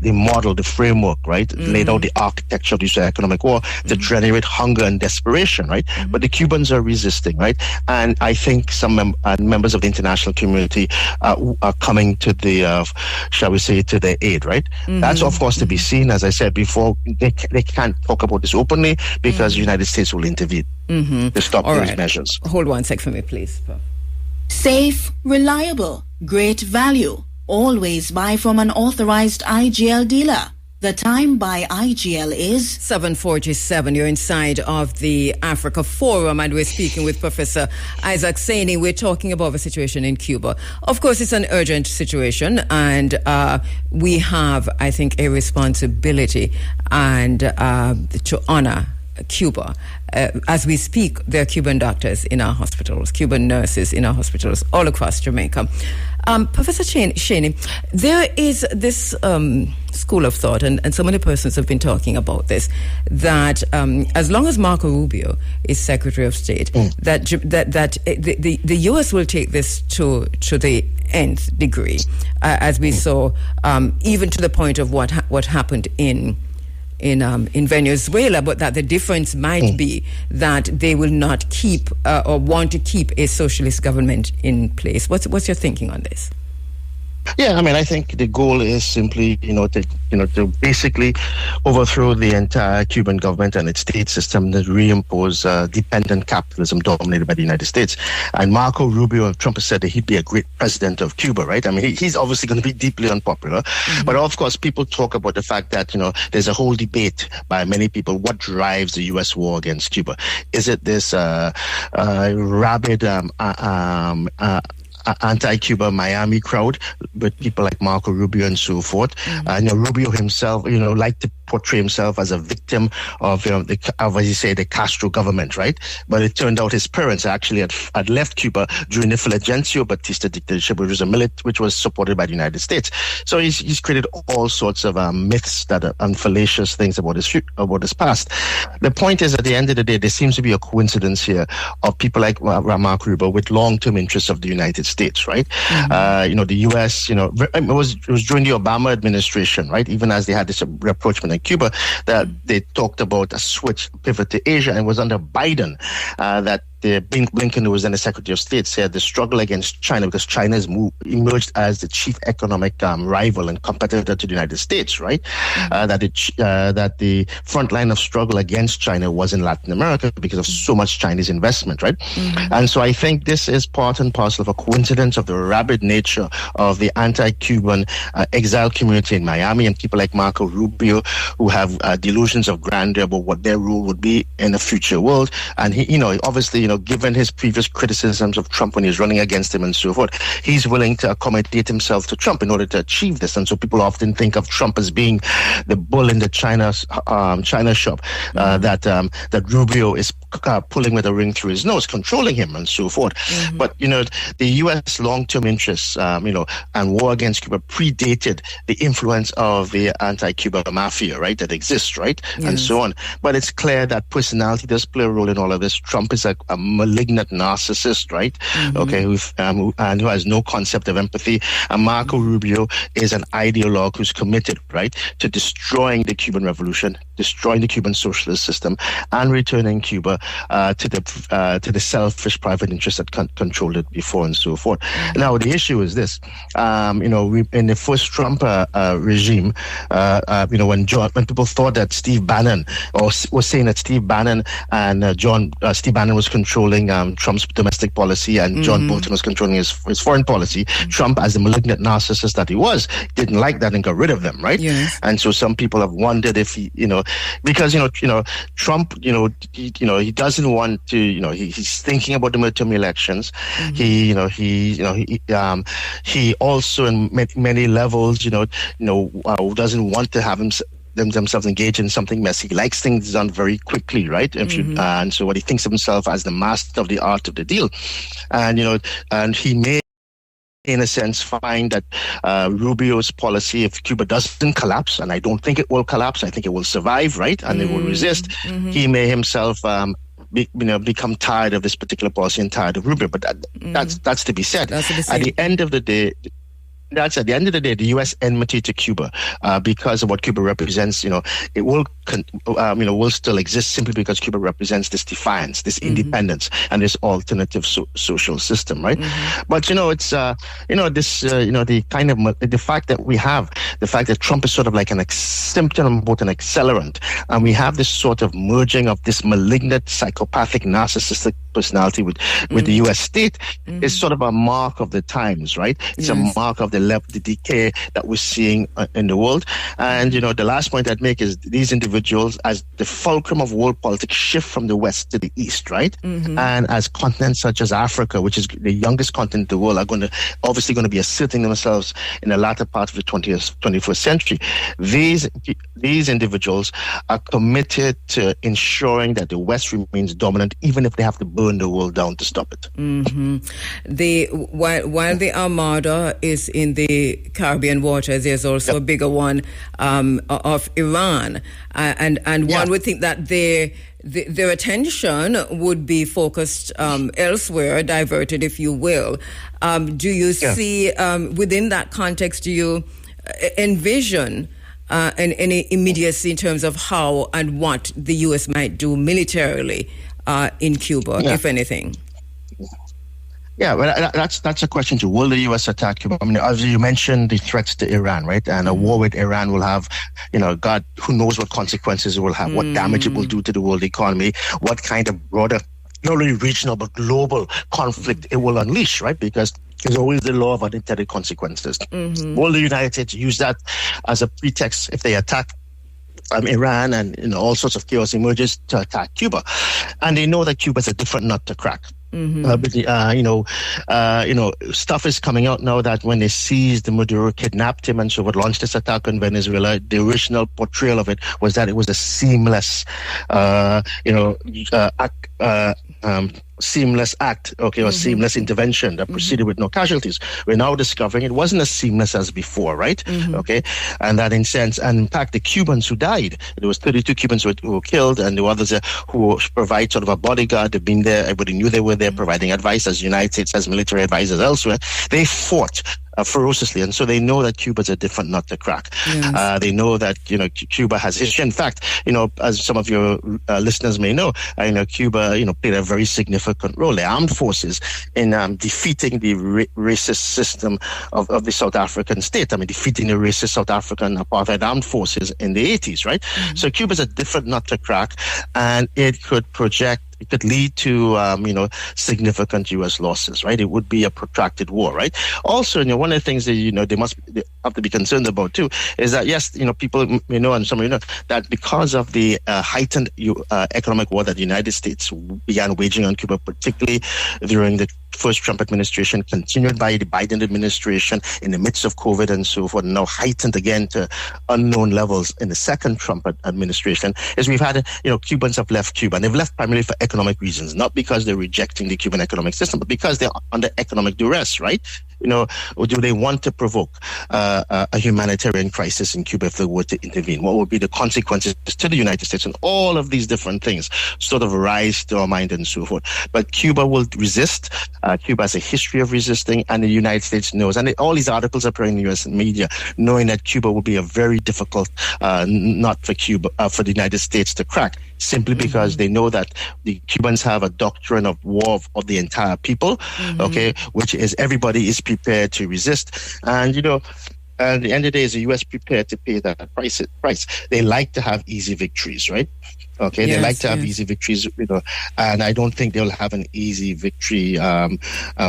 model, the framework, right? Laid out the architecture of this economic war to generate hunger and desperation, right? But the Cubans are resisting, right? And I think some members of the international community are coming to the, shall we say, to their aid, right? That's of course to be seen. As I said before, they can't talk about this openly because the United States will intervene to stop those measures. Hold one sec for me, please. Safe, reliable, great value. Always buy from an authorized IGL dealer. The time by IGL is 7:47. You're inside of the Africa Forum, and we're speaking with Professor Isaac Saini. We're talking about the situation in Cuba. Of course, it's an urgent situation, and we have, I think, a responsibility and to honor Cuba. As we speak, there are Cuban doctors in our hospitals, Cuban nurses in our hospitals all across Jamaica. Professor Cheney, there is this school of thought, and so many persons have been talking about this, that as long as Marco Rubio is Secretary of State, that the U.S. will take this to the nth degree, as we saw, even to the point of what happened in Venezuela, but that the difference might be that they will not keep or want to keep a socialist government in place. What's your thinking on this? Yeah, I mean, I think the goal is simply, to basically overthrow the entire Cuban government and its state system, to reimpose dependent capitalism dominated by the United States. And Marco Rubio, Trump has said that he'd be a great president of Cuba, right? I mean, he's obviously going to be deeply unpopular. But of course, people talk about the fact that, there's a whole debate by many people. What drives the U.S. war against Cuba? Is it this rabid anti-Cuba Miami crowd with people like Marco Rubio and so forth? Rubio himself, liked to portray himself as a victim of, as you say, the Castro government, right? But it turned out his parents actually had left Cuba during the Fulgencio Batista dictatorship, which was supported by the United States. So he's created all sorts of myths and fallacious things about his past. The point is, at the end of the day, there seems to be a coincidence here of people like Marco Rubio with long-term interests of the United States, right? The U.S., it was during the Obama administration, right? Even as they had this rapprochement in Cuba, that they talked about a pivot to Asia, and it was under Biden that Blinken, who was then the Secretary of State, said the struggle against China, because China has emerged as the chief economic rival and competitor to the United States, right? That the front line of struggle against China was in Latin America because of so much Chinese investment, right? And so I think this is part and parcel of a coincidence of the rabid nature of the anti-Cuban exile community in Miami, and people like Marco Rubio, who have delusions of grandeur about what their rule would be in a future world. And he, obviously, given his previous criticisms of Trump when he was running against him and so forth, he's willing to accommodate himself to Trump in order to achieve this. And so people often think of Trump as being the bull in the China shop, that Rubio is pulling with a ring through his nose, controlling him and so forth. But, the U.S. long-term interests, and war against Cuba predated the influence of the anti-Cuba mafia, right, that exists, right, and so on. But it's clear that personality does play a role in all of this. Trump is a malignant narcissist, right? Okay, and who has no concept of empathy. And Marco Rubio is an ideologue who's committed, right, to destroying the Cuban Revolution, destroying the Cuban socialist system, and returning Cuba to the selfish private interests that controlled it before and so forth. Now, the issue is this: in the first Trump regime, when people thought that Steve Bannon, or was saying that Steve Bannon and Steve Bannon was controlling Trump's domestic policy, and John Bolton was controlling his foreign policy. Trump, as the malignant narcissist that he was, didn't like that and got rid of them, right? Yes. And so some people have wondered if he, because Trump, he doesn't want to, he's thinking about the midterm elections. He also, in many levels, doesn't want to have themselves engaged in something messy. He likes things done very quickly, right? And so what he thinks of himself as the master of the art of the deal, and he may, in a sense, find that Rubio's policy, if Cuba doesn't collapse, and I don't think it will collapse, I think it will survive, right? And it will resist. He may himself become tired of this particular policy and tired of Rubio, but that's to be said. At the end of the day, the U.S. enmity to Cuba, because of what Cuba represents, it will still exist simply because Cuba represents this defiance, this independence, and this alternative social system, right? But it's the fact that Trump is sort of like an symptom, both an accelerant, and we have this sort of merging of this malignant, psychopathic, narcissistic personality with the U.S. state is sort of a mark of the times, right? It's a mark of the decay that we're seeing in the world. And, the last point I'd make is these individuals, as the fulcrum of world politics, shift from the West to the East, right? And as continents such as Africa, which is the youngest continent in the world, are obviously going to be asserting themselves in the latter part of the 21st century. These individuals are committed to ensuring that the West remains dominant, even if they have to burn the world down to stop it. While the Armada is in the Caribbean waters, there's also a bigger one of Iran, and one would think that their attention would be focused elsewhere, diverted, if you will. Do you see, within that context, do you envision any immediacy in terms of how and what the U.S. might do militarily in Cuba, if anything? Yeah, well, that's a question too. Will the U.S. attack Cuba? I mean, as you mentioned, the threats to Iran, right? And a war with Iran will have, God, who knows what consequences it will have, what damage it will do to the world economy, what kind of broader, not only regional, but global conflict it will unleash, right? Because there's always the law of unintended consequences. Will the United States use that as a pretext if they attack Iran, and all sorts of chaos emerges to attack Cuba? And they know that Cuba is a different nut to crack. Stuff is coming out now that when they seized Maduro, kidnapped him, and so would launch this attack on Venezuela, the original portrayal of it was that it was a seamless, seamless act, or seamless intervention that proceeded with no casualties. We're now discovering it wasn't as seamless as before, right? Okay, and that in fact, the Cubans who died, there was 32 Cubans who were killed, and the others who provide sort of a bodyguard. They've been there, everybody knew they were there providing advice, as the United States has military advisors elsewhere. They fought ferociously, and so they know that Cuba's a different nut to crack. They know that Cuba has history. In fact, as some of your listeners may know, Cuba played a very significant role, the armed forces, in defeating the racist system of the South African state. I mean, defeating the racist South African apartheid armed forces in the 80s, right? So Cuba's a different nut to crack, and it could lead to, significant U.S. losses, right? It would be a protracted war, right? Also, one of the things that, they have to be concerned about too, is that, yes, people may know, and some of you know, that because of the heightened economic war that the United States began waging on Cuba, particularly during the first Trump administration, continued by the Biden administration in the midst of COVID and so forth, and now heightened again to unknown levels in the second Trump administration, is we've had, Cubans have left Cuba, and they've left primarily for economic reasons, not because they're rejecting the Cuban economic system, but because they're under economic duress, right? or do they want to provoke a humanitarian crisis in Cuba if they were to intervene? What would be the consequences to the United States? And all of these different things sort of rise to our mind and so forth. But Cuba will resist. Cuba has a history of resisting, and the United States knows. And all these articles appear in the U.S. media, knowing that Cuba will be a very difficult nut for Cuba, for the United States to crack, simply because they know that the Cubans have a doctrine of war of the entire people, okay, which is everybody is prepared to resist. And, at the end of the day, is the U.S. prepared to pay that price? They like to have easy victories, right? Okay, they like to have easy victories, and I don't think they'll have an easy victory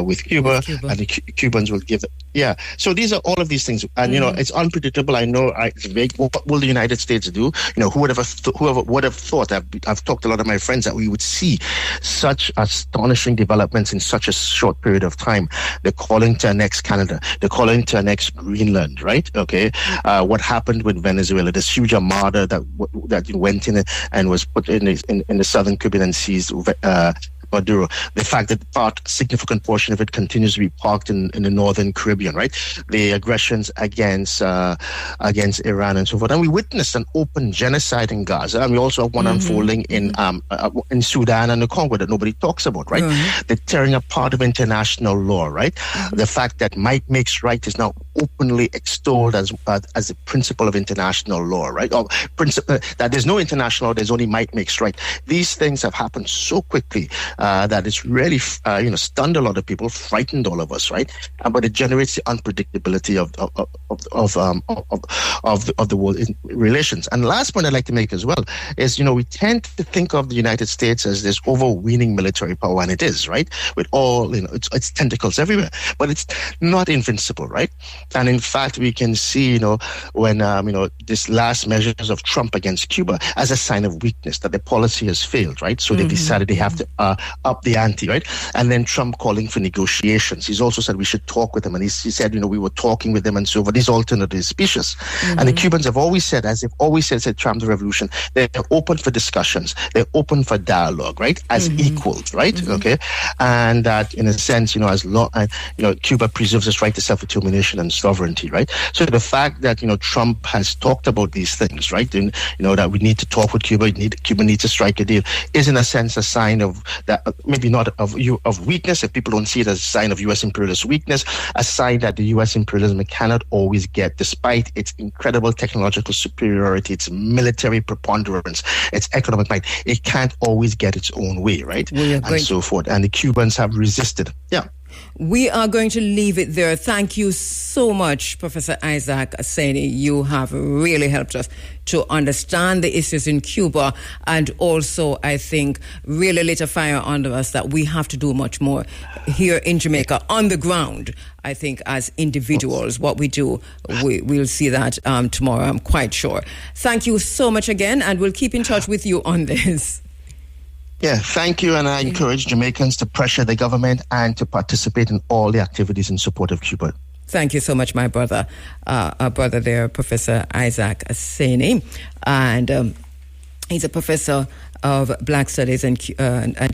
with Cuba, and the Cubans will give it. Yeah, so these are all of these things, and it's unpredictable. I know it's vague. What will the United States do? Who would have thought? I've talked to a lot of my friends that we would see such astonishing developments in such a short period of time. They're calling to annex Canada. They're calling to annex Greenland, right? Okay, what happened with Venezuela? This huge armada that went in and was put in the southern Cuban seas, Maduro. The fact that a significant portion of it continues to be parked in the northern Caribbean, right? The aggressions against Iran and so forth. And we witnessed an open genocide in Gaza, and we also have one unfolding in Sudan and the Congo that nobody talks about, right? The tearing apart of international law, right? The fact that might makes right is now openly extolled as a principle of international law, right? Or principle that there's no international law, there's only might makes right. These things have happened so quickly that it's really, stunned a lot of people, frightened all of us, right? But it generates the unpredictability of the world relations. And last point I'd like to make as well is, we tend to think of the United States as this overweening military power, and it is, right? With all, its tentacles everywhere, but it's not invincible, right? And in fact, we can see, when this last measures of Trump against Cuba as a sign of weakness, that the policy has failed, right? So they decided they have to up the ante, right? And then Trump calling for negotiations. He's also said we should talk with them, and he said, we were talking with them and so forth. These alternatives specious. And the Cubans have always said, as they've always said at Trump the revolution, they're open for discussions, they're open for dialogue, right? As equals, right? Okay, and that in a sense, as long, Cuba preserves its right to self-determination and sovereignty, right? So the fact that Trump has talked about these things, right, and that we need to talk with Cuba, Cuba needs to strike a deal, is in a sense a sign of that, maybe not of weakness, if people don't see it as a sign of U.S. imperialist weakness, a sign that the U.S. imperialism cannot always get, despite its incredible technological superiority, its military preponderance, its economic might, it can't always get its own way, right? And so forth. And the Cubans have resisted. Yeah. We are going to leave it there. Thank you so much, Professor Isaac Aseni. You have really helped us to understand the issues in Cuba, and also, I think, really lit a fire under us that we have to do much more here in Jamaica on the ground. I think as individuals, what we do, we'll see that tomorrow, I'm quite sure. Thank you so much again, and we'll keep in touch with you on this. Yeah, thank you. And I encourage Jamaicans to pressure the government and to participate in all the activities in support of Cuba. Thank you so much, my brother. Our brother there, Professor Isaac Aseni. And he's a professor of Black Studies and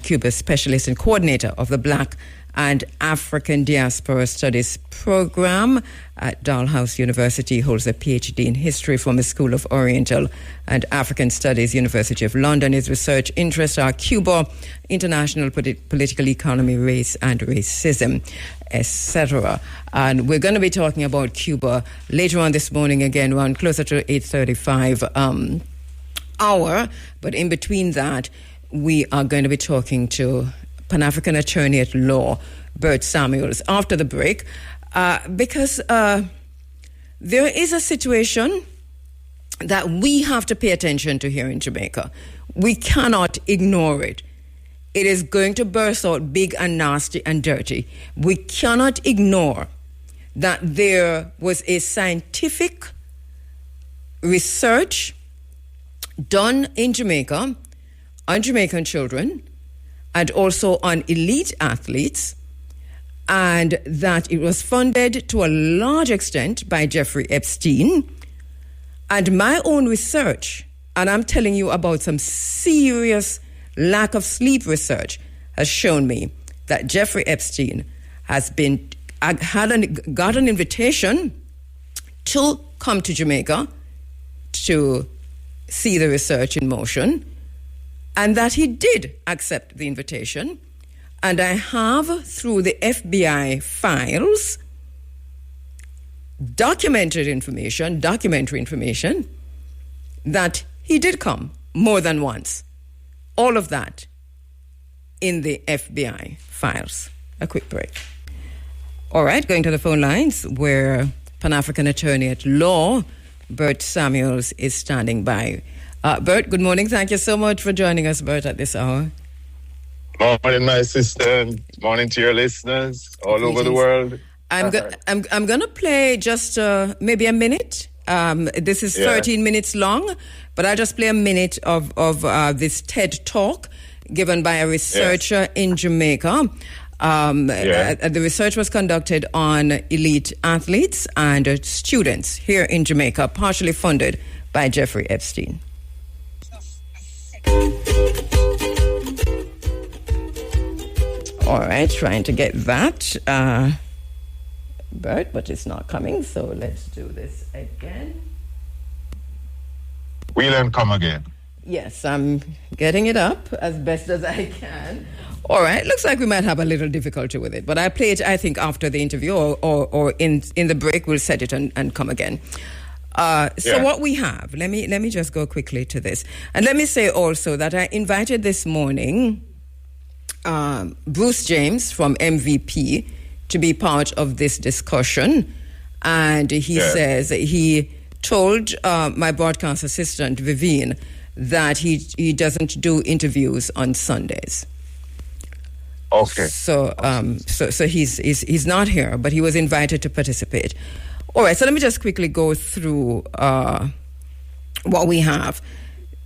Cuba specialist and coordinator of the Black and African Diaspora Studies program at Dalhousie University. Holds a PhD in history from the School of Oriental and African Studies, University of London. His research interests are Cuba, international political economy, race and racism, etc. And we're going to be talking about Cuba later on this morning, again, around closer to 8:35 hour. But in between that, we are going to be talking to Pan-African Attorney at Law, Bert Samuels, after the break, because there is a situation that we have to pay attention to here in Jamaica. We cannot ignore it. It is going to burst out big and nasty and dirty. We cannot ignore that there was a scientific research done in Jamaica on Jamaican children and also on elite athletes, and that it was funded to a large extent by Jeffrey Epstein. And my own research, and I'm telling you about some serious lack of sleep research, has shown me that Jeffrey Epstein has been got an invitation to come to Jamaica to see the research in motion, and that he did accept the invitation. And I have, through the FBI files, documentary information that he did come more than once. All of that in the FBI files. A quick break. All right, going to the phone lines where Pan-African attorney at law Bert Samuels is standing by. Bert, good morning. Thank you so much for joining us, Bert, at this hour. Morning, my sister. Morning to your listeners all over the world. I'm going to play just maybe a minute. This is 13 minutes long, but I'll just play a minute of this TED Talk given by a researcher in Jamaica. The research was conducted on elite athletes and students here in Jamaica, partially funded by Jeffrey Epstein. All right, trying to get that, Bert, but it's not coming, so let's do this again. Wheel and come again. Yes, I'm getting it up as best as I can. All right, looks like we might have a little difficulty with it, but I'll play it, I think, after the interview or in the break. We'll set it and come again. So what we have, let me just go quickly to this. And let me say also that I invited this morning Bruce James from MVP to be part of this discussion. And he says he told my broadcast assistant, Vivian, that he doesn't do interviews on Sundays. Okay. So he's not here, but he was invited to participate. All right, so let me just quickly go through what we have,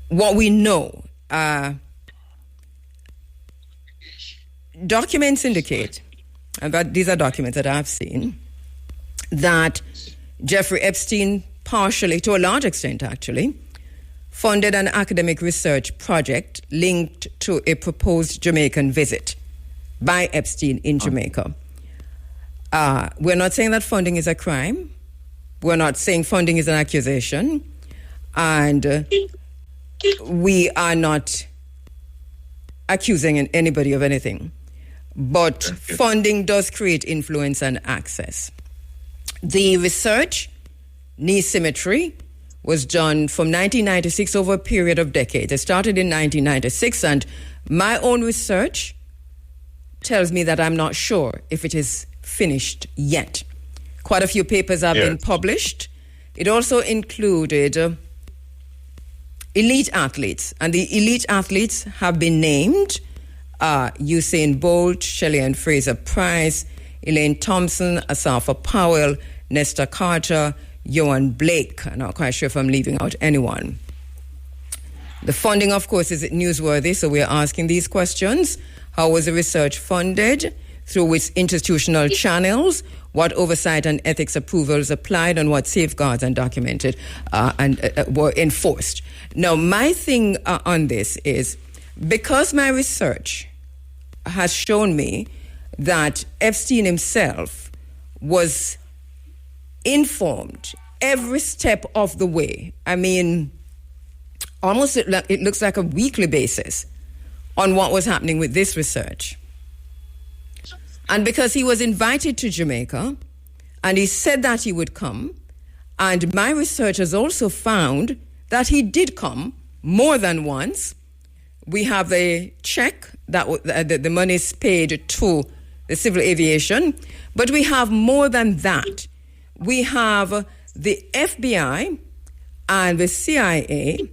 what we know. Documents indicate, and these are documents that I've seen, that Jeffrey Epstein partially, to a large extent actually, funded an academic research project linked to a proposed Jamaican visit by Epstein in Jamaica. We're not saying that funding is a crime. We're not saying funding is an accusation. And we are not accusing anybody of anything. But funding does create influence and access. The research, knee symmetry, was done from 1996 over a period of decades. It started in 1996, and my own research tells me that I'm not sure if it is finished yet. Quite a few papers have been published. It also included elite athletes, and the elite athletes have been named Usain Bolt, Shelley Fraser Price, Elaine Thompson, Asafa Powell, Nesta Carter, Johan Blake. I'm not quite sure if I'm leaving out anyone. The funding, of course, is newsworthy, so we're asking these questions. How was the research funded? Through which institutional channels? What oversight and ethics approvals applied, and what safeguards and documented and were enforced? Now, my thing on this is, because my research has shown me that Epstein himself was informed every step of the way. I mean, almost it looks like a weekly basis on what was happening with this research. And because he was invited to Jamaica, and he said that he would come, and my research has also found that he did come more than once. We have a check that the money is paid to the civil aviation, but we have more than that. We have the FBI and the CIA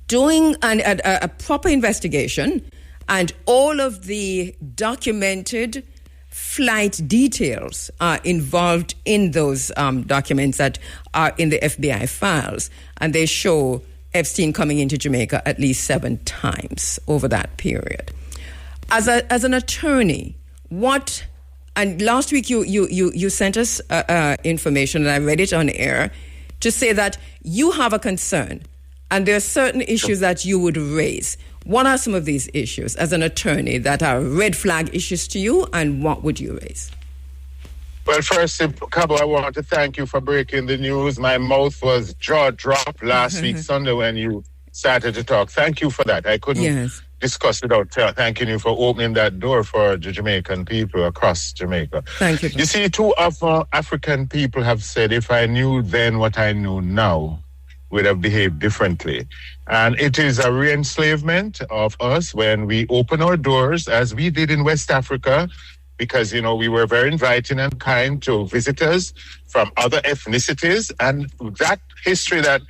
doing a proper investigation, and all of the documented flight details are involved in those documents that are in the FBI files, and they show Epstein coming into Jamaica at least 7 times over that period. As an attorney, what? And last week you sent us information, and I read it on air, to say that you have a concern, and there are certain issues that you would raise. What are some of these issues as an attorney that are red flag issues to you, and what would you raise? Well, first, Cabo, I want to thank you for breaking the news. My mouth was jaw-dropped last week, Sunday, when you started to talk. Thank you for that. I couldn't discuss without thanking you for opening that door for the Jamaican people across Jamaica. Thank you. You see, two of African people have said, if I knew then what I know now, would have behaved differently. And it is a re-enslavement of us when we open our doors, as we did in West Africa, because, you know, we were very inviting and kind to visitors from other ethnicities. And that history, that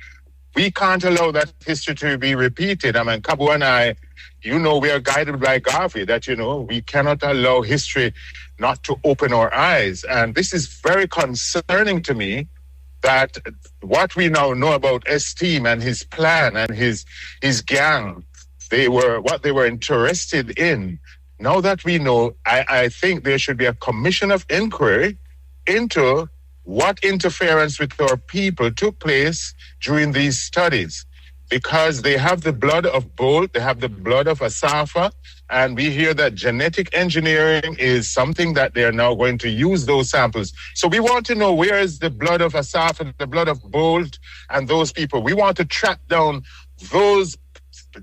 we can't allow that history to be repeated. I mean, Cabo and I, you know, we are guided by Garvey, that, you know, we cannot allow history not to open our eyes. And this is very concerning to me, that what we now know about Esteem and his plan and his gang, what they were interested in. Now that we know, I think there should be a commission of inquiry into what interference with our people took place during these studies, because they have the blood of Bolt, they have the blood of Asafa, and we hear that genetic engineering is something that they are now going to use those samples. So we want to know, where is the blood of Asafa, the blood of Bolt, and those people. We want to track down those,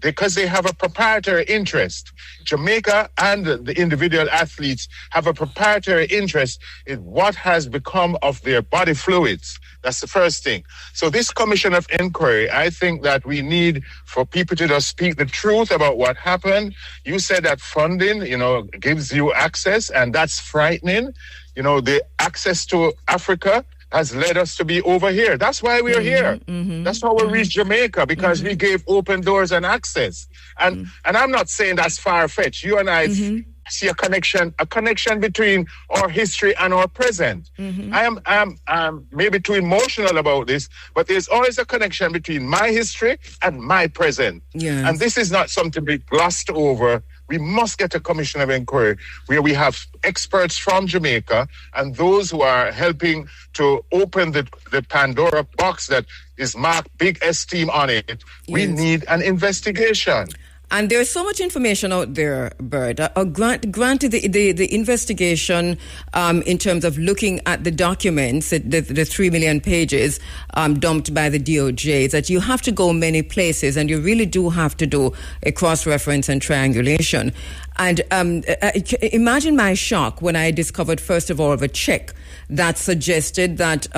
because they have a proprietary interest. Jamaica and the individual athletes have a proprietary interest in what has become of their body fluids. That's the first thing. So this commission of inquiry, I think that we need for people to just speak the truth about what happened. You said that funding, you know, gives you access, and that's frightening. You know, the access to Africa has led us to be over here. That's why we're here. That's how we reached Jamaica, because we gave open doors and access. And I'm not saying that's far-fetched. You and I see a connection between our history and our present. I am maybe too emotional about this, but there's always a connection between my history and my present. And this is not something to be glossed over. We must get a commission of inquiry where we have experts from Jamaica and those who are helping to open the Pandora box that is marked Big Esteem on it. We need an investigation. And there's so much information out there, Bert. Granted, the investigation in terms of looking at the documents, the 3 million pages dumped by the DOJ, that you have to go many places, and you really do have to do a cross-reference and triangulation. And imagine my shock when I discovered, first of all, a check that suggested that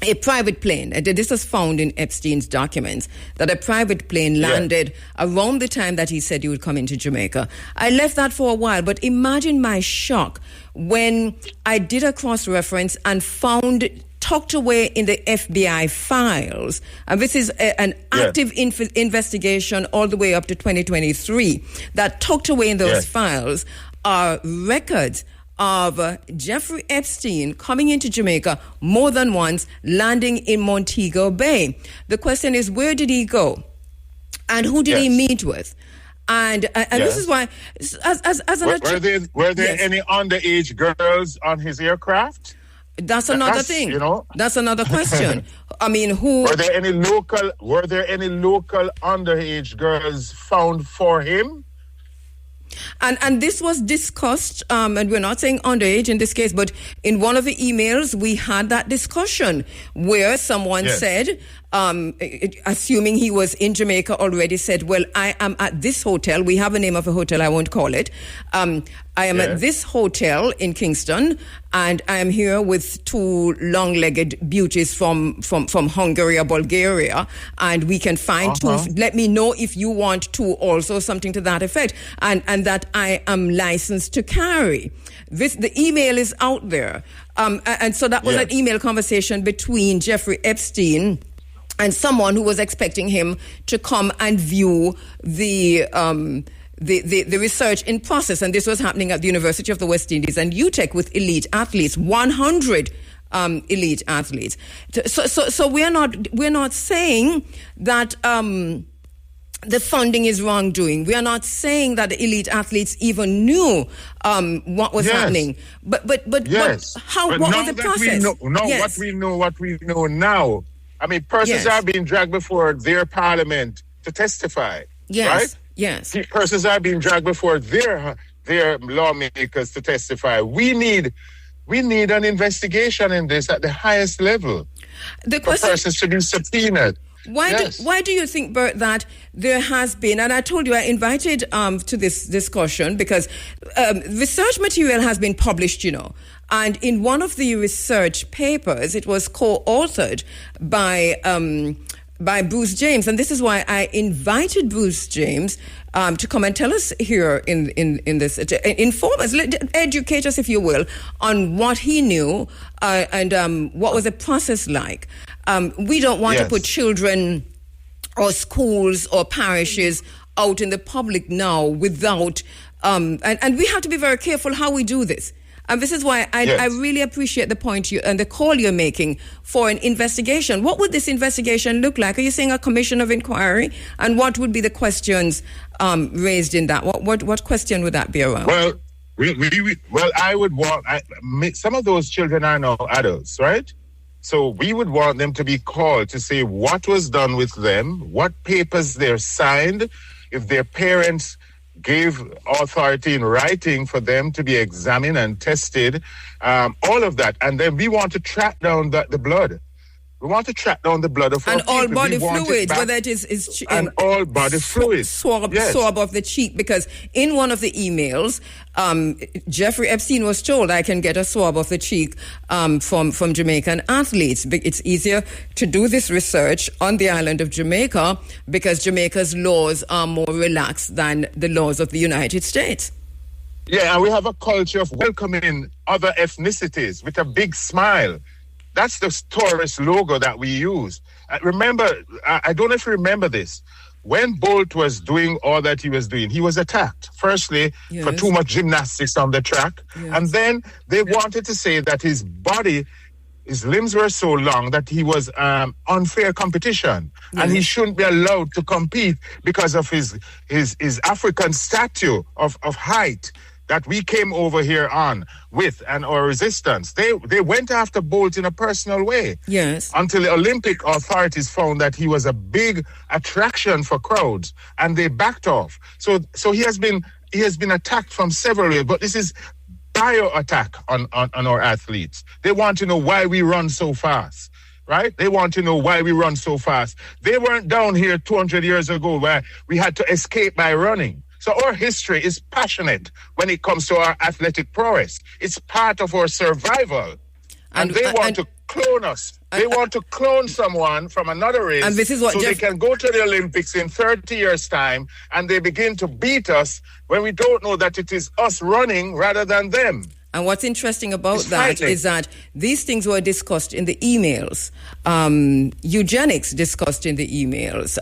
a private plane, this was found in Epstein's documents, that a private plane landed around the time that he said he would come into Jamaica. I left that for a while, but imagine my shock when I did a cross-reference and found tucked away in the FBI files, and this is an active investigation all the way up to 2023, that tucked away in those files are records of Jeffrey Epstein coming into Jamaica more than once, landing in Montego Bay. The question is, where did he go? And who did he meet with? And this is why, were there any underage girls on his aircraft? That's another thing. You know, that's another question. I mean, were there any local underage girls found for him? And this was discussed, and we're not saying underage in this case, but in one of the emails we had that discussion where someone said, assuming he was in Jamaica already, said, well, I am at this hotel. We have a name of a hotel, I won't call it. I am at this hotel in Kingston, and I am here with two long-legged beauties from Hungary or Bulgaria, and we can find two. Let me know if you want two also, something to that effect, and that I am licensed to carry. The email is out there. And so that was an email conversation between Jeffrey Epstein and someone who was expecting him to come and view the research in process. And this was happening at the University of the West Indies and UTech with elite athletes, 100 elite athletes. So we're not saying that the funding is wrongdoing. We are not saying that the elite athletes even knew what was happening. But what was the process? What we know now. I mean, persons are being dragged before their parliament to testify. Right? Yes. Persons are being dragged before their lawmakers to testify. We need We need an investigation in this at the highest level. The question, persons to be subpoenaed. Why do you think, Bert, that there has been, and I told you I invited to this discussion because research material has been published, and in one of the research papers, it was co-authored by Bruce James, and this is why I invited Bruce James to come and tell us here in this, inform us, educate us, if you will, on what he knew and what was the process like. We don't want to put children or schools or parishes out in the public now without, and we have to be very careful how we do this. And this is why I really appreciate the point and the call you're making for an investigation. What would this investigation look like? Are you saying a commission of inquiry? And what would be the questions raised in that? What question would that be around? Well, I would want some of those children are now adults, right? So we would want them to be called to say what was done with them, what papers they're signed, if their parents gave authority in writing for them to be examined and tested, all of that. And then we want to track down the blood. We want to track down the blood of and our all people. body fluids, whether it is and all body fluids, swab of the cheek. Because in one of the emails, Jeffrey Epstein was told, "I can get a swab of the cheek from Jamaican athletes." It's easier to do this research on the island of Jamaica because Jamaica's laws are more relaxed than the laws of the United States. Yeah, and we have a culture of welcoming other ethnicities with a big smile. That's the tourist logo that we use. Remember, I don't know if you remember this. When Bolt was doing all that he was doing, he was attacked. Firstly, for too much gymnastics on the track. Yes. And then they wanted to say that his limbs were so long that he was unfair competition. Yes. And he shouldn't be allowed to compete because of his African stature of height that we came over here on with and our resistance. They went after Bolt in a personal way. Yes. Until the Olympic authorities found that he was a big attraction for crowds and they backed off. So he has been attacked from several ways, but this is bio attack on our athletes. They want to know why we run so fast. Right? They want to know why we run so fast. They weren't down here 200 years ago where we had to escape by running. So our history is passionate when it comes to our athletic prowess. It's part of our survival. And they want to clone us. They want to clone someone from another race and this is what they can go to the Olympics in 30 years' time and they begin to beat us when we don't know that it is us running rather than them. And what's interesting about that is that these things were discussed in the emails. Eugenics discussed in the emails.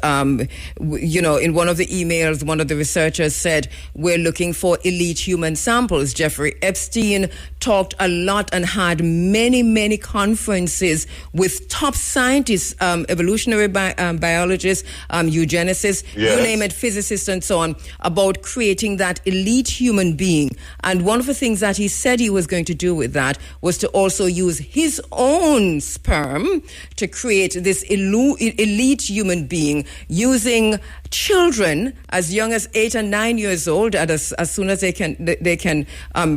In one of the emails, one of the researchers said, we're looking for elite human samples. Jeffrey Epstein talked a lot and had many, many conferences with top scientists, evolutionary biologists, eugenicists, you name it, physicists and so on, about creating that elite human being. And one of the things that he said he was going to do with that was to also use his own sperm to create this elite human being using children as young as 8 and 9 years old, and as soon as they can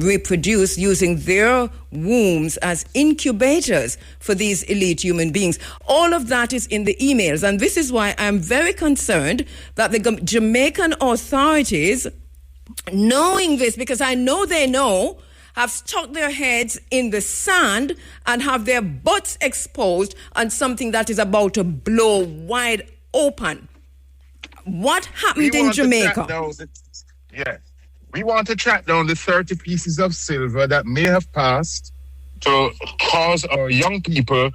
reproduce, using their wombs as incubators for these elite human beings. All of that is in the emails, and this is why I'm very concerned that the Jamaican authorities, knowing this, because I know they know, have stuck their heads in the sand and have their butts exposed on something that is about to blow wide open. What happened in Jamaica? We want to track down the 30 pieces of silver that may have passed to cause our young people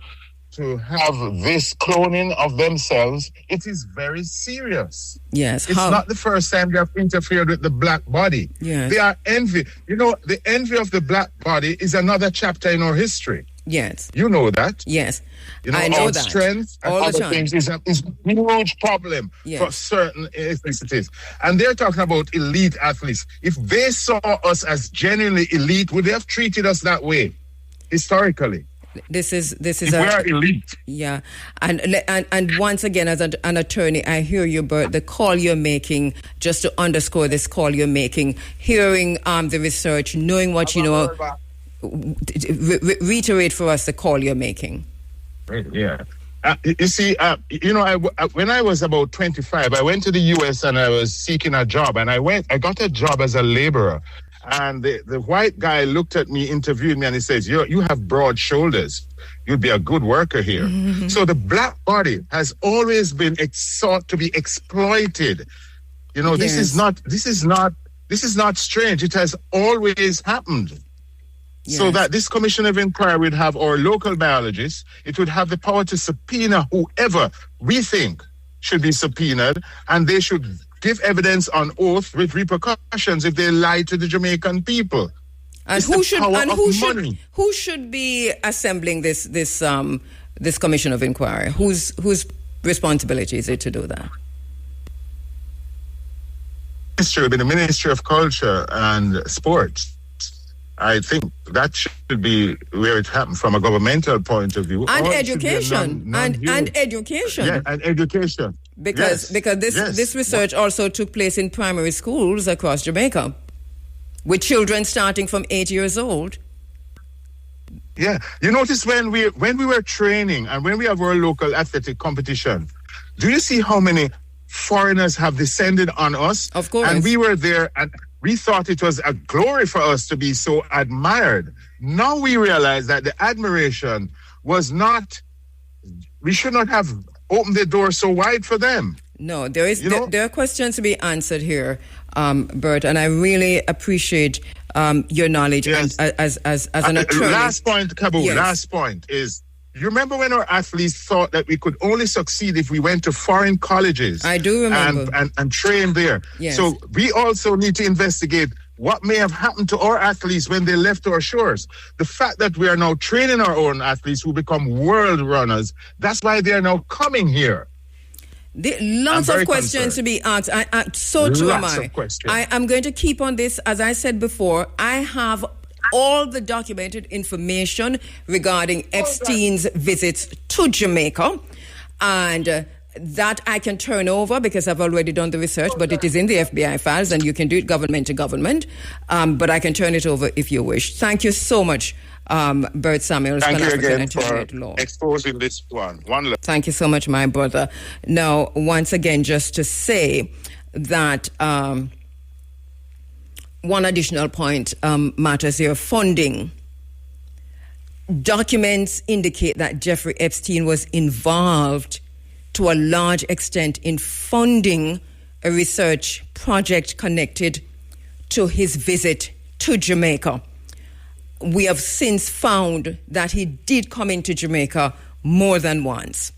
to have this cloning of themselves. It is very serious. Yes. It's not the first time they have interfered with the black body. Yes. They are envy. The envy of the black body is another chapter in our history. Yes. You know that. Yes. I know our that. Strength and other things is a huge problem for certain ethnicities. And they're talking about elite athletes. If they saw us as genuinely elite, would they have treated us that way historically? This is we are elite. Yeah, and once again, as an attorney, I hear you, Bert. The call you're making, just to underscore this call you're making, hearing the research, knowing what you know. reiterate for us the call you're making. Yeah. You see, when I was about 25, I went to the U.S. and I was seeking a job. And I got a job as a laborer. And the white guy looked at me, interviewed me, and he says, you have broad shoulders. You'd be a good worker here. Mm-hmm. So the black body has always been sought to be exploited. You know, yes. This is not strange. It has always happened. Yes. So that this commission of inquiry would have our local biologists. It would have the power to subpoena whoever we think should be subpoenaed, and they should give evidence on oath with repercussions if they lie to the Jamaican people. And who should be assembling this commission of inquiry? Whose responsibility is it to do that? The Ministry of Culture and Sports. I think that should be where it happened from a governmental point of view. And education. And education. Yeah, and education. Because this research also took place in primary schools across Jamaica, with children starting from 8 years old. Yeah. You notice when we were training and when we have our local athletic competition, do you see how many foreigners have descended on us? Of course. And we were there and we thought it was a glory for us to be so admired. Now we realize that the admiration was not, we should not have opened the door so wide for them. No, there are questions to be answered here, Bert, and I really appreciate your knowledge. Yes. And as an attorney. Last point, Kabu, yes. Last point is, you remember when our athletes thought that we could only succeed if we went to foreign colleges? I do remember. And trained there. Yes. So we also need to investigate what may have happened to our athletes when they left our shores. The fact that we are now training our own athletes who become world runners, that's why they are now coming here. Lots of questions to be asked. So true am I. Of questions. I am going to keep on this. As I said before, I have all the documented information regarding Epstein's visits to Jamaica, and that I can turn over because I've already done the research, but it is in the FBI files and you can do it government to government, but I can turn it over if you wish. Thank you so much, Bert Samuels. Thank you again for exposing this one. Thank you so much, my brother. Now, once again, just to say that one additional point matters here, funding. Documents indicate that Jeffrey Epstein was involved to a large extent in funding a research project connected to his visit to Jamaica. We have since found that he did come into Jamaica more than once.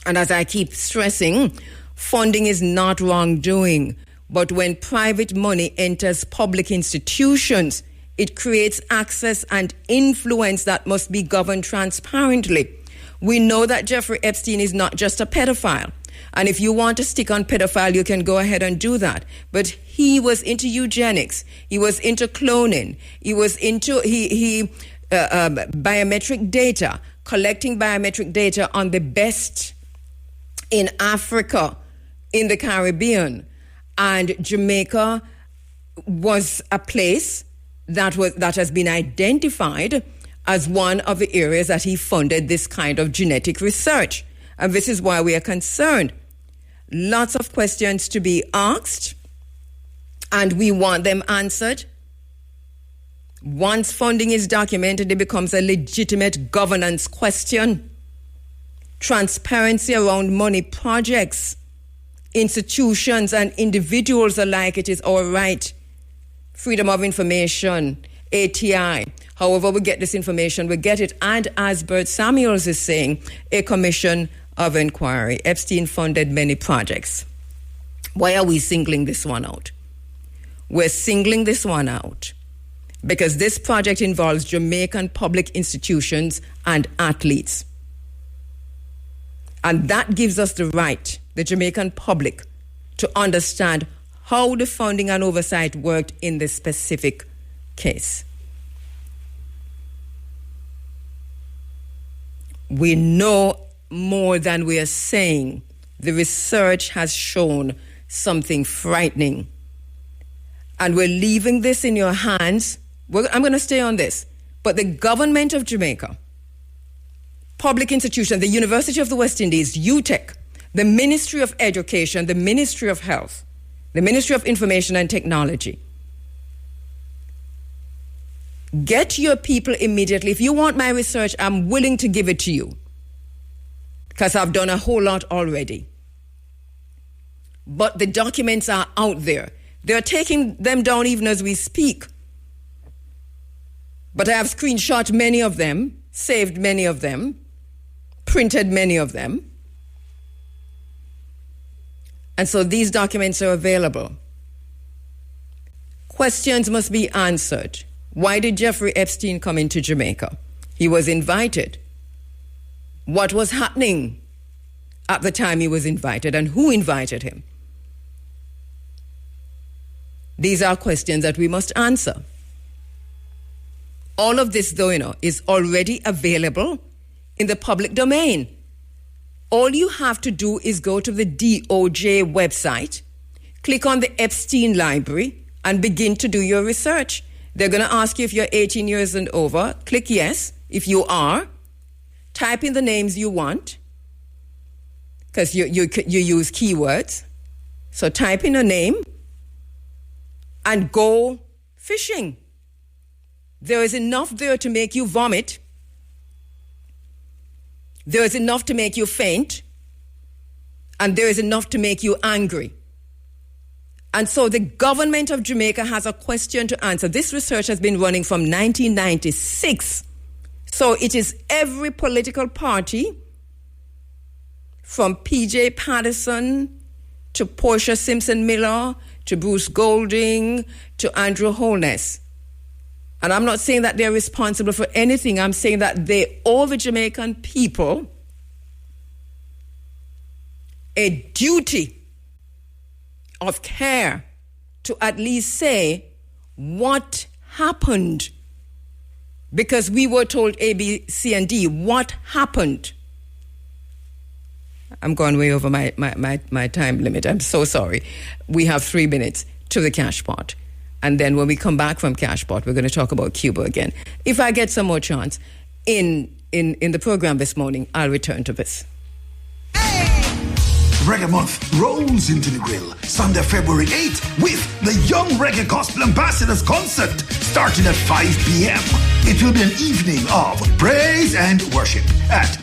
And as I keep stressing, funding is not wrongdoing. But when private money enters public institutions, it creates access and influence that must be governed transparently. We know that Jeffrey Epstein is not just a pedophile. And if you want to stick on pedophile, you can go ahead and do that. But he was into eugenics. He was into cloning. He was into biometric data, collecting biometric data on the best in Africa, in the Caribbean. And Jamaica was a place that has been identified as one of the areas that he funded this kind of genetic research. And this is why we are concerned. Lots of questions to be asked, and we want them answered. Once funding is documented, it becomes a legitimate governance question. Transparency around money projects, institutions and individuals alike, it is our right. Freedom of information, ATI. However we get this information, we get it. And as Bert Samuels is saying, a commission of inquiry. Epstein funded many projects. Why are we singling this one out? We're singling this one out because this project involves Jamaican public institutions and athletes. And that gives us the right, the Jamaican public, to understand how the funding and oversight worked in this specific case. We know more than we are saying. The research has shown something frightening. And we're leaving this in your hands. I'm going to stay on this. But the government of Jamaica, public institutions, the University of the West Indies, UTEC, the Ministry of Education, the Ministry of Health, the Ministry of Information and Technology, get your people immediately. If you want my research, I'm willing to give it to you because I've done a whole lot already. But the documents are out there. They're taking them down even as we speak. But I have screenshot many of them, saved many of them, printed many of them. And so these documents are available. Questions must be answered. Why did Jeffrey Epstein come into Jamaica? He was invited. What was happening at the time he was invited, and who invited him? These are questions that we must answer. All of this, though, is already available in the public domain. All you have to do is go to the DOJ website, click on the Epstein Library, and begin to do your research. They're going to ask you if you're 18 years and over. Click yes if you are. Type in the names you want, because you use keywords. So type in a name and go fishing. There is enough there to make you vomit. There is enough to make you faint. And there is enough to make you angry. And so the government of Jamaica has a question to answer. This research has been running from 1996. So it is every political party, from P.J. Patterson to Portia Simpson-Miller to Bruce Golding to Andrew Holness. And I'm not saying that they're responsible for anything. I'm saying that they owe the Jamaican people a duty of care to at least say what happened. Because we were told A, B, C, and D. What happened? I'm going way over my time limit. I'm so sorry. We have 3 minutes to the cash pot. And then when we come back from cash pot, we're going to talk about Cuba again. If I get some more chance in the program this morning, I'll return to this. Reggae Month rolls into the grill Sunday, February 8th with the Young Reggae Gospel Ambassadors Concert starting at 5 p.m. It will be an evening of praise and worship at